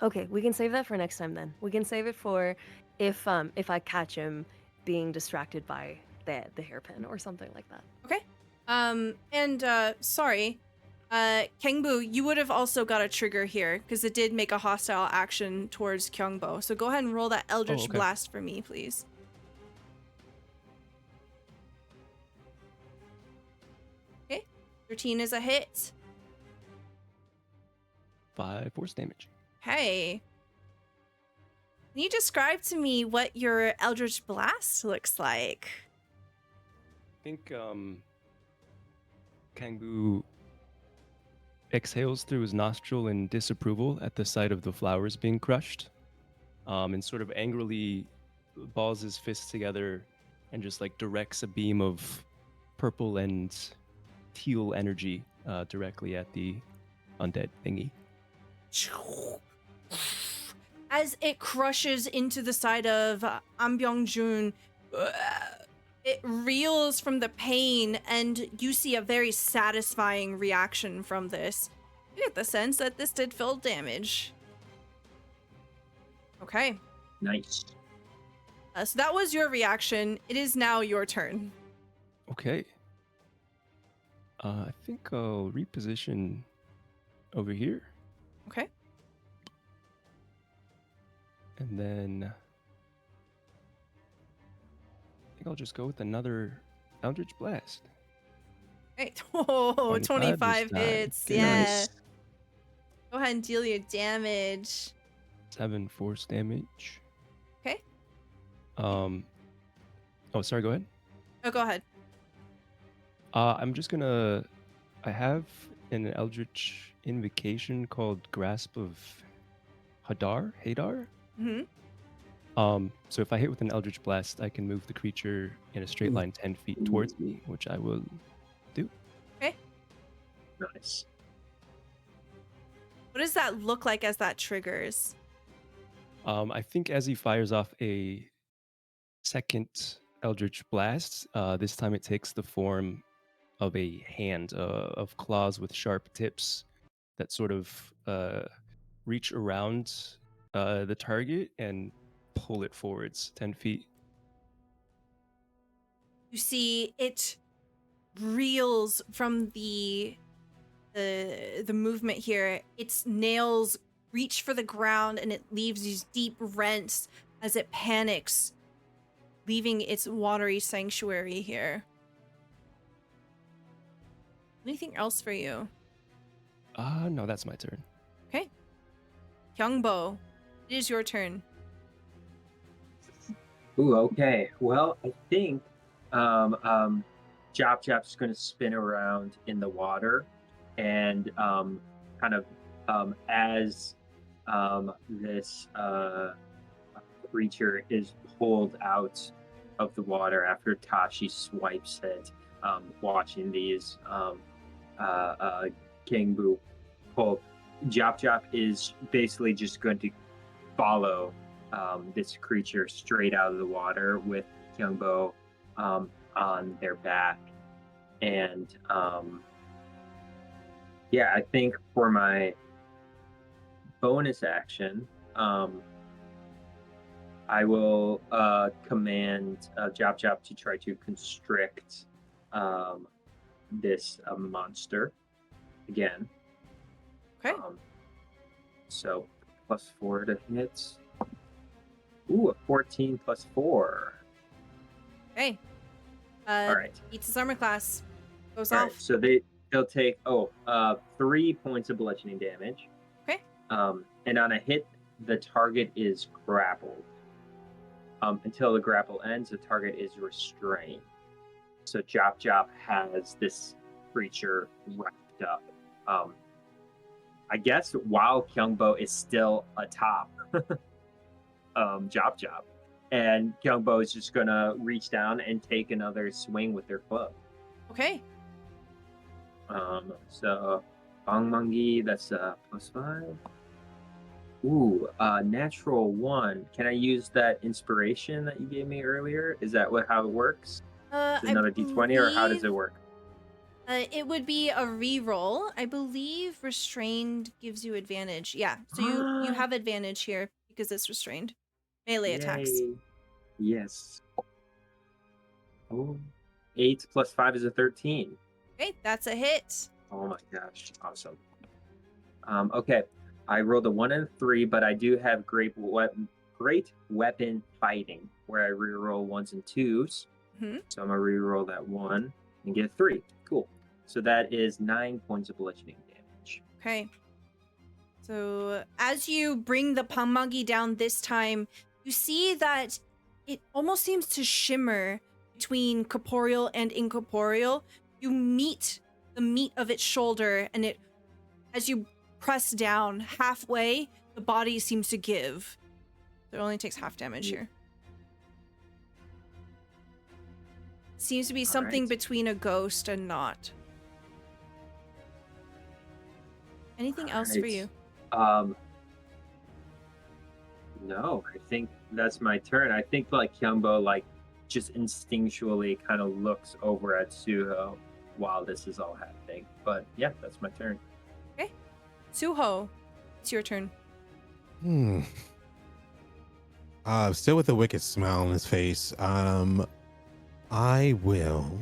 Okay, we can save that for next time then. We can save it for if I catch him being distracted by the hairpin or something like that. Okay. Sorry. Kengbu, you would have also got a trigger here because it did make a hostile action towards Kyungbo. So go ahead and roll that Eldritch okay. Blast for me, please. Okay. 13 is a hit. 5 force damage. Hey. Can you describe to me what your Eldritch Blast looks like? think Kangbu exhales through his nostril in disapproval at the sight of the flowers being crushed, and sort of angrily balls his fists together and just like directs a beam of purple and teal energy directly at the undead thingy. As it crushes into the side of Ambyong-jun, it reels from the pain, and you see a very satisfying reaction from this. You get the sense that this did feel damage. Okay. Nice. So that was your reaction. It is now your turn. Okay. I think I'll reposition over here. Okay. And then I think I'll just go with another Eldritch Blast. Right. Oh, 25 this time. hits. Good. Yeah. Nice. Go ahead and deal your damage. 7 force damage. Okay. Oh, sorry, go ahead. Oh, go ahead. I'm just gonna... I have an Eldritch Invocation called Grasp of Hadar? Mm-hmm. So if I hit with an Eldritch Blast, I can move the creature in a straight line 10 feet towards me, which I will do. Okay. Nice. What does that look like as that triggers? I think as he fires off a second Eldritch Blast, this time it takes the form of a hand of claws with sharp tips that sort of reach around the target and pull it forwards 10 feet. You see it reels from the movement here. Its nails reach for the ground, and it leaves these deep rents as it panics, leaving its watery sanctuary here. Anything else for you? No, that's my turn. Okay. Kyungbo, it is your turn. Ooh, okay. Well, I think Chop Chop's going to spin around in the water, and kind of as this creature is pulled out of the water after Tashi swipes it, watching these Kangbu pull, Chop Chop is basically just going to follow this creature straight out of the water with Kyungbo on their back. And yeah, I think for my bonus action, I will command Chop Chop to try to constrict this monster again. Okay. So +4 to hit. Ooh, a 14 +4. Okay. All right. Eats his armor class. Goes All off. right. So they'll take 3 points of bludgeoning damage. Okay. And on a hit, the target is grappled. Until the grapple ends, the target is restrained. So Chop Chop has this creature wrapped up. I guess while Kyungbo is still atop Chop Chop, and Kyungbo is just gonna reach down and take another swing with their club. Okay. So Bangmangi, that's +5. Ooh, natural 1. Can I use that inspiration that you gave me earlier? Is that how it works? Is it another D20, or how does it work? It would be a reroll. I believe restrained gives you advantage. Yeah, so you have advantage here because it's restrained. Melee attacks. Yay. Yes. Oh, 8 + 5 is a 13. Okay, that's a hit. Oh my gosh, awesome. Okay, I rolled a 1 and a 3, but I do have great weapon fighting, where I reroll 1s and 2s. Mm-hmm. So I'm gonna reroll that 1 and get a 3. Cool. So that is 9 points of bludgeoning damage. Okay. So as you bring the Pangmangi down this time, you see that it almost seems to shimmer between corporeal and incorporeal. You meet the meat of its shoulder, and it, as you press down halfway, the body seems to give. So it only takes half damage here. Seems to be something between a ghost and not. Anything else for you? No, I think that's my turn. I think like Kyumbo like just instinctually kind of looks over at Suho while this is all happening. But yeah, that's my turn. Okay. Suho, it's your turn. Still with a wicked smile on his face. I will.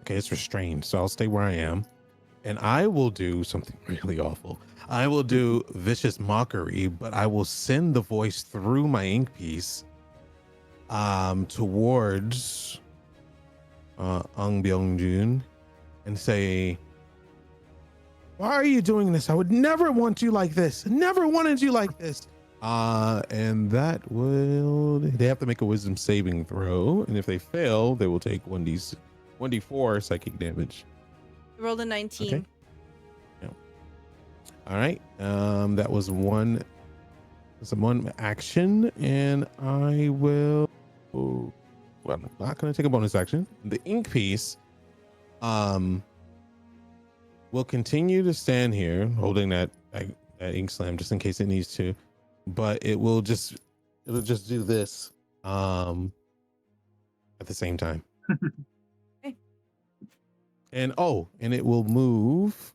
Okay, it's restrained, so I'll stay where I am. And I will do something really awful. I will do vicious mockery, but I will send the voice through my ink piece towards Ung Byung-jun and say, why are you doing this? I would never want you like this. Never wanted you like this. And that will, they have to make a wisdom saving throw. And if they fail, they will take 1d4 psychic damage. You rolled a 19. Okay. Yeah. All right. That was one action, and I will. Oh, well, I'm not going to take a bonus action. The ink piece, will continue to stand here, holding that ink slam just in case it needs to, but it'll just do this, at the same time. And it will move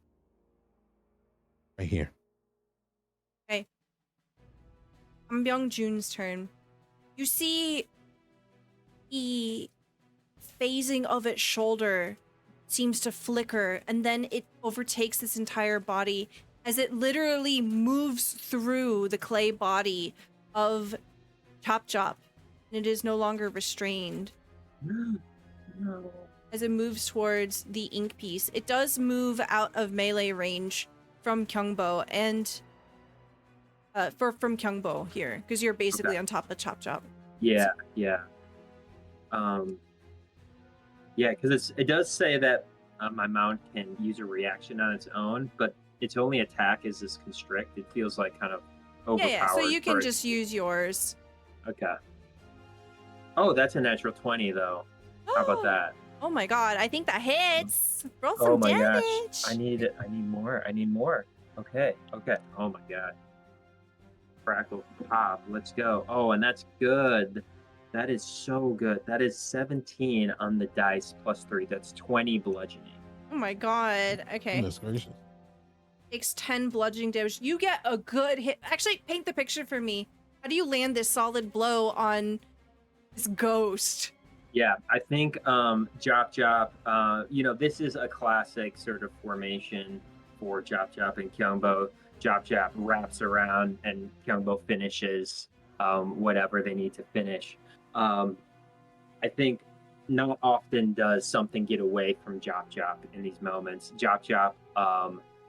right here. Okay. Byung-jun's turn. You see the phasing of its shoulder seems to flicker, and then it overtakes this entire body as it literally moves through the clay body of Chop Chop, and it is no longer restrained. No. As it moves towards the ink piece. It does move out of melee range from Kyungbo and from Kyungbo here, because you're basically on top of Chop Chop. Yeah. Because it does say that my mount can use a reaction on its own, but its only attack is this constrict. It feels like kind of overpowered. Yeah, so you can just use yours. Okay. Oh, that's a natural 20 though. How about that? Oh my god, I think that hits. Roll some damage. Gosh. I need more. Okay. Oh my god. Crackle pop. Let's go. Oh, and that's good. That is so good. That is 17 on the dice plus 3. That's 20 bludgeoning. Oh my god. Okay. Goodness gracious. Takes 10 bludgeoning damage. You get a good hit. Actually, paint the picture for me. How do you land this solid blow on this ghost? Yeah, I think Chop Chop, this is a classic sort of formation for Chop Chop and Kyungbo. Chop Chop wraps around and Kyungbo finishes whatever they need to finish. I think not often does something get away from Chop Chop in these moments. Chop Chop,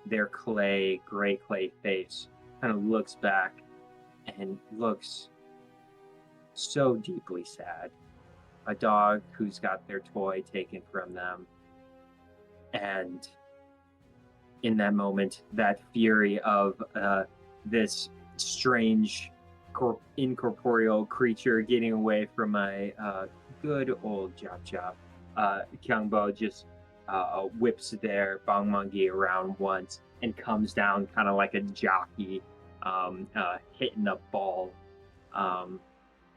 their gray clay face kind of looks back and looks so deeply sad. A dog who's got their toy taken from them. And in that moment, that fury of this strange incorporeal creature getting away from my good old Chop Chop, Kyungbo just whips their bangmangi around once and comes down kind of like a jockey hitting a ball.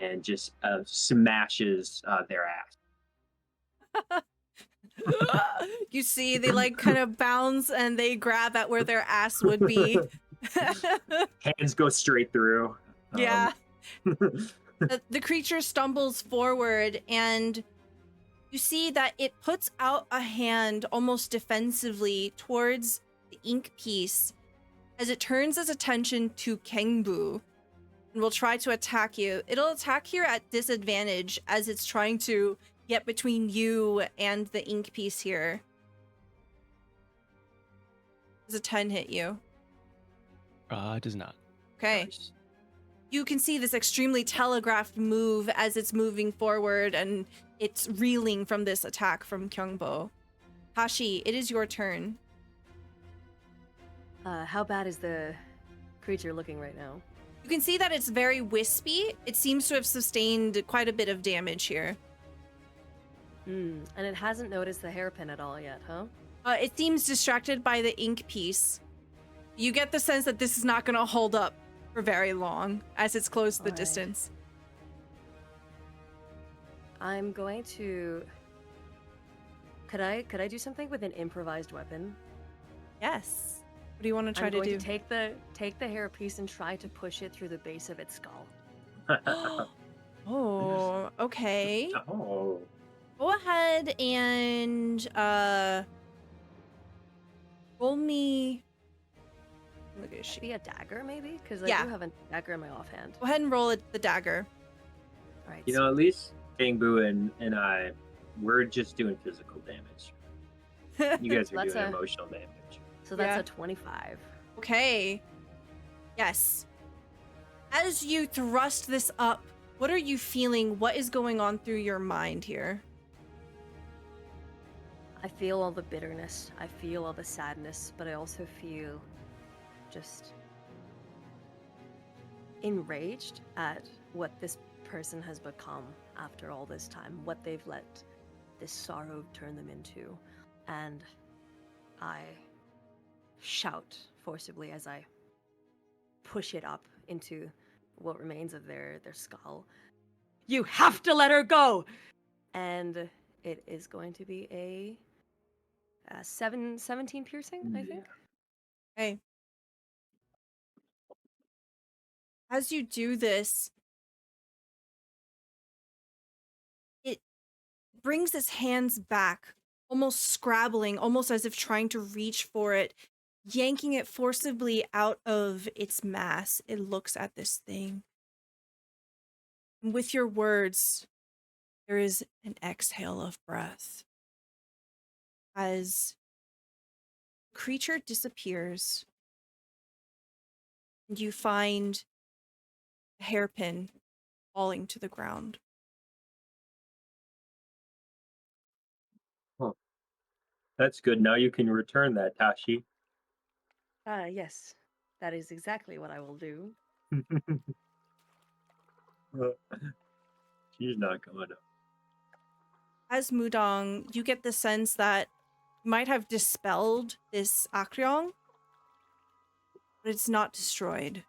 And just smashes their ass. You see, they like kind of bounce and they grab at where their ass would be. Hands go straight through. Yeah. The creature stumbles forward and you see that it puts out a hand almost defensively towards the ink piece as it turns its attention to Kengbu. And will try to attack you. It'll attack here at disadvantage as it's trying to get between you and the ink piece here. Does a 10 hit you? It does not. Okay. Nice. you can see this extremely telegraphed move as it's moving forward and it's reeling from this attack from Kyungbo. Tashi, it is your turn. How bad is the creature looking right now? You can see that it's very wispy. It seems to have sustained quite a bit of damage here. And it hasn't noticed the hairpin at all yet, huh? It seems distracted by the ink piece. You get the sense that this is not going to hold up for very long as it's close to the Alright. distance. I'm going to... Could I do something with an improvised weapon? Yes. What do you want to try I'm to going do? to take the hairpiece and try to push it through the base of its skull. Oh, okay. Oh. Go ahead and roll me. Look at Should be a dagger, maybe? Because I Yeah. do have a dagger in my offhand. Go ahead and roll it, the dagger. All right. You know, at least Kangbu and I, we're just doing physical damage. You guys are That's doing a- emotional damage. so that's yeah. a 25. Okay. Yes. As you thrust this up, what are you feeling? What is going on through your mind here? I feel all the bitterness. I feel all the sadness, but I also feel just enraged at what this person has become after all this time, what they've let this sorrow turn them into. And I shout forcibly as I push it up into what remains of their skull. You have to let her go! And it is going to be a 17 piercing, I think. Okay. As you do this, it brings its hands back, almost scrabbling, almost as if trying to reach for it, yanking it forcibly out of its mass. It looks at this thing. And with your words, there is an exhale of breath. As the creature disappears, and you find a hairpin falling to the ground. That's good. Now you can return that, Tashi. Yes. That is exactly what I will do. She's not coming up. As Mudang, you get the sense that you might have dispelled this Akryong, but it's not destroyed.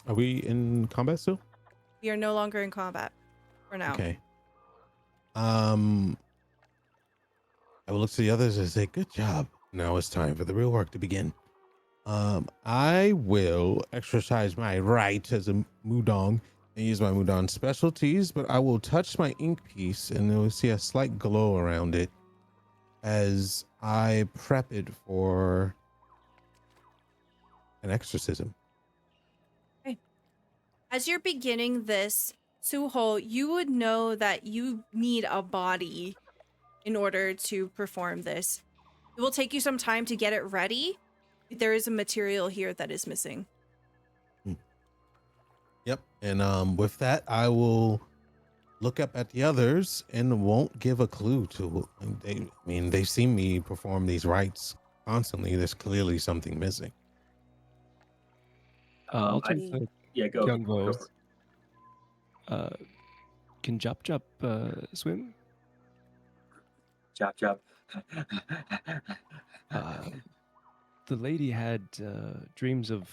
Are we in combat still? We are no longer in combat for now. Okay. I will look to the others and say, good job. Now it's time for the real work to begin. I will exercise my right as a mudang and use my mudang specialties, but I will touch my ink piece and you'll see a slight glow around it as I prep it for an exorcism. As you're beginning this, Suho, you would know that you need a body in order to perform this. It will take you some time to get it ready. There is a material here that is missing. Yep. And with that, I will look up at the others and won't give a clue to they've seen me perform these rites constantly. There's clearly something missing. I'll turn I- to Yeah, go. Kyungbo. Go for it. Can Jop swim? Chop, chop. The lady had dreams of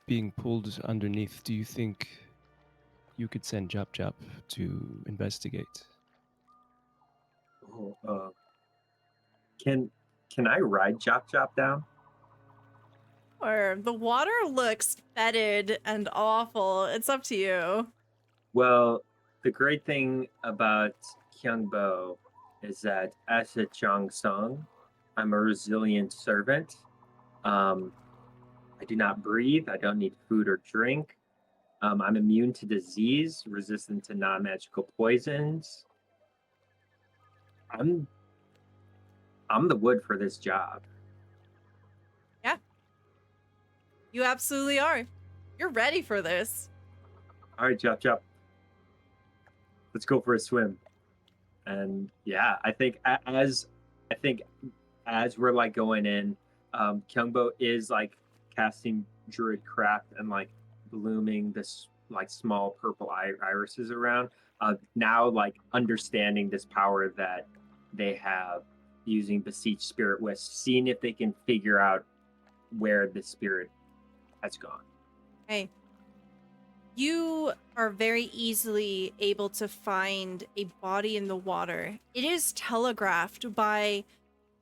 being pulled underneath. Do you think you could send Jop to investigate? Oh, can I ride Chop Chop down? Or the water looks fetid and awful. It's up to you. Well, the great thing about Kyungbo is that as a Sung, I'm a resilient servant. I do not breathe. I don't need food or drink. I'm immune to disease, resistant to non-magical poisons. I'm I'm the wood for this job. Yeah. You absolutely are. You're ready for this. All right, Chop. Let's go for a swim. And yeah, I think as we're like going in, Kyungbo is like casting druid craft and like blooming this like small purple irises around. Now like understanding this power that they have using Beseech Spirit Wisp, seeing if they can figure out where the spirit has gone. Hey. You are very easily able to find a body in the water. It is telegraphed by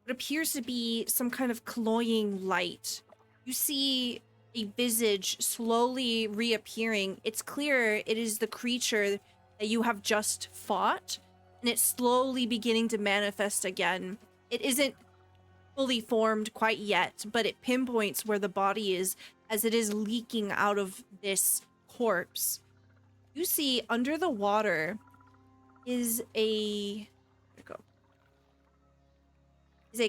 what appears to be some kind of cloying light. You see a visage slowly reappearing. It's clear it is the creature that you have just fought, and it's slowly beginning to manifest again. It isn't fully formed quite yet, but it pinpoints where the body is as it is leaking out of this corpse. You see under the water is a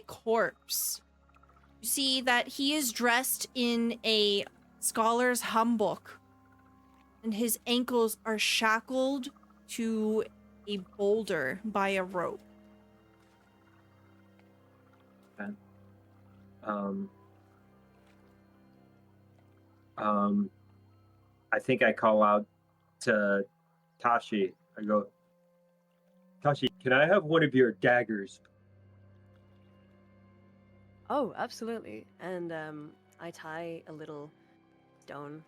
corpse. You see that he is dressed in a scholar's hanbok, and his ankles are shackled to a boulder by a rope. Okay. I think I call out to Tashi. I go, Tashi, can I have one of your daggers? Oh, absolutely. And I tie a little stone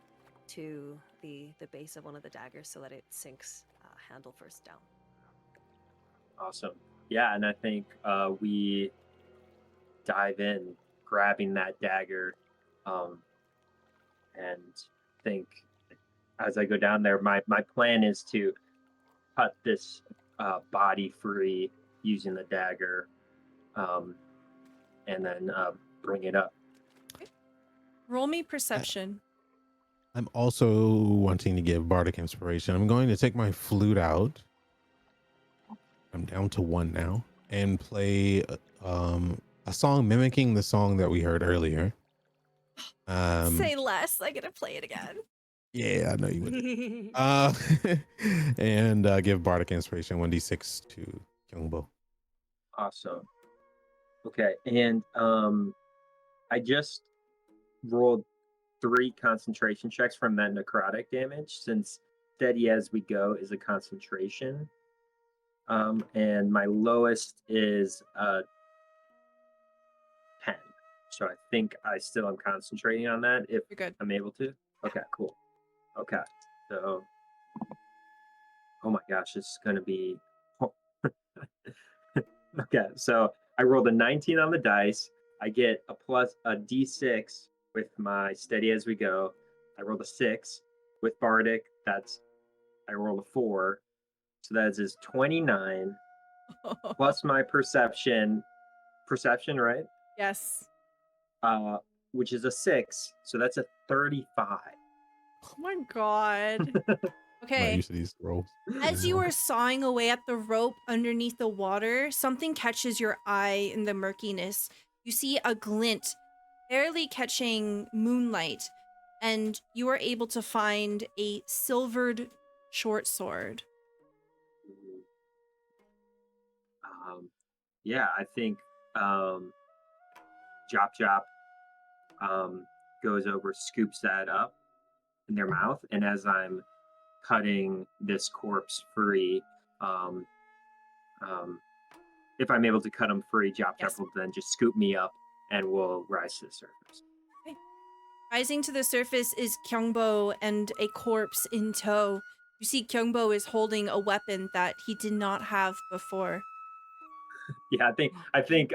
to the base of one of the daggers so that it sinks handle first down. Awesome. Yeah, and I think we dive in, grabbing that dagger, and think as I go down there, my plan is to cut this body free using the dagger, and then bring it up. Roll me perception. I'm also wanting to give bardic inspiration. I'm going to take my flute out. I'm down to 1 now, and play a song mimicking the song that we heard earlier. Say less. I gotta play it again. Yeah, I know you would. And give bardic inspiration 1d6 to Kyungbo. Awesome. Okay, and I just rolled 3 concentration checks from that necrotic damage, since steady as we go is a concentration. And my lowest is 10. So I think I still am concentrating on that if You're good. I'm able to. Okay, cool. Okay, so oh my gosh, this is gonna be okay. So I rolled a 19 on the dice. I get a d6 with my steady as we go. I rolled a 6 with bardic. I rolled a 4, so that is 29 plus my perception, right? Yes. Which is a 6, so that's a 35. Oh my god. I'm Okay. not used to these rolls. As you are sawing away at the rope underneath the water, something catches your eye in the murkiness. You see a glint, barely catching moonlight, and you are able to find a silvered short sword. Yeah, I think Jop goes over, scoops that up in their mouth, and as I'm cutting this corpse free, if I'm able to cut him free, Jop will then just scoop me up and we'll rise to the surface. Okay. Rising to the surface is Kyungbo and a corpse in tow. You see Kyungbo is holding a weapon that he did not have before. Yeah, I think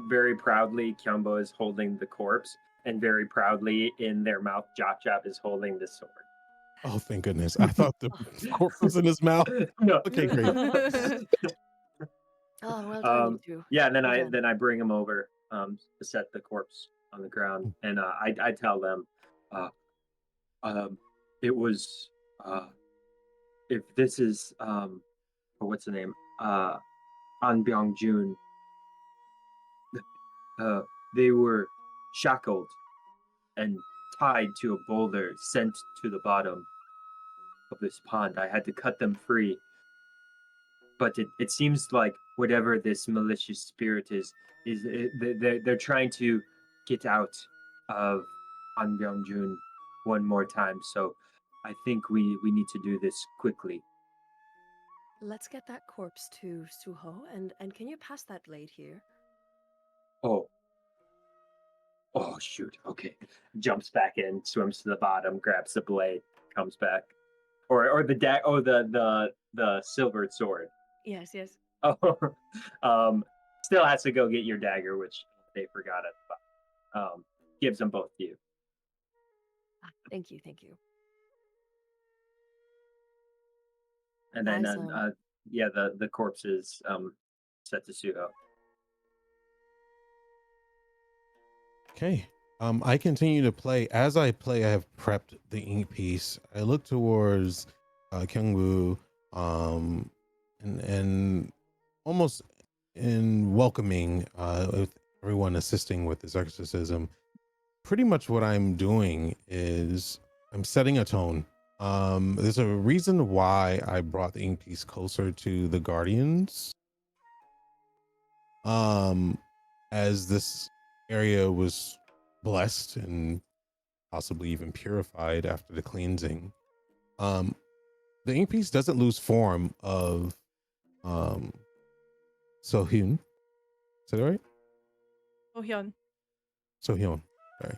very proudly Kyungbo is holding the corpse, and very proudly in their mouth Jop is holding the sword. Oh, thank goodness. I thought the corpse was in his mouth. No. Okay, great. Oh, well done, you two. Yeah, and then Well done. I bring him over to set the corpse on the ground, and I tell them, it was if this is what's the name, An Byung Jun, They were shackled and tied to a boulder, sent to the bottom of this pond. I had to cut them free, but it seems like whatever this malicious spirit is they're trying to get out of Anbyongjun one more time. So I think we need to do this quickly. Let's get that corpse to Suho, and can you pass that blade here? Oh, oh shoot. Okay. Jumps back in, swims to the bottom, grabs the blade, comes back. Or the silvered sword. Yes, yes. Oh, still has to go get your dagger, which they forgot at the bottom. Gives them both to you. Thank you, thank you. And then, the corpse is set to Suho. Okay. I continue to play. As I play, I have prepped the ink piece. I look towards Kyungwoo, and almost in welcoming with everyone assisting with this exorcism. Pretty much what I'm doing is I'm setting a tone. There's a reason why I brought the ink piece closer to the Guardians. As this area was blessed and possibly even purified after the cleansing. The ink piece doesn't lose form of Sohyun. Is that right? Sohyun. Sohyun. Sorry.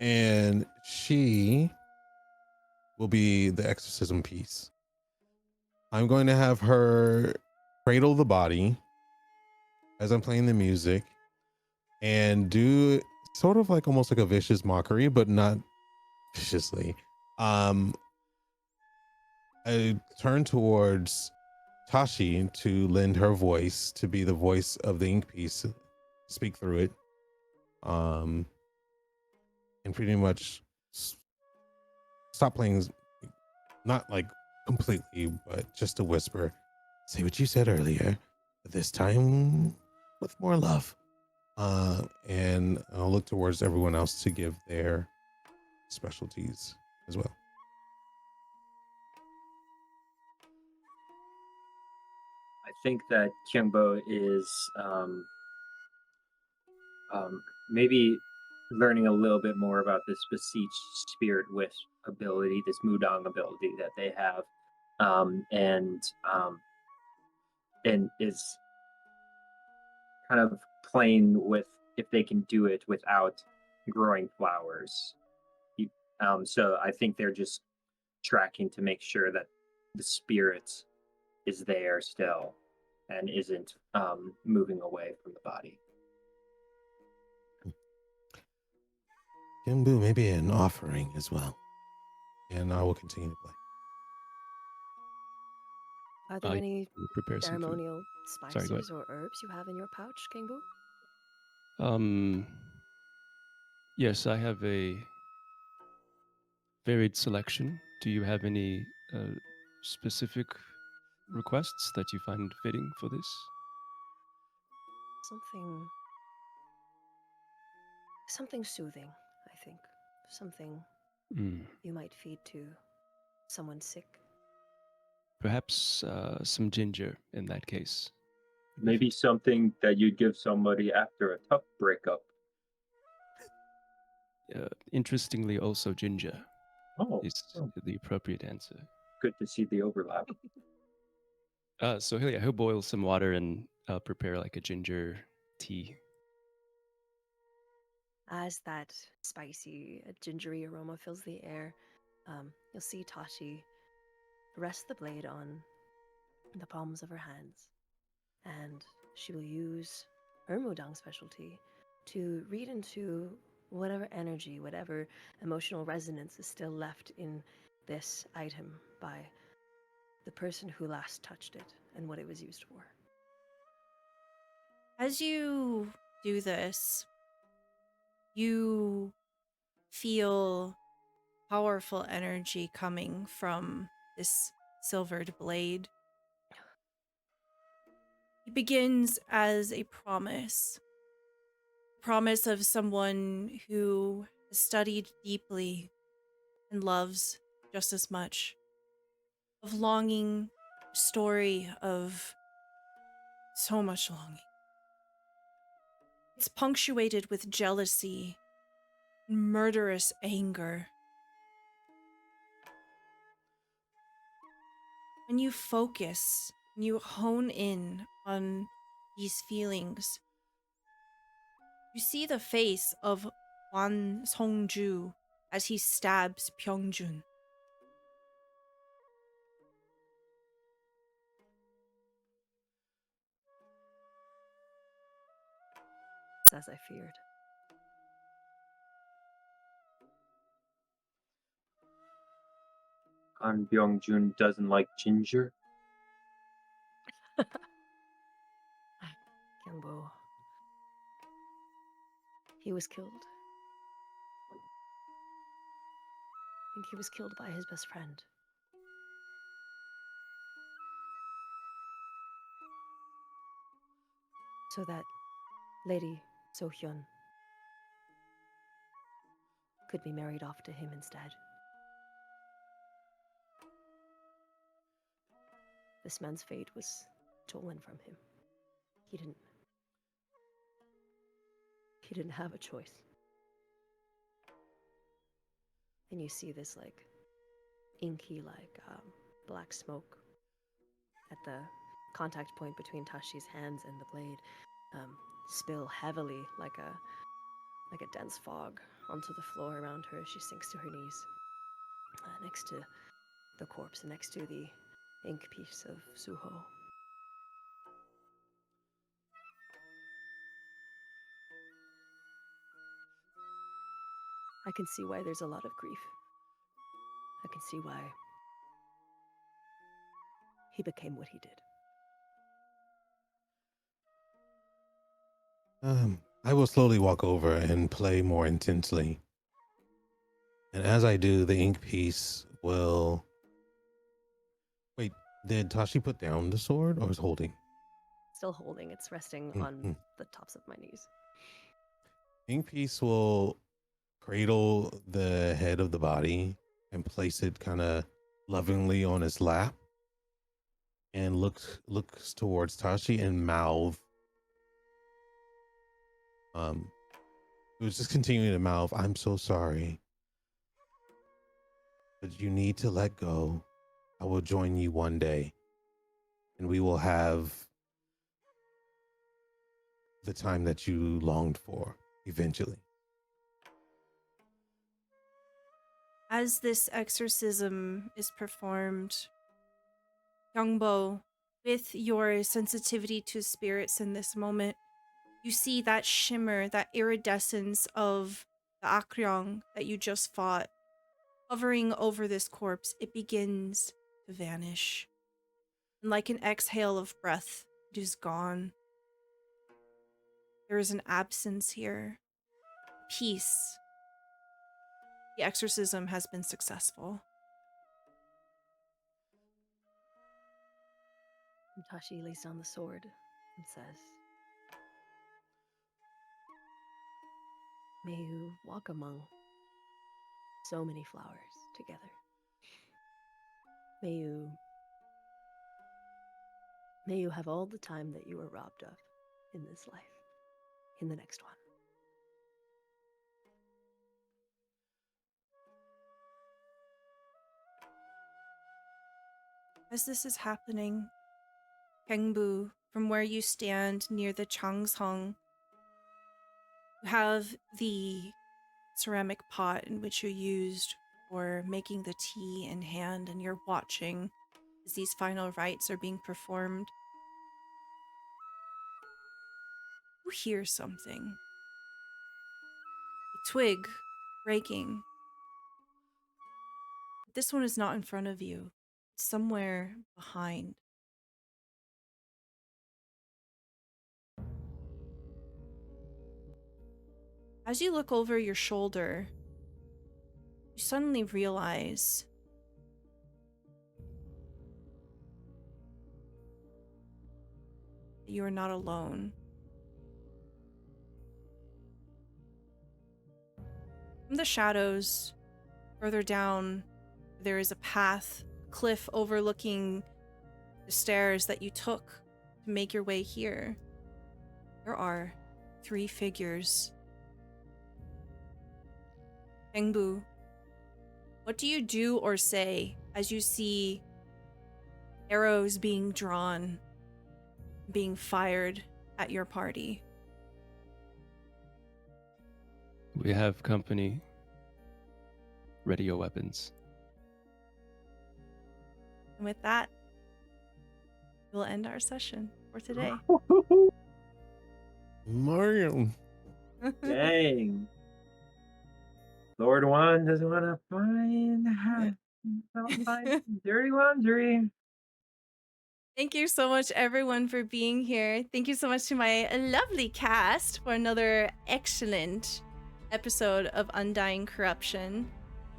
And she will be the exorcism piece. I'm going to have her cradle the body as I'm playing the music and do sort of like almost like a vicious mockery, but not viciously. I turn towards Tashi to lend her voice to be the voice of the ink piece, speak through it, and pretty much stop playing, not like completely, but just a whisper. Say what you said earlier, but this time with more love. And I'll look towards everyone else to give their specialties as well. I think that Kyungbo is maybe learning a little bit more about this beseech spirit wisp ability, this mudang ability that they have, and is kind of playing with if they can do it without growing flowers. So I think they're just tracking to make sure that the spirit is there still and isn't moving away from the body. Kimbu, maybe an offering as well. And I will continue to play. Are there any prepare some food. ceremonial Sorry, go spices or herbs you have in your pouch, Kingbu? Yes, I have a varied selection. Do you have any specific requests that you find fitting for this? Something soothing, I think. Something you might feed to someone sick. Perhaps some ginger in that case. Maybe something that you'd give somebody after a tough breakup. Interestingly, also ginger is the appropriate answer. Good to see the overlap. So he'll boil some water and prepare like a ginger tea. As that spicy, gingery aroma fills the air, you'll see Tashi rest the blade on the palms of her hands, and she will use her mudang specialty to read into whatever energy, whatever emotional resonance is still left in this item by the person who last touched it and what it was used for. As you do this, you feel powerful energy coming from this silvered blade. It begins as a promise promise of someone who has studied deeply and loves just as much. Of longing, a story of so much longing. It's punctuated with jealousy, murderous anger. When you focus, when you hone in on these feelings, you see the face of Hwan Songju as he stabs Pyeongjun. It's as I feared. Han Byung-jun doesn't like ginger. Kyungbo. He was killed. I think he was killed by his best friend. So that Lady So-hyun could be married off to him instead. This man's fate was stolen from him. He didn't have a choice. And you see this like inky black smoke at the contact point between Tashi's hands and the blade spill heavily like a dense fog onto the floor around her as she sinks to her knees next to the corpse, next to the ink piece of Suho. I can see why there's a lot of grief. I can see why he became what he did. I will slowly walk over and play more intensely. And as I do, the ink piece will... Wait, did Tashi put down the sword or is holding? Still holding, it's resting on the tops of my knees. Ink piece will cradle the head of the body and place it kind of lovingly on his lap and looks towards Tashi and mouth. It was just continuing to mouth, "I'm so sorry, but you need to let go. I will join you one day and we will have the time that you longed for eventually." As this exorcism is performed, Youngbo, with your sensitivity to spirits in this moment, you see that shimmer, that iridescence of the Akryong that you just fought hovering over this corpse. It begins to vanish. And like an exhale of breath, it is gone. There is an absence here. Peace. The exorcism has been successful. And Tashi lays down the sword and says, "May you walk among so many flowers together. May you have all the time that you were robbed of in this life, in the next one." As this is happening, Pengbu, from where you stand near the Changsong, you have the ceramic pot in which you used for making the tea in hand, and you're watching as these final rites are being performed. You hear something. A twig breaking. This one is not in front of you. It's somewhere behind. As you look over your shoulder, you suddenly realize that you are not alone. From the shadows, further down, there is a path, cliff overlooking the stairs that you took to make your way here. There are 3 figures. Pengbu, what do you do or say as you see arrows being drawn, being fired at your party? We have company. Ready your weapons. And with that, we'll end our session for today. Mario. Dang. Lord Juan doesn't want to find dirty laundry. Thank you so much, everyone, for being here. Thank you so much to my lovely cast for another excellent episode of Undying Corruption.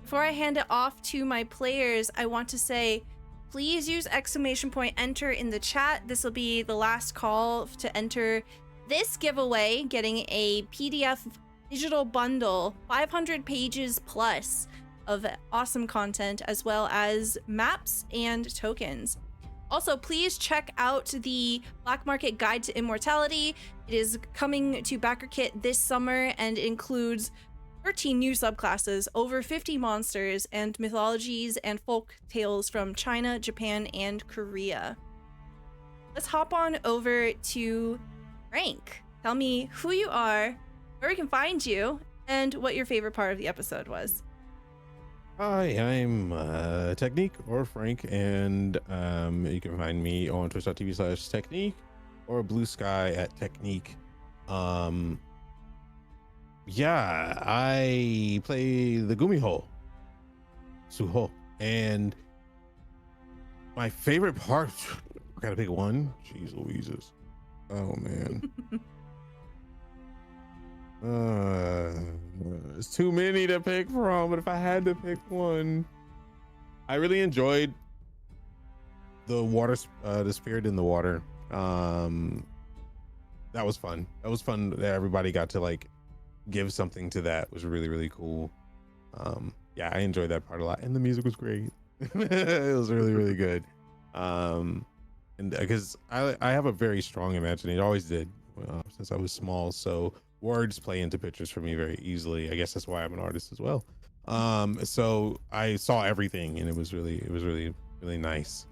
Before I hand it off to my players, I want to say, please use !enter in the chat. This will be the last call to enter this giveaway, getting a PDF digital bundle, 500 pages plus of awesome content, as well as maps and tokens. Also, please check out the Black Market Guide to Immortality. It is coming to BackerKit this summer and includes 13 new subclasses, over 50 monsters, and mythologies and folk tales from China, Japan, and Korea. Let's hop on over to Frank. Tell me who you are, where we can find you, and what your favorite part of the episode was. Hi, I'm Technique or Frank, and you can find me on twitch.tv/Technique or Blue Sky at Technique. Yeah, I play the Gumiho, Suho, and my favorite part, I gotta pick one. Jeez Louises. Oh man. There's too many to pick from, but if I had to pick one, I really enjoyed the water, the spirit in the water. That was fun. That was fun that everybody got to like give something to that. It was really, really cool. Yeah, I enjoyed that part a lot, and the music was great. It was really, really good. And because I have a very strong imagination, always did since I was small, so words play into pictures for me very easily. I guess that's why I'm an artist as well. So I saw everything, and it was really nice.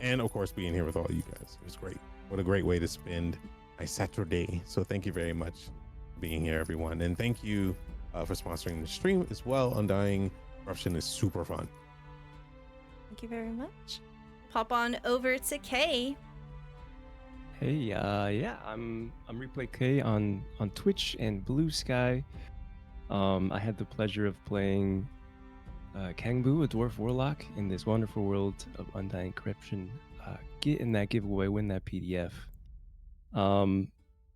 And of course, being here with all you guys, it was great. What a great way to spend my Saturday. So thank you very much for being here, everyone, and thank you for sponsoring the stream as well. Undying Corruption is super fun. Thank you very much. Pop on over to Kay. Hey, yeah, I'm Replay K on Twitch and Blue Sky. I had the pleasure of playing Kangbu, a dwarf warlock, in this wonderful world of Undying Corruption. Get in that giveaway, win that PDF.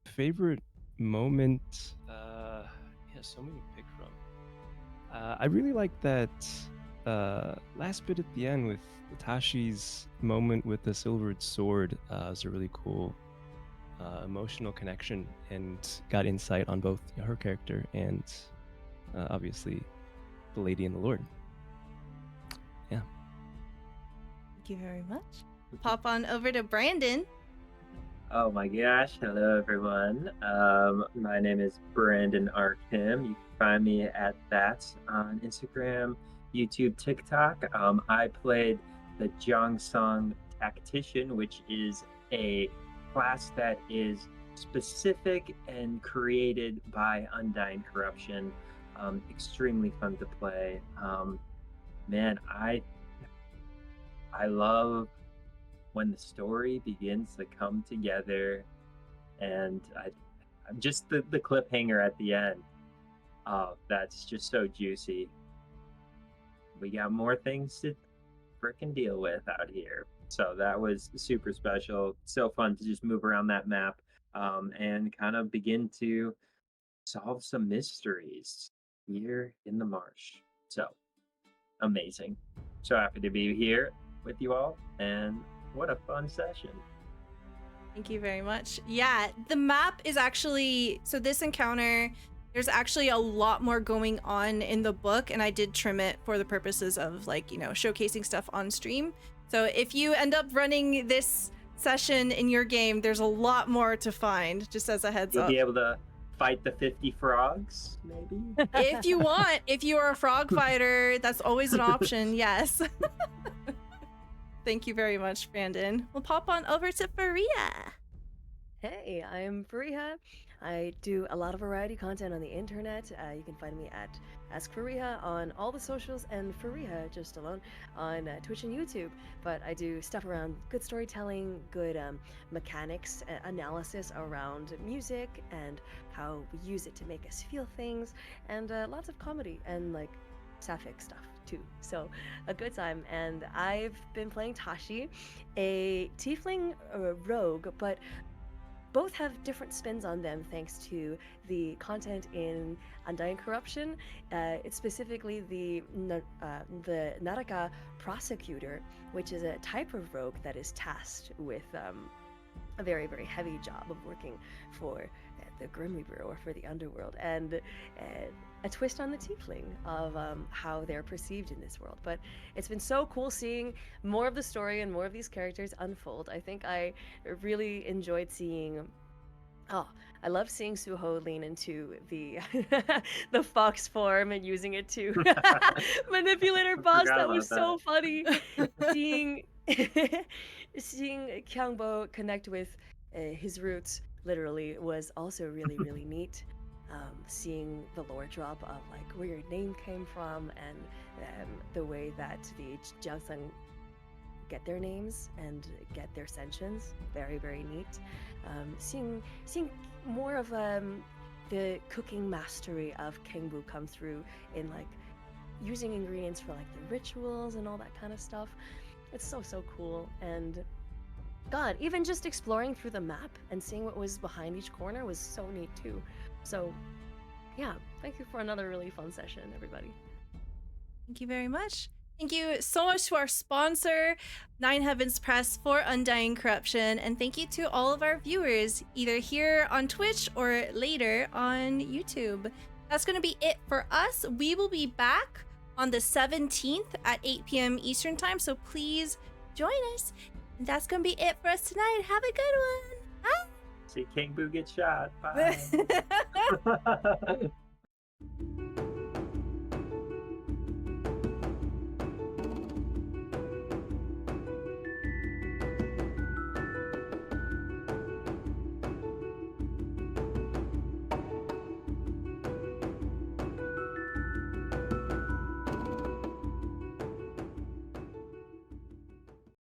Favorite moment? Yeah, so many to pick from. I really like that last bit at the end with Tashi's moment with the silvered sword. Was a really cool emotional connection, and got insight on both her character and obviously the Lady and the Lord. Yeah. Thank you very much. Pop on over to Brandon. Oh my gosh, hello everyone. My name is Brandon R. Kim. You can find me at that on Instagram, YouTube, TikTok. I played the Jongsung Tactician, which is a class that is specific and created by Undying Corruption. Extremely fun to play. Man, I love when the story begins to come together, and I'm just the cliffhanger at the end. That's just so juicy. We got more things to frickin' deal with out here. So that was super special. So fun to just move around that map and kind of begin to solve some mysteries here in the marsh. So amazing. So happy to be here with you all, and what a fun session. Thank you very much. Yeah, the map is actually, so this encounter, There's actually a lot more going on in the book, and I did trim it for the purposes of, like, you know, showcasing stuff on stream. So if you end up running this session in your game, there's a lot more to find, just as a heads You'll up. be able to fight the 50 frogs, maybe? If you want, if you are a frog fighter, that's always an option, yes. Thank you very much, Brandon. We'll pop on over to Faria. Hey, I'm Fariha. I do a lot of variety content on the internet. You can find me at Ask Fariha on all the socials, and Fariha just alone on Twitch and YouTube. But I do stuff around good storytelling, good mechanics, analysis around music, and how we use it to make us feel things, and lots of comedy and like sapphic stuff too. So a good time. And I've been playing Tashi, a tiefling rogue, but both have different spins on them thanks to the content in Undying Corruption. It's specifically the Naraka Prosecutor, which is a type of rogue that is tasked with a very, very heavy job of working for the Grim Reaper or for the underworld, and a twist on the tiefling of how they're perceived in this world. But it's been so cool seeing more of the story and more of these characters unfold. I think I really enjoyed seeing I love seeing Suho lean into the the fox form and using it to manipulate her boss. That was so funny. seeing Kyungbo connect with his roots literally was also really, really neat. Seeing the lore drop of like where your name came from, and the way that the Jiaoseng get their names and get their sentience, very, very neat. Seeing more of the cooking mastery of Kengbu come through in like using ingredients for like the rituals and all that kind of stuff. It's so cool. And God, even just exploring through the map and seeing what was behind each corner was so neat too. So yeah, thank you for another really fun session, everybody. Thank you very much. Thank you so much to our sponsor, Nine Heavens Press, for Undying Corruption, and thank you to all of our viewers, either here on Twitch or later on YouTube. That's going to be it for us. We will be back on the 17th at 8 p.m. Eastern Time, so please join us. And that's going to be it for us tonight. Have a good one. Bye. See King Boo get shot. Bye.